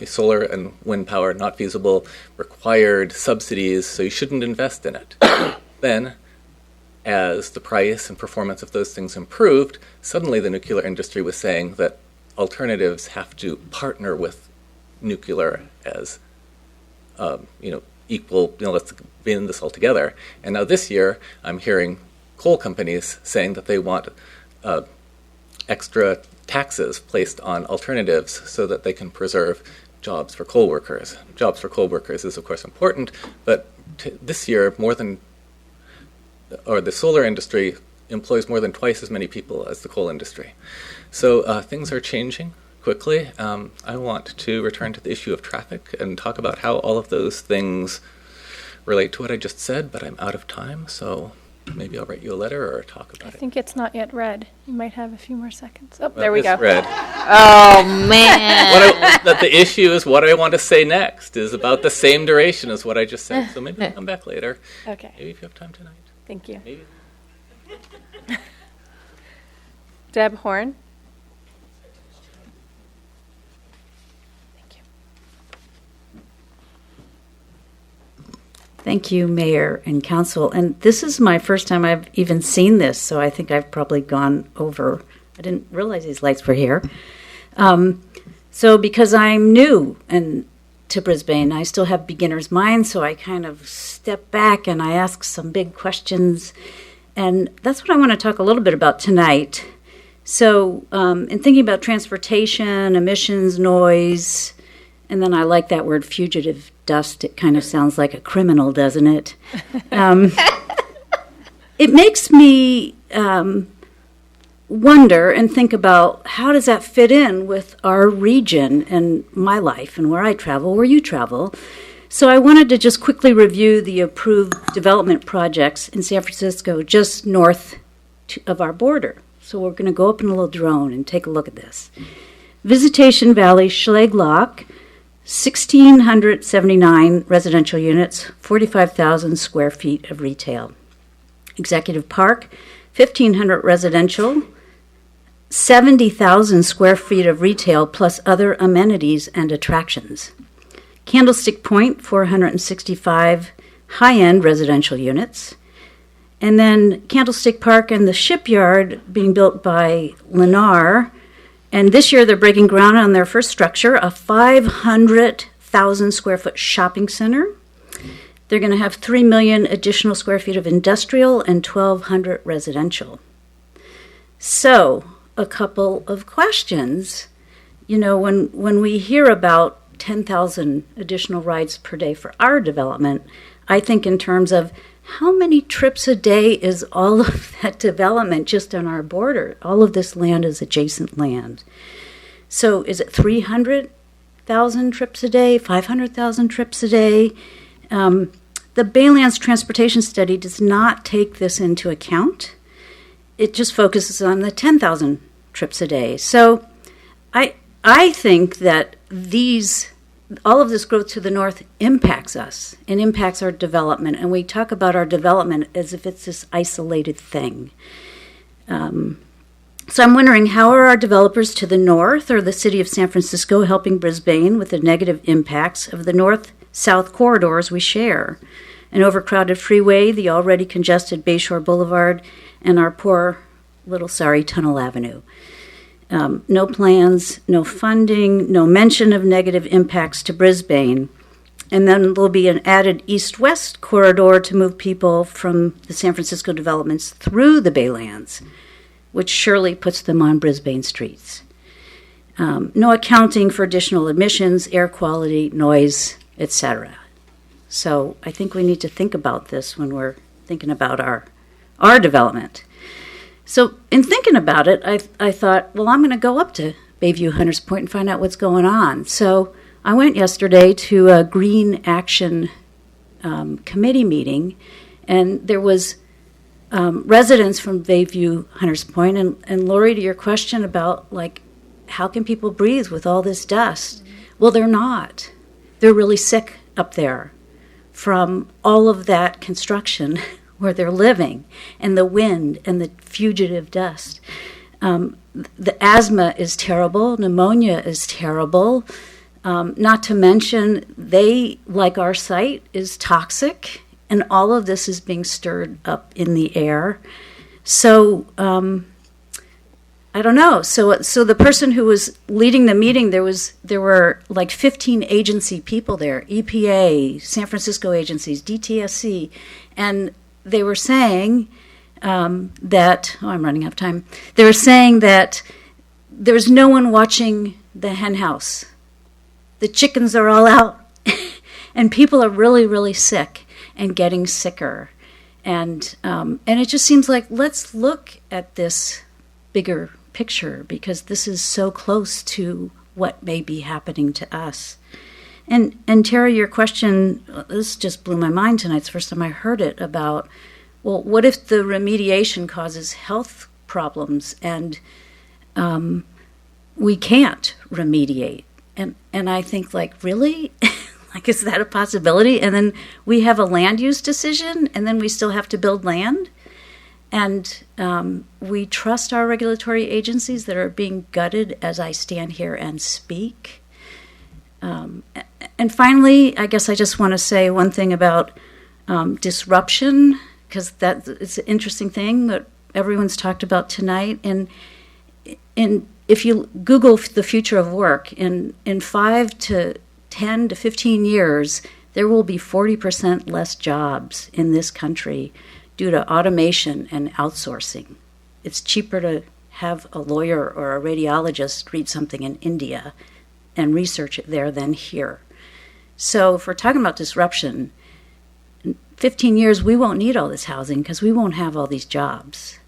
Solar and wind power not feasible, required subsidies, so you shouldn't invest in it. Then, as the price and performance of those things improved, suddenly the nuclear industry was saying that alternatives have to partner with nuclear as, equal, let's be in this all together. And now this year, I'm hearing coal companies saying that they want extra taxes placed on alternatives so that they can preserve jobs for coal workers. Jobs for coal workers is, of course, important, but this year, the solar industry employs more than twice as many people as the coal industry. So things are changing quickly. I want to return to the issue of traffic and talk about how all of those things relate to what I just said, but I'm out of time, so maybe I'll write you a letter or talk about I it. think it's not yet read. You might have a few more seconds. Oh, there we It's go. read. Oh, man. The issue is what I want to say next is about the same duration as what I just said, so maybe I'll come back later. Okay. Maybe if you have time tonight. Thank you. Maybe. Deb Horn. Thank you, Mayor and Council. And this is my first time I've even seen this, so I think I've probably gone over. I didn't realize these lights were here. So because I'm new to Brisbane, I still have beginner's mind, so I kind of step back and I ask some big questions. And that's what I want to talk a little bit about tonight. So in thinking about transportation, emissions, noise, and then I like that word fugitive dust. It kind of sounds like a criminal, doesn't it? It makes me wonder and think about how does that fit in with our region and my life and where I travel, where you travel. So I wanted to just quickly review the approved development projects in San Francisco just north of our border. So we're going to go up in a little drone and take a look at this. Visitation Valley, Schlegel Lock, 1,679 residential units, 45,000 square feet of retail. Executive Park, 1,500 residential, 70,000 square feet of retail plus other amenities and attractions. Candlestick Point, 465 high-end residential units. And then Candlestick Park and the Shipyard being built by Lennar. And this year they're breaking ground on their first structure, a 500,000 square foot shopping center. They're going to have 3 million additional square feet of industrial and 1,200 residential. So, a couple of questions. You know, when we hear about 10,000 additional rides per day for our development, I think in terms of how many trips a day is all of that development just on our border? All of this land is adjacent land. So is it 300,000 trips a day, 500,000 trips a day? The Baylands Transportation Study does not take this into account. It just focuses on the 10,000 trips a day. So I think that all of this growth to the north impacts us and impacts our development. And we talk about our development as if it's this isolated thing. So I'm wondering, how are our developers to the north or the city of San Francisco helping Brisbane with the negative impacts of the north-south corridors we share? An overcrowded freeway, the already congested Bayshore Boulevard, and our poor little sorry Tunnel Avenue. No plans, no funding, no mention of negative impacts to Brisbane. And then there'll be an added east-west corridor to move people from the San Francisco developments through the Baylands, which surely puts them on Brisbane streets. No accounting for additional emissions, air quality, noise, etc. So I think we need to think about this when we're thinking about our development. So in thinking about it, I thought, well, I'm going to go up to Bayview Hunters Point and find out what's going on. So I went yesterday to a Green Action Committee meeting, and there was residents from Bayview Hunters Point. And Lori, to your question about, like, how can people breathe with all this dust? Well, they're not. They're really sick up there from all of that construction where they're living, and the wind and the fugitive dust. The asthma is terrible, pneumonia is terrible, not to mention they, like our site, is toxic, and all of this is being stirred up in the air. So, I don't know. So the person who was leading the meeting, there were like 15 agency people there, EPA, San Francisco agencies, DTSC, and they were saying that, I'm running out of time. They were saying that there's no one watching the hen house. The chickens are all out, and people are really, really sick and getting sicker. And it just seems like, let's look at this bigger picture, because this is so close to what may be happening to us. And Tara, your question, this just blew my mind tonight. It's the first time I heard it about, well, what if the remediation causes health problems and we can't remediate? And I think, like, really? Like, is that a possibility? And then we have a land use decision, and then we still have to build land? And we trust our regulatory agencies that are being gutted as I stand here and speak. And finally, I guess I just want to say one thing about disruption, because that it's an interesting thing that everyone's talked about tonight. And if you Google the future of work, in 5 to 10 to 15 years, there will be 40% less jobs in this country due to automation and outsourcing. It's cheaper to have a lawyer or a radiologist read something in India and research it there than here. So if we're talking about disruption, in 15 years we won't need all this housing because we won't have all these jobs.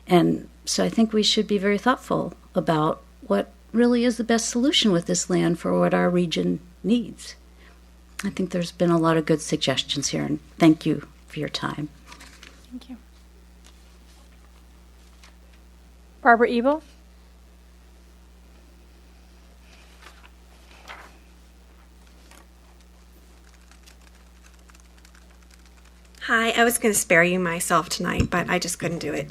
And so I think we should be very thoughtful about what really is the best solution with this land for what our region needs. I think there's been a lot of good suggestions here, and thank you for your time. Thank you. Barbara Ebel? Hi, I was going to spare you myself tonight, but I just couldn't do it.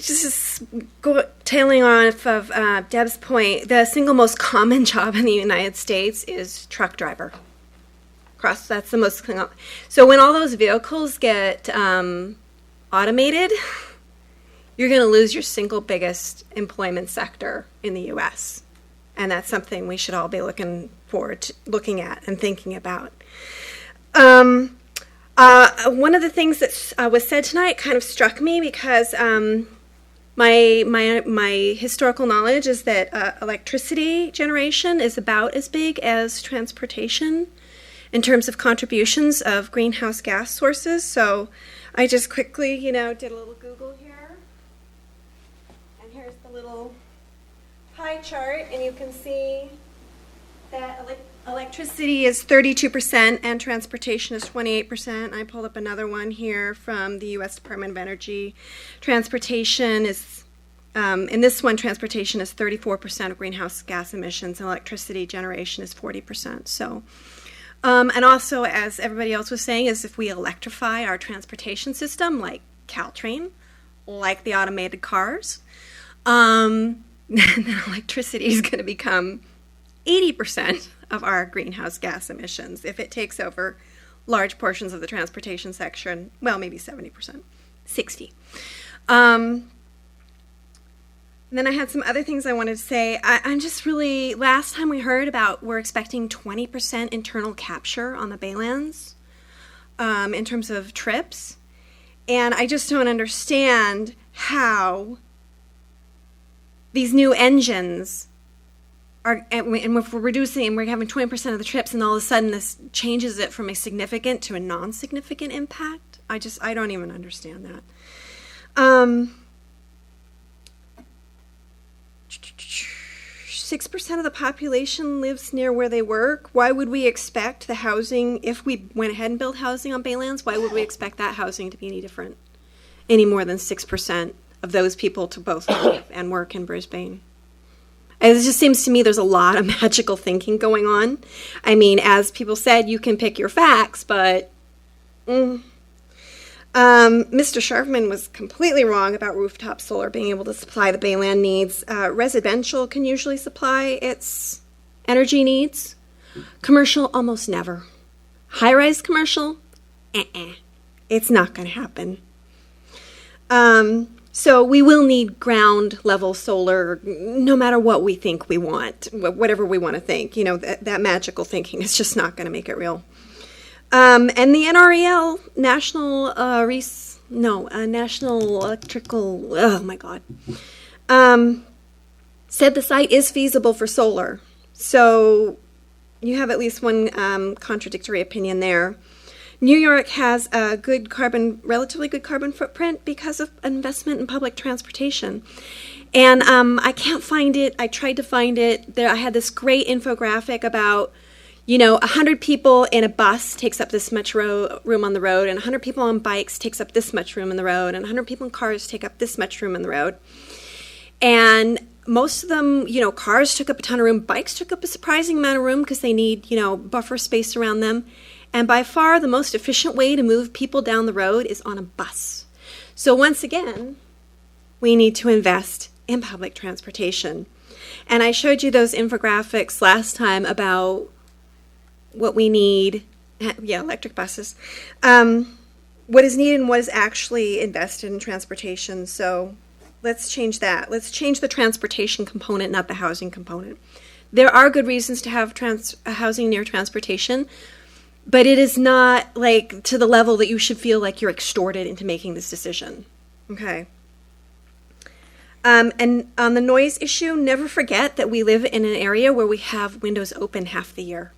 just tailing off of Deb's point, the single most common job in the United States is truck driver. That's the most. So when all those vehicles get automated, you're going to lose your single biggest employment sector in the U.S. And that's something we should all be looking at and thinking about. One of the things that was said tonight kind of struck me because my historical knowledge is that electricity generation is about as big as transportation in terms of contributions of greenhouse gas sources. So I just quickly, did a little Google here. And here's the little pie chart, and you can see that electricity is 32% and transportation is 28%. I pulled up another one here from the U.S. Department of Energy. Transportation is, in this one, transportation is 34% of greenhouse gas emissions, and electricity generation is 40%. So, and also, as everybody else was saying, is if we electrify our transportation system, like Caltrain, like the automated cars, then electricity is going to become 80% of our greenhouse gas emissions if it takes over large portions of the transportation section. Well, maybe 70%, 60%. And then I had some other things I wanted to say. I'm just really, last time we heard about, we're expecting 20% internal capture on the Baylands in terms of trips. And I just don't understand how these new engines are, and if we're reducing, and we're having 20% of the trips, and all of a sudden this changes it from a significant to a non-significant impact. I don't even understand that. 6% of the population lives near where they work. Why would we expect the housing, if we went ahead and built housing on Baylands, why would we expect that housing to be any different, any more than 6% of those people to both live and work in Brisbane? It just seems to me there's a lot of magical thinking going on. I mean, as people said, you can pick your facts, but Mr. Sharfman was completely wrong about rooftop solar being able to supply the Bayland needs. Residential can usually supply its energy needs. Commercial, almost never. High-rise commercial, it's not going to happen. So we will need ground-level solar no matter what we think we want, whatever we want to think. That magical thinking is just not going to make it real. And the NREL, National Electrical, oh my God, said the site is feasible for solar. So you have at least one contradictory opinion there. New York has a relatively good carbon footprint because of investment in public transportation. And I can't find it. I tried to find it. I had this great infographic about 100 people in a bus takes up this much room on the road, and 100 people on bikes takes up this much room on the road, and 100 people in cars take up this much room on the road. And most of them, cars took up a ton of room. Bikes took up a surprising amount of room because they need, buffer space around them. And by far, the most efficient way to move people down the road is on a bus. So once again, we need to invest in public transportation. And I showed you those infographics last time about what we need, electric buses, what is needed and what is actually invested in transportation. So let's change that. Let's change the transportation component, not the housing component. There are good reasons to have housing near transportation, but it is not like to the level that you should feel like you're extorted into making this decision. Okay. And on the noise issue, never forget that we live in an area where we have windows open half the year.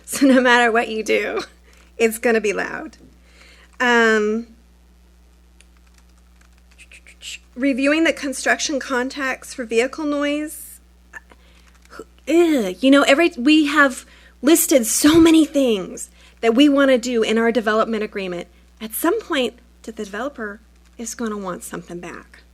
So no matter what you do, it's going to be loud. Reviewing the construction contacts for vehicle noise. We have listed so many things that we want to do in our development agreement. At some point, the developer is going to want something back.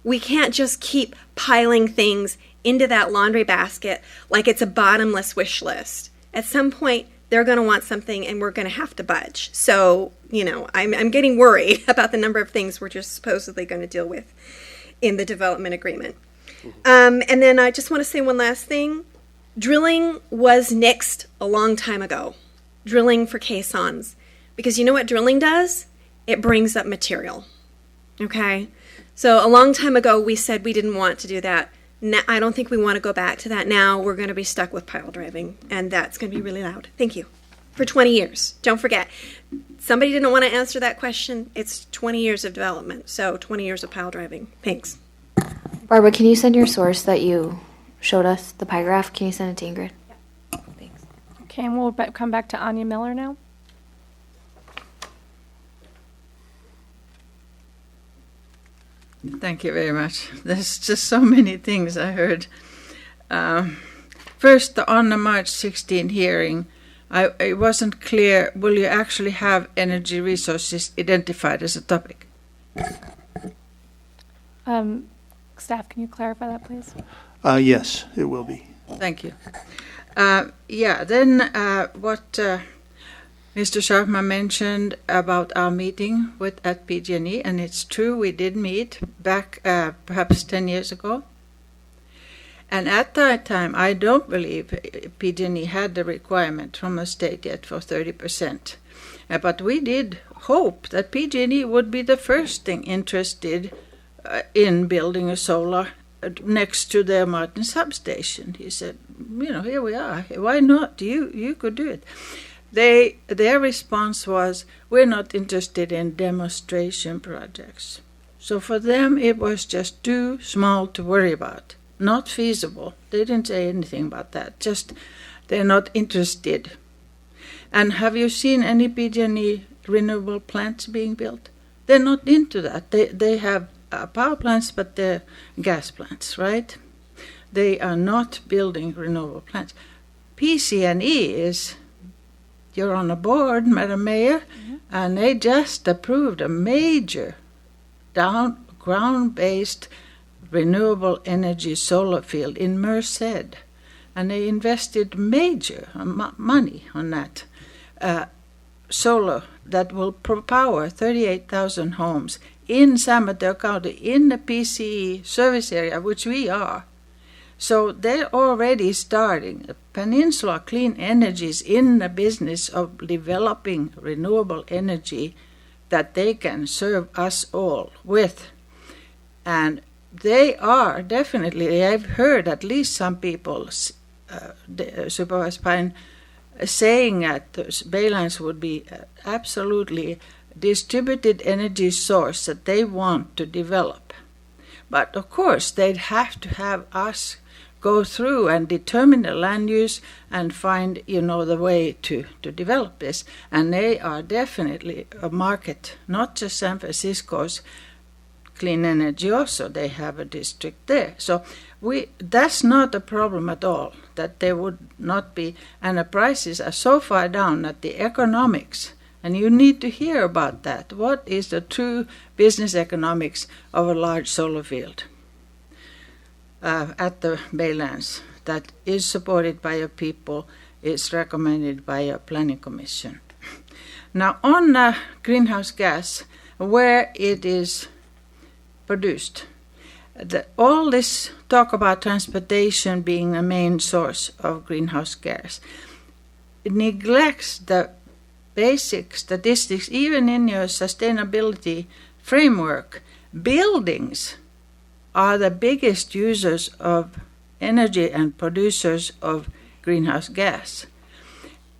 We can't just keep piling things into that laundry basket like it's a bottomless wish list. At some point, they're going to want something and we're going to have to budge. So, I'm getting worried about the number of things we're just supposedly going to deal with in the development agreement. And then I just want to say one last thing. Drilling was nixed a long time ago. Drilling for caissons. Because you know what drilling does? It brings up material. Okay? So a long time ago, we said we didn't want to do that. Now, I don't think we want to go back to that now. We're going to be stuck with pile driving, and that's going to be really loud. Thank you. For 20 years. Don't forget. Somebody didn't want to answer that question. It's 20 years of development, so 20 years of pile driving. Thanks. Barbara, can you send your source that you showed us, the pie graph? Can you send it to Ingrid? Yeah. Thanks. Okay, and we'll come back to Anya Miller now. Thank you very much. There's just so many things I heard. First, on the March 16 hearing, it wasn't clear, will you actually have energy resources identified as a topic? Staff, can you clarify that, please? Yes, it will be. Thank you. Then what Mr. Sharpman mentioned about our meeting at PG&E, and it's true, we did meet back perhaps 10 years ago. And at that time, I don't believe PG&E had the requirement from the state yet for 30%. But we did hope that PG&E would be the first thing interested in building a solar next to their Martin substation. He said, here we are. Why not? You could do it. Their response was, we're not interested in demonstration projects. So for them, it was just too small to worry about. Not feasible. They didn't say anything about that. Just they're not interested. And have you seen any PG&E renewable plants being built? They're not into that. They have power plants, but they're gas plants, right? They are not building renewable plants. PG&E is, you're on a board, Madam Mayor, and they just approved a major ground-based renewable energy solar field in Merced, and they invested major money on that solar that will power 38,000 homes in San Mateo County, in the PCE service area, which we are. So they're already starting. Peninsula Clean Energy is in the business of developing renewable energy that they can serve us all with. And they are definitely, I've heard at least some people, Supervisor Pine, saying that Baylines would be absolutely distributed energy source that they want to develop. But of course, they'd have to have us go through and determine the land use and find, the way to develop this. And they are definitely a market, not just San Francisco's clean energy also. They have a district there. So that's not a problem at all, that there would not be, and the prices are so far down that the economics, and you need to hear about that. What is the true business economics of a large solar field at the Baylands that is supported by your people, is recommended by your planning commission? Now, on greenhouse gas, where it is produced, all this talk about transportation being a main source of greenhouse gas, it neglects the basic statistics. Even in your sustainability framework, buildings are the biggest users of energy and producers of greenhouse gas.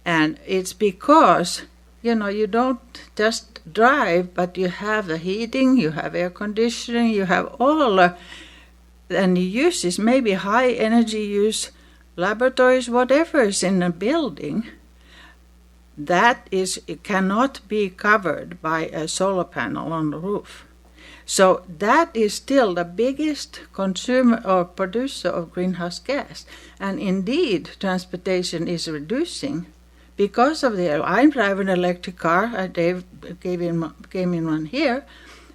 And it's because, you don't just drive, but you have the heating, you have air conditioning, you have all, and the uses, maybe high energy use, laboratories, whatever is in a building, it cannot be covered by a solar panel on the roof. So that is still the biggest consumer or producer of greenhouse gas. And indeed, transportation is reducing because of I drive an electric car. Dave came in one here.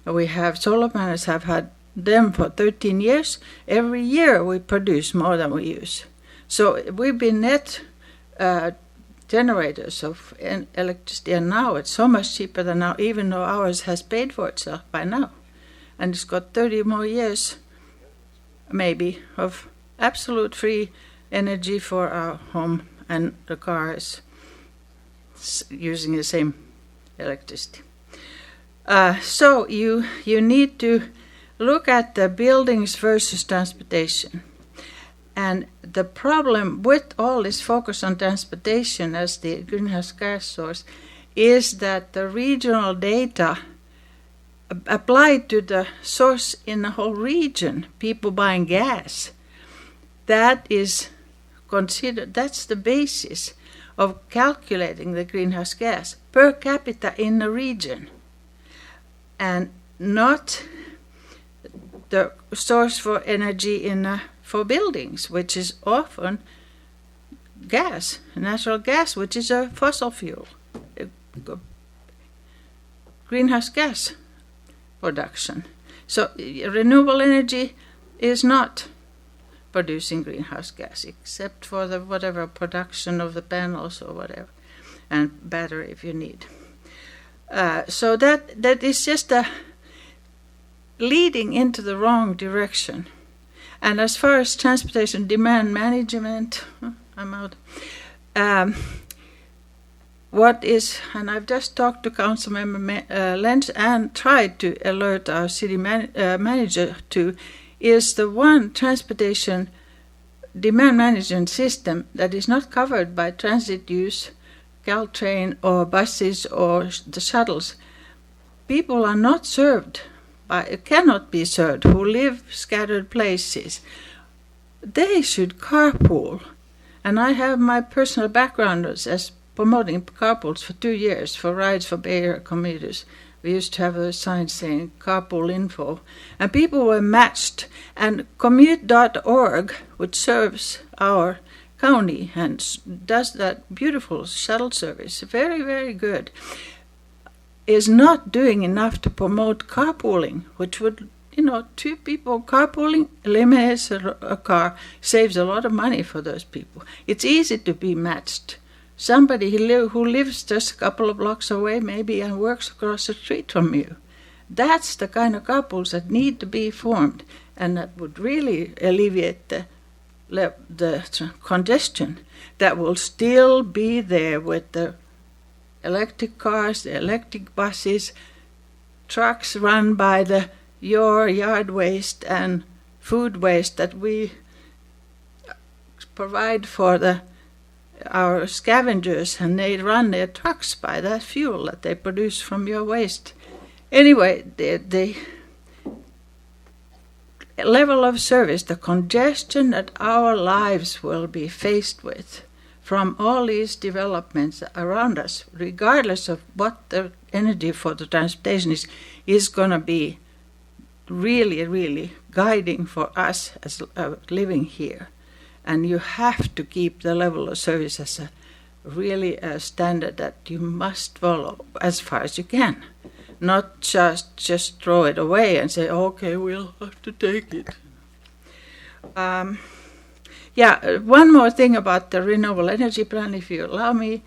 We have solar panels, have had them for 13 years. Every year we produce more than we use. So we've been net generators of electricity, and now it's so much cheaper than now, even though ours has paid for itself by now. And it's got 30 more years, maybe, of absolute free energy for our home, and the car is using the same electricity. So you need to look at the buildings versus transportation. And the problem with all this focus on transportation as the greenhouse gas source is that the regional data applied to the source in the whole region, people buying gas, that is considered, that's the basis of calculating the greenhouse gas per capita in the region, and not the source for energy for buildings, which is often gas, natural gas, which is a fossil fuel, greenhouse gas production. So renewable energy is not producing greenhouse gas, except for the whatever production of the panels or whatever, and battery if you need. So that is just a leading into the wrong direction. And as far as transportation demand management, I'm out. What is, and I've just talked to Councilmember Lenz and tried to alert our city manager to, is the one transportation demand management system that is not covered by transit use, Caltrain or buses or the shuttles. People are not served, cannot be served, who live scattered places. They should carpool. And I have my personal background as promoting carpools for 2 years for rides for Bay Area commuters. We used to have a sign saying carpool info, and people were matched. And commute.org, which serves our county and does that beautiful shuttle service, very, very good, is not doing enough to promote carpooling, which would, 2 people carpooling eliminates a car, saves a lot of money for those people. It's easy to be matched. Somebody who lives just a couple of blocks away maybe and works across the street from you. That's the kind of carpools that need to be formed, and that would really alleviate the congestion that will still be there with the electric cars, the electric buses, trucks run by your yard waste and food waste that we provide for our scavengers, and they run their trucks by that fuel that they produce from your waste. Anyway, the level of service, the congestion that our lives will be faced with from all these developments around us, regardless of what the energy for the transportation is going to be really, really guiding for us as living here. And you have to keep the level of service as a standard that you must follow as far as you can. Not just throw it away and say, okay, we'll have to take it. One more thing about the renewable energy plan, if you allow me.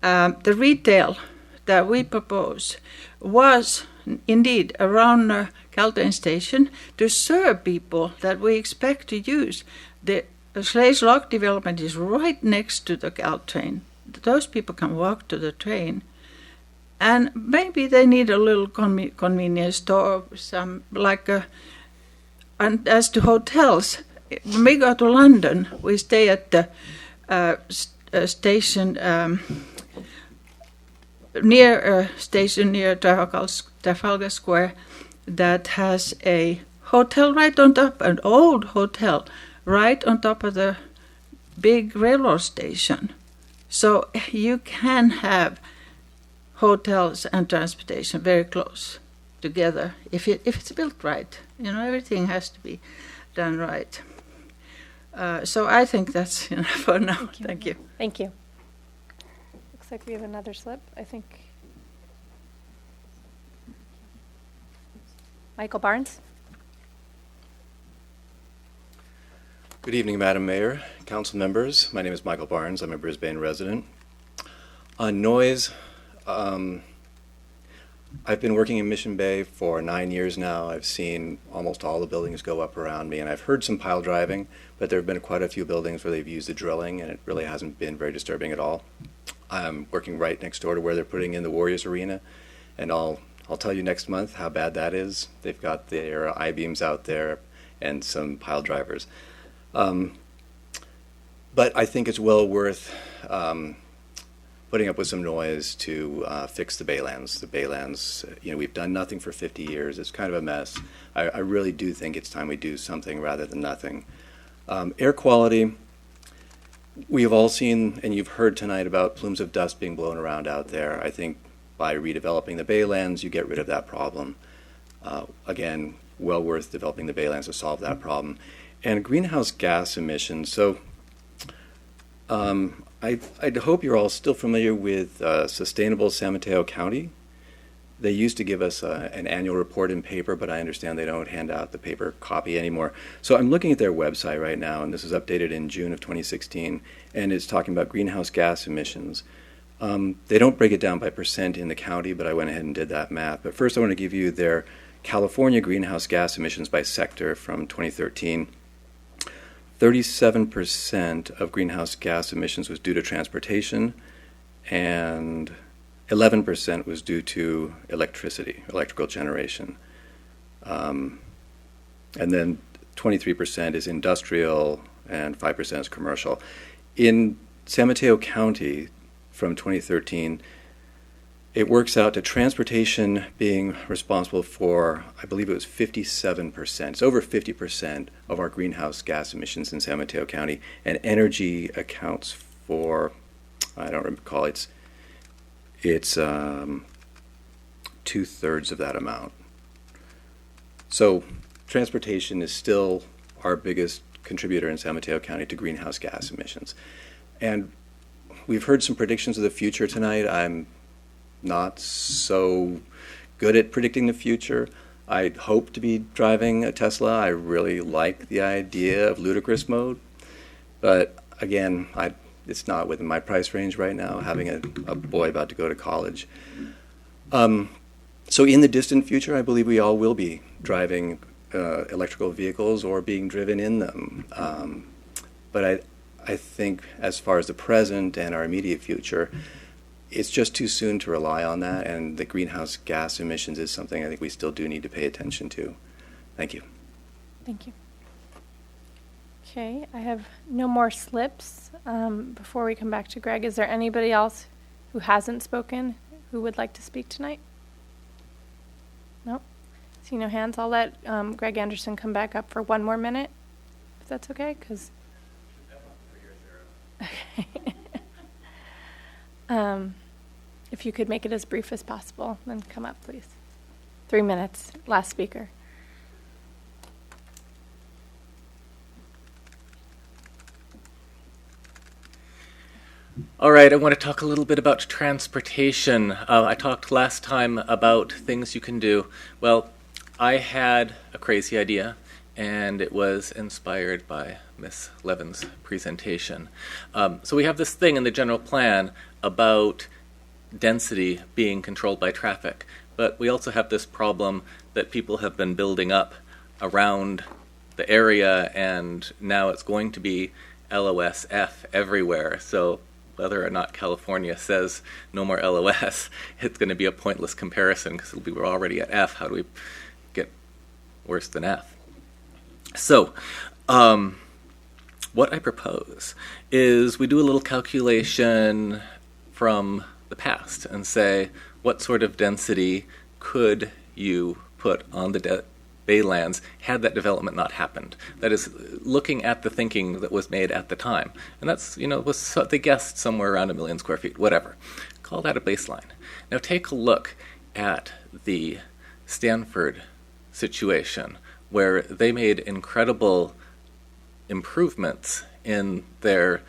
The retail that we propose was indeed around the Caltrain station to serve people that we expect to use. The Schleys Lock development is right next to the Caltrain. Those people can walk to the train. And maybe they need a little convenience store, and as to hotels, when we go to London, we stay at the station near Trafalgar Square that has a hotel right on top, an old hotel right on top of the big railroad station. So you can have hotels and transportation very close together if it's built right. Everything has to be done right. So I think that's enough for now. Thank you. Thank you. Looks like we have another slip, I think. Michael Barnes. Good evening, Madam Mayor, council members. My name is Michael Barnes. I'm a Brisbane resident. On noise, I've been working in Mission Bay for 9 years now. I've seen almost all the buildings go up around me, and I've heard some pile driving, but there have been quite a few buildings where they've used the drilling, and it really hasn't been very disturbing at all. I'm working right next door to where they're putting in the Warriors Arena, and I'll tell you next month how bad that is. They've got their I-beams out there and some pile drivers. But I think it's well worth putting up with some noise to fix the Baylands. The Baylands, we've done nothing for 50 years. It's kind of a mess. I really do think it's time we do something rather than nothing. Air quality, we have all seen, and you've heard tonight about plumes of dust being blown around out there. I think by redeveloping the Baylands, you get rid of that problem. Again, well worth developing the Baylands to solve that problem. And greenhouse gas emissions. So I'd hope you're all still familiar with Sustainable San Mateo County. They used to give us an annual report in paper, but I understand they don't hand out the paper copy anymore. So I'm looking at their website right now, and this is updated in June of 2016, and it's talking about greenhouse gas emissions. They don't break it down by percent in the county, but I went ahead and did that math. But first I want to give you their California greenhouse gas emissions by sector from 2013. 37% of greenhouse gas emissions was due to transportation, and 11% was due to electrical generation. And then 23% is industrial, and 5% is commercial. In San Mateo County from 2013, it works out to transportation being responsible for, I believe it was 57%. It's over 50% of our greenhouse gas emissions in San Mateo County, and energy accounts for, I don't recall, it's 2/3 of that amount. So transportation is still our biggest contributor in San Mateo County to greenhouse gas emissions. And we've heard some predictions of the future tonight. I'm not so good at predicting the future. I hope to be driving a Tesla. I really like the idea of ludicrous mode. But again, it's not within my price range right now, having a boy about to go to college. So in the distant future, I believe we all will be driving electrical vehicles or being driven in them. But I think as far as the present and our immediate future, it's just too soon to rely on that, and the greenhouse gas emissions is something I think we still do need to pay attention to. Thank you. Thank you. Okay, I have no more slips. Before we come back to Greg, is there anybody else who hasn't spoken who would like to speak tonight? No? See no hands. I'll let Greg Anderson come back up for one more minute, if that's okay, because... if you could make it as brief as possible, then come up, please. 3 minutes. Last speaker. All right, I want to talk a little bit about transportation. I talked last time about things you can do. Well, I had a crazy idea, and it was inspired by Miss Levin's presentation. So we have this thing in the general plan about density being controlled by traffic, but we also have this problem that people have been building up around the area, and now it's going to be LOSF everywhere. So whether or not California says no more LOS, it's going to be a pointless comparison because we were already at F. How do we get worse than F? So what I propose is we do a little calculation from the past and say, what sort of density could you put on the Baylands had that development not happened? That is, looking at the thinking that was made at the time. And that's, they guessed somewhere around 1 million square feet, whatever. Call that a baseline. Now take a look at the Stanford situation, where they made incredible improvements in their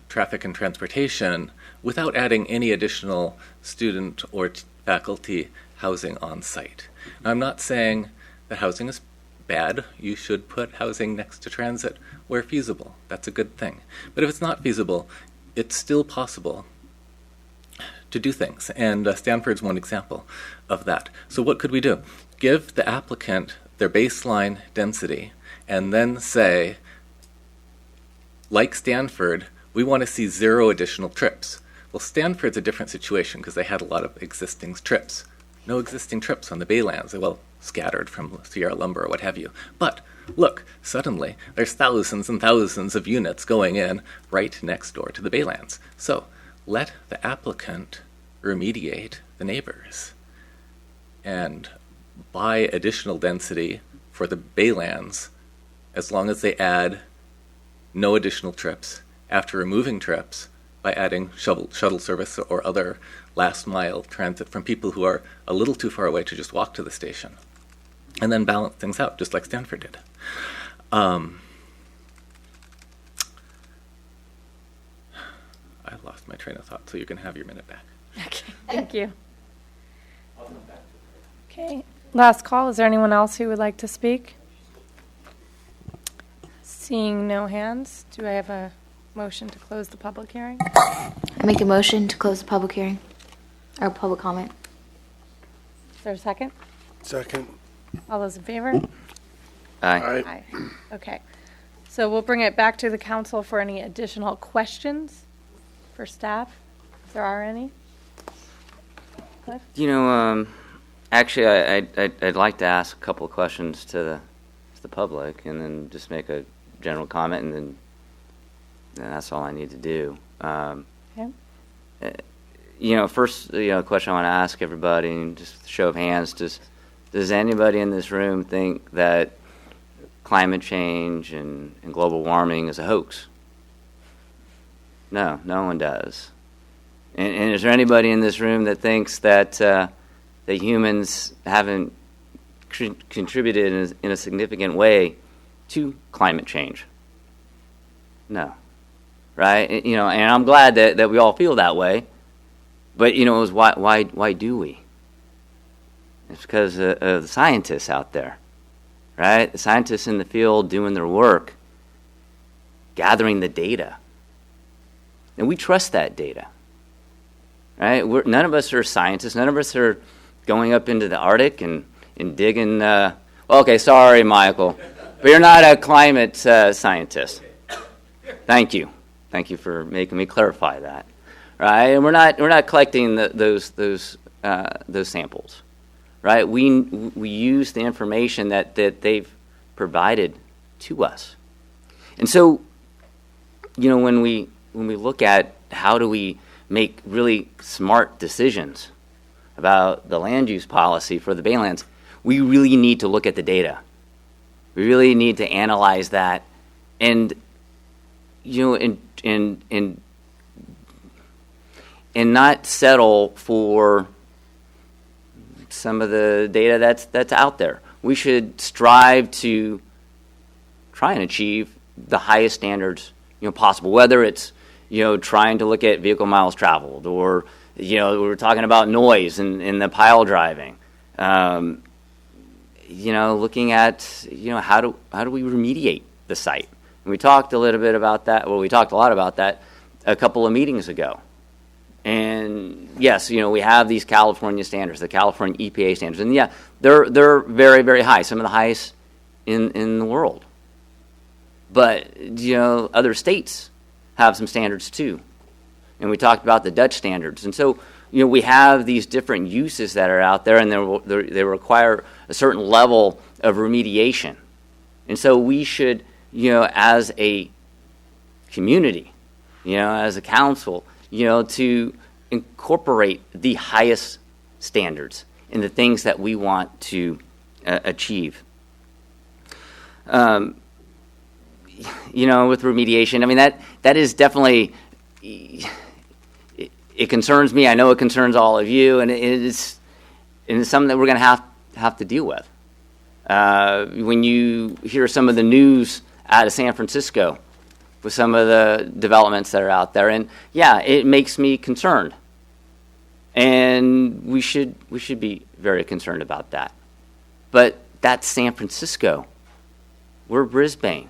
traffic and transportation without adding any additional student or faculty housing on site. Now, I'm not saying that housing is bad. You should put housing next to transit where feasible. That's a good thing. But if it's not feasible, it's still possible to do things. And Stanford's one example of that. So what could we do? Give the applicant their baseline density and then say, like Stanford, we want to see 0 additional trips. Well, Stanford's a different situation because they had a lot of existing trips. No existing trips on the Baylands. Well, scattered from Sierra Lumber or what have you. But look, suddenly there's thousands and thousands of units going in right next door to the Baylands. So let the applicant remediate the neighbors and buy additional density for the Baylands as long as they add no additional trips after removing trips by adding shuttle service or other last mile transit from people who are a little too far away to just walk to the station, and then balance things out just like Stanford did. I lost my train of thought, so you can have your minute back. Okay, thank you. Okay, last call. Is there anyone else who would like to speak? Seeing no hands, do I have a motion to close the public hearing? I make a motion to close the public hearing, or public comment. Is there a second? Second. All those in favor? Aye. Aye. Okay. So we'll bring it back to the council for any additional questions for staff, if there are any. Cliff? Actually, I'd like to ask a couple of questions to the public, and then just make a general comment, and then that's all I need to do. Okay. First, question I want to ask everybody, and just a show of hands, does anybody in this room think that climate change and global warming is a hoax? No one does. And is there anybody in this room that thinks that that humans haven't contributed in a significant way to climate change? No. Right? And I'm glad that we all feel that way. But, is why do we? It's because of the scientists out there, right? The scientists in the field doing their work, gathering the data. And we trust that data, right? None of us are scientists. None of us are going up into the Arctic and digging. Okay, sorry, Michael, but you're not a climate scientist. Thank you for making me clarify that, right? And we're not collecting those samples, right? We use the information that they've provided to us, and so when we look at how do we make really smart decisions about the land use policy for the Baylands, we really need to look at the data. We really need to analyze that, and and not settle for some of the data that's out there. We should strive to try and achieve the highest standards possible, whether it's trying to look at vehicle miles traveled, or we're talking about noise and the pile driving. Looking at how do we remediate the site. And we talked a little bit about that. Well, we talked a lot about that a couple of meetings ago. And yes, we have these California standards, the California EPA standards, and yeah, they're very, very high, some of the highest in the world. But other states have some standards too, and we talked about the Dutch standards, and so we have these different uses that are out there, and they require a certain level of remediation, and so we should, as a community, as a council, to incorporate the highest standards in the things that we want to achieve. With remediation, I mean, that is definitely, it concerns me. I know it concerns all of you, and it's something that we're going to have to deal with. When you hear some of the news out of San Francisco with some of the developments that are out there, and yeah, it makes me concerned, and we should be very concerned about that. But that's San Francisco. We're Brisbane.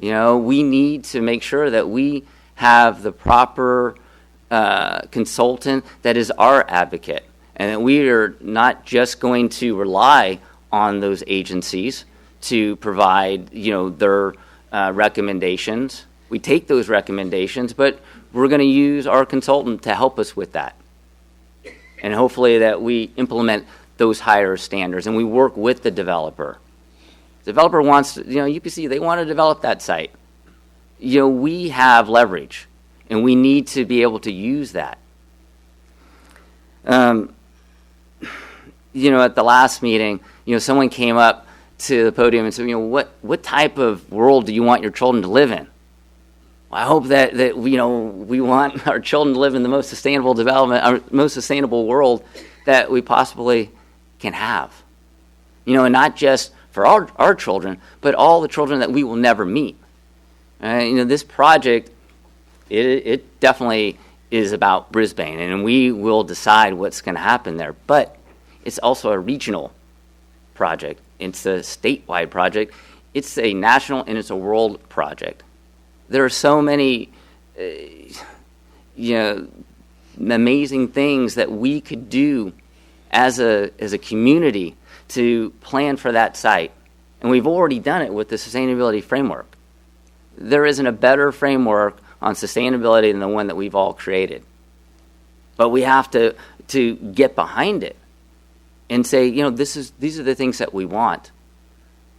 We need to make sure that we have the proper consultant that is our advocate, and that we are not just going to rely on those agencies to provide, their recommendations. We take those recommendations, but we're going to use our consultant to help us with that. And hopefully that we implement those higher standards, and we work with the developer. The developer wants, UPC, they want to develop that site. We have leverage, and we need to be able to use that. At the last meeting, someone came up to the podium and said, what type of world do you want your children to live in? Well, I hope that we want our children to live in the most sustainable development, or most sustainable world that we possibly can have. And not just for our children, but all the children that we will never meet. This project, it definitely is about Brisbane, and we will decide what's going to happen there. But it's also a regional project. It's a statewide project. It's a national and it's a world project. There are so many, amazing things that we could do as a community to plan for that site. And we've already done it with the sustainability framework. There isn't a better framework on sustainability than the one that we've all created. But we have to get behind it and say, these are the things that we want.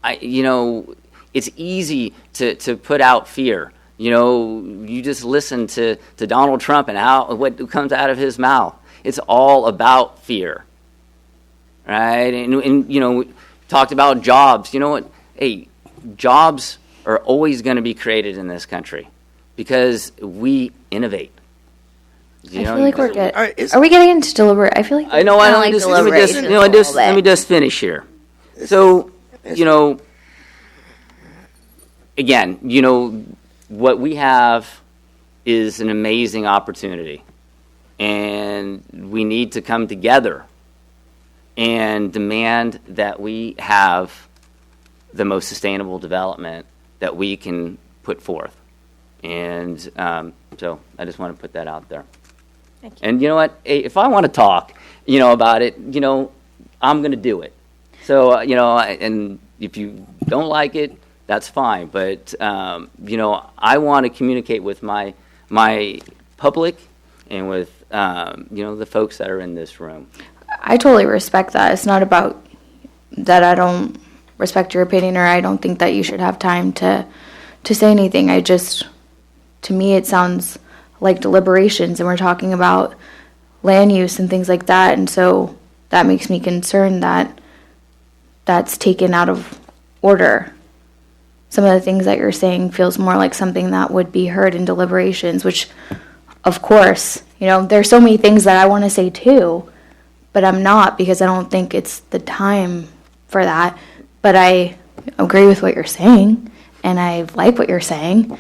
It's easy to put out fear. You just listen to Donald Trump and what comes out of his mouth. It's all about fear, right? And we talked about jobs. You know what? Hey, jobs are always going to be created in this country because we innovate. I feel like we're good. Are we getting into deliberate? I feel like I know. I don't like deliberations. Let me just finish here. So, again, what we have is an amazing opportunity, and we need to come together and demand that we have the most sustainable development that we can put forth. And so I just want to put that out there. Thank you. And you know what? If I want to talk, about it, I'm going to do it. So, and if you don't like it, that's fine. But, I want to communicate with my public and with, the folks that are in this room. I totally respect that. It's not about that I don't respect your opinion or I don't think that you should have time to say anything. To me, it sounds like deliberations, and we're talking about land use and things like that. And so that makes me concerned that that's taken out of order. Some of the things that you're saying feels more like something that would be heard in deliberations, which, of course, there's so many things that I want to say too, but I'm not because I don't think it's the time for that. But I agree with what you're saying, and I like what you're saying,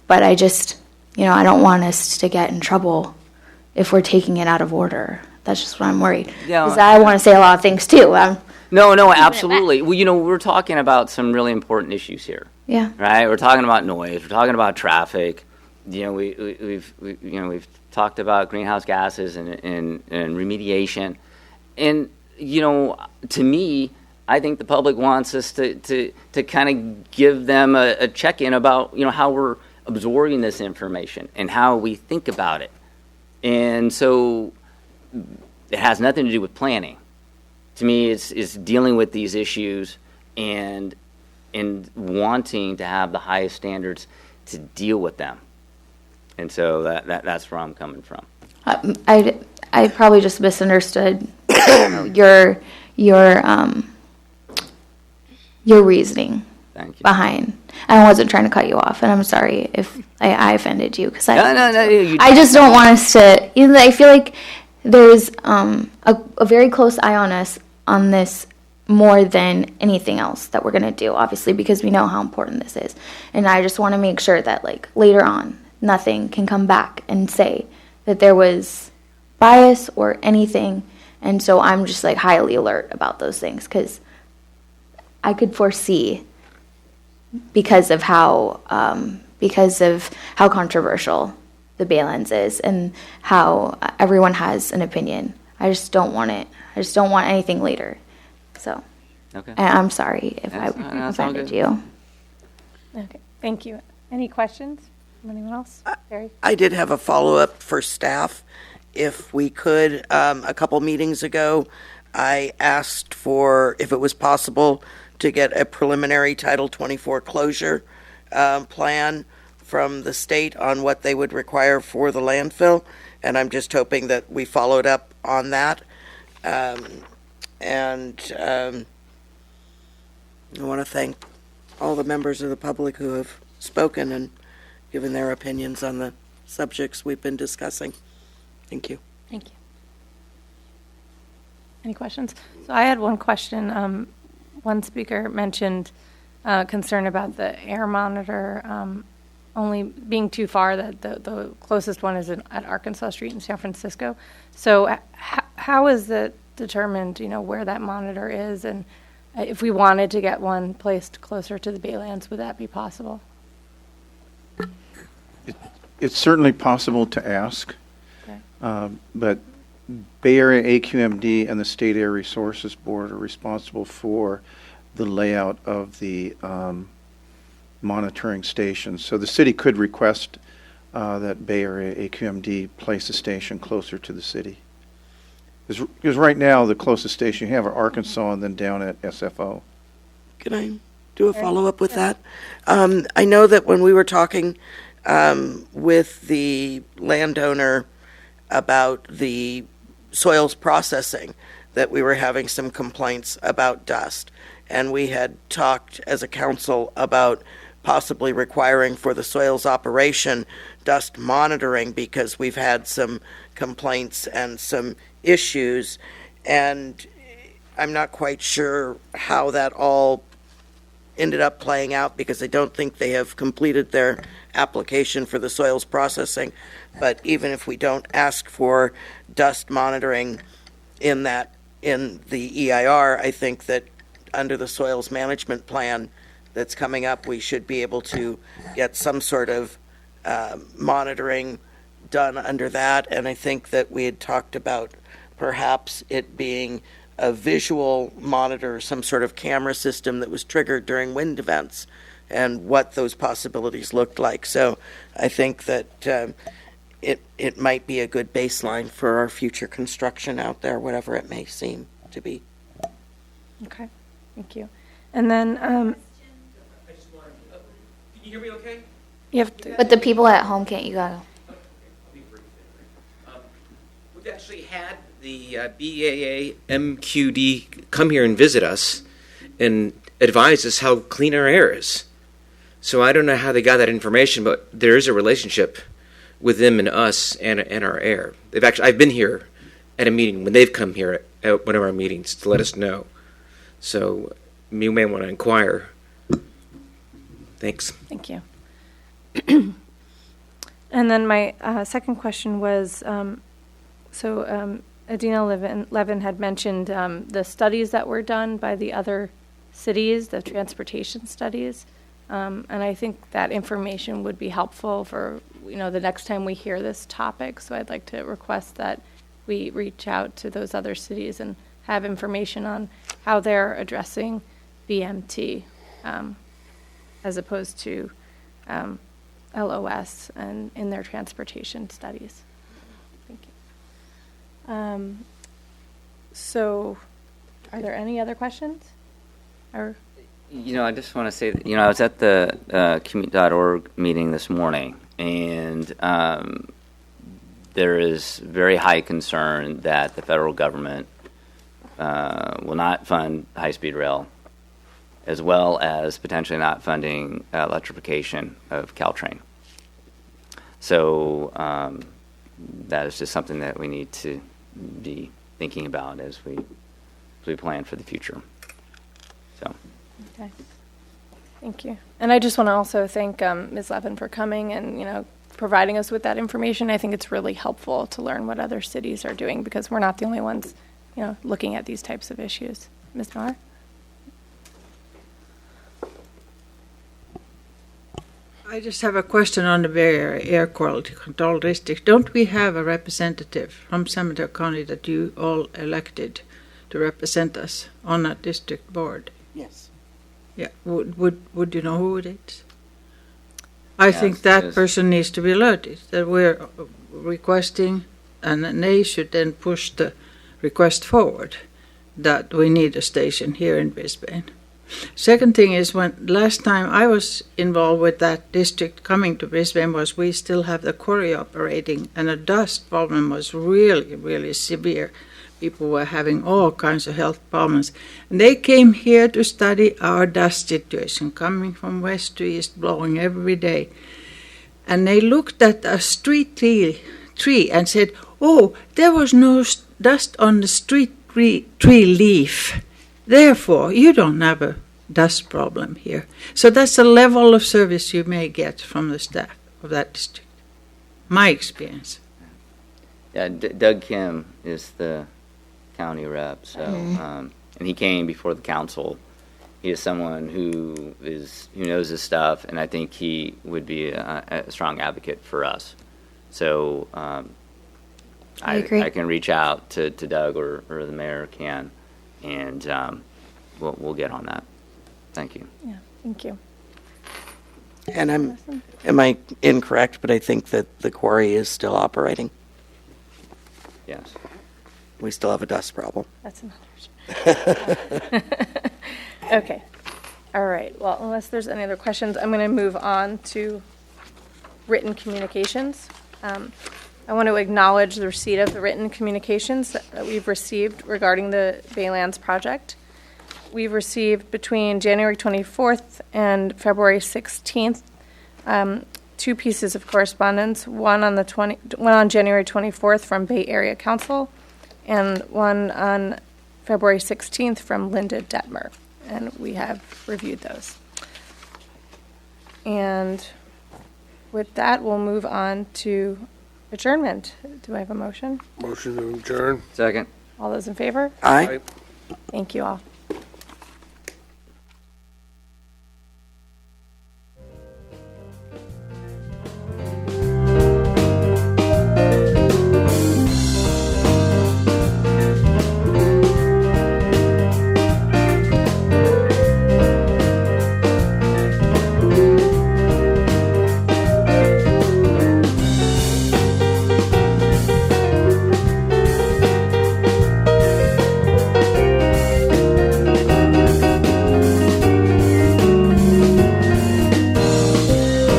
but I just, I don't want us to get in trouble if we're taking it out of order. That's just what I'm worried. Because I want to say a lot of things too. No, absolutely. Well, we're talking about some really important issues here. Yeah. Right. We're talking about noise. We're talking about traffic. We've talked about greenhouse gases and remediation. And to me, I think the public wants us to kind of give them a check-in about how we're absorbing this information and how we think about it. And so it has nothing to do with planning. To me, it's dealing with these issues and wanting to have the highest standards to deal with them. And so that's where I'm coming from. I probably just misunderstood your reasoning behind. I wasn't trying to cut you off, and I'm sorry if I offended you because I just don't want us to. I feel like there's a very close eye on us on this more than anything else that we're going to do, obviously, because we know how important this is. And I just want to make sure that later on, nothing can come back and say that there was bias or anything. And so I'm just highly alert about those things because I could foresee because of how controversial the Baylands is and how everyone has an opinion. I just don't want it. I just don't want anything later. So, Okay. and I'm sorry if I That's all offended good. you. Okay, thank you. Any questions from anyone else? Barry? I did have a follow-up for staff. If we could, a couple meetings ago, I asked for, if it was possible, to get a preliminary Title 24 closure plan from the state on what they would require for the landfill, and I'm just hoping that we followed up on that. I want to thank all the members of the public who have spoken and given their opinions on the subjects we've been discussing. Thank you. Thank you. Any questions? So I had one question. One speaker mentioned concern about the air monitor only being too far, that the closest one is at Arkansas Street in San Francisco. So how is it determined, where that monitor is? And if we wanted to get one placed closer to the Baylands, would that be possible? It's certainly possible to ask, Okay. but Bay Area AQMD and the State Air Resources Board are responsible for the layout of the monitoring stations. So the city could request that Bay Area AQMD place a station closer to the city. Because right now, the closest station you have are Arkansas and then down at SFO. Can I do a follow-up with that? I know that when we were talking with the landowner about the soils processing, that we were having some complaints about dust. And we had talked as a council about possibly requiring for the soils operation dust monitoring, because we've had some complaints and some issues. And I'm not quite sure how that all ended up playing out, because I don't think they have completed their application for the soils processing. But even if we don't ask for dust monitoring in the EIR, I think that under the soils management plan that's coming up, we should be able to get some sort of monitoring done under that. And I think that we had talked about perhaps it being a visual monitor, some sort of camera system that was triggered during wind events, and what those possibilities looked like. So I think that it might be a good baseline for our future construction out there, whatever it may seem to be. Okay, thank you. And then, Can you hear me okay? you have to, But the people at home can't, you gotta. We've actually had the BAA MQD come here and visit us and advise us how clean our air is. So I don't know how they got that information, but there is a relationship with them and us and our air. I've been here at a meeting when they've come here at one of our meetings to let us know. So you may want to inquire. Thanks. thank you. And then my second question was, Adina Levin had mentioned the studies that were done by the other cities, the transportation studies. And I think that information would be helpful for, the next time we hear this topic. So I'd like to request that we reach out to those other cities and have information on how they're addressing BMT as opposed to LOS and in their transportation studies. Thank you. So are there any other questions? Or I just want to say that, I was at the commute.org meeting this morning, and there is very high concern that the federal government will not fund high-speed rail, as well as potentially not funding electrification of Caltrain. So that is just something that we need to be thinking about as we plan for the future. So. Okay. Thank you. And I just want to also thank Ms. Levin for coming and, providing us with that information. I think it's really helpful to learn what other cities are doing, because we're not the only ones, looking at these types of issues. Ms. Miller? I just have a question on the Bay Area Air Quality Control District. Don't we have a representative from San Mateo County that you all elected to represent us on that district board? Yes. Yeah. Would you know who it is? I think that person needs to be alerted that we're requesting, and they should then push the request forward that we need a station here in Brisbane. Second thing is, when last time I was involved with that district coming to Brisbane was we still have the quarry operating, and the dust problem was really, really severe. People were having all kinds of health problems. And they came here to study our dust situation, coming from west to east, blowing every day. And they looked at a street tree and said, oh, there was no dust on the street tree leaf. Therefore, you don't have a dust problem here. So that's a level of service you may get from the staff of that district. My experience. Yeah, Doug Kim is the county rep, so and he came before the council. He is someone who knows his stuff, and I think he would be a strong advocate for us. So I agree. I can reach out to Doug or the mayor can, and we'll get on that. Thank you. Yeah, thank you. And am I incorrect, but I think that the quarry is still operating? Yes. We still have a dust problem. That's another. Okay. All right. Well, unless there's any other questions, I'm going to move on to written communications. I want to acknowledge the receipt of the written communications that we've received regarding the Baylands project. We've received between January 24th and February 16th two pieces of correspondence, one on January 24th from Bay Area Council and one on February 16th from Linda Detmer, and we have reviewed those. And with that, we'll move on to adjournment. Do I have a motion? Motion to adjourn. Second. All those in favor? Aye. Thank you all.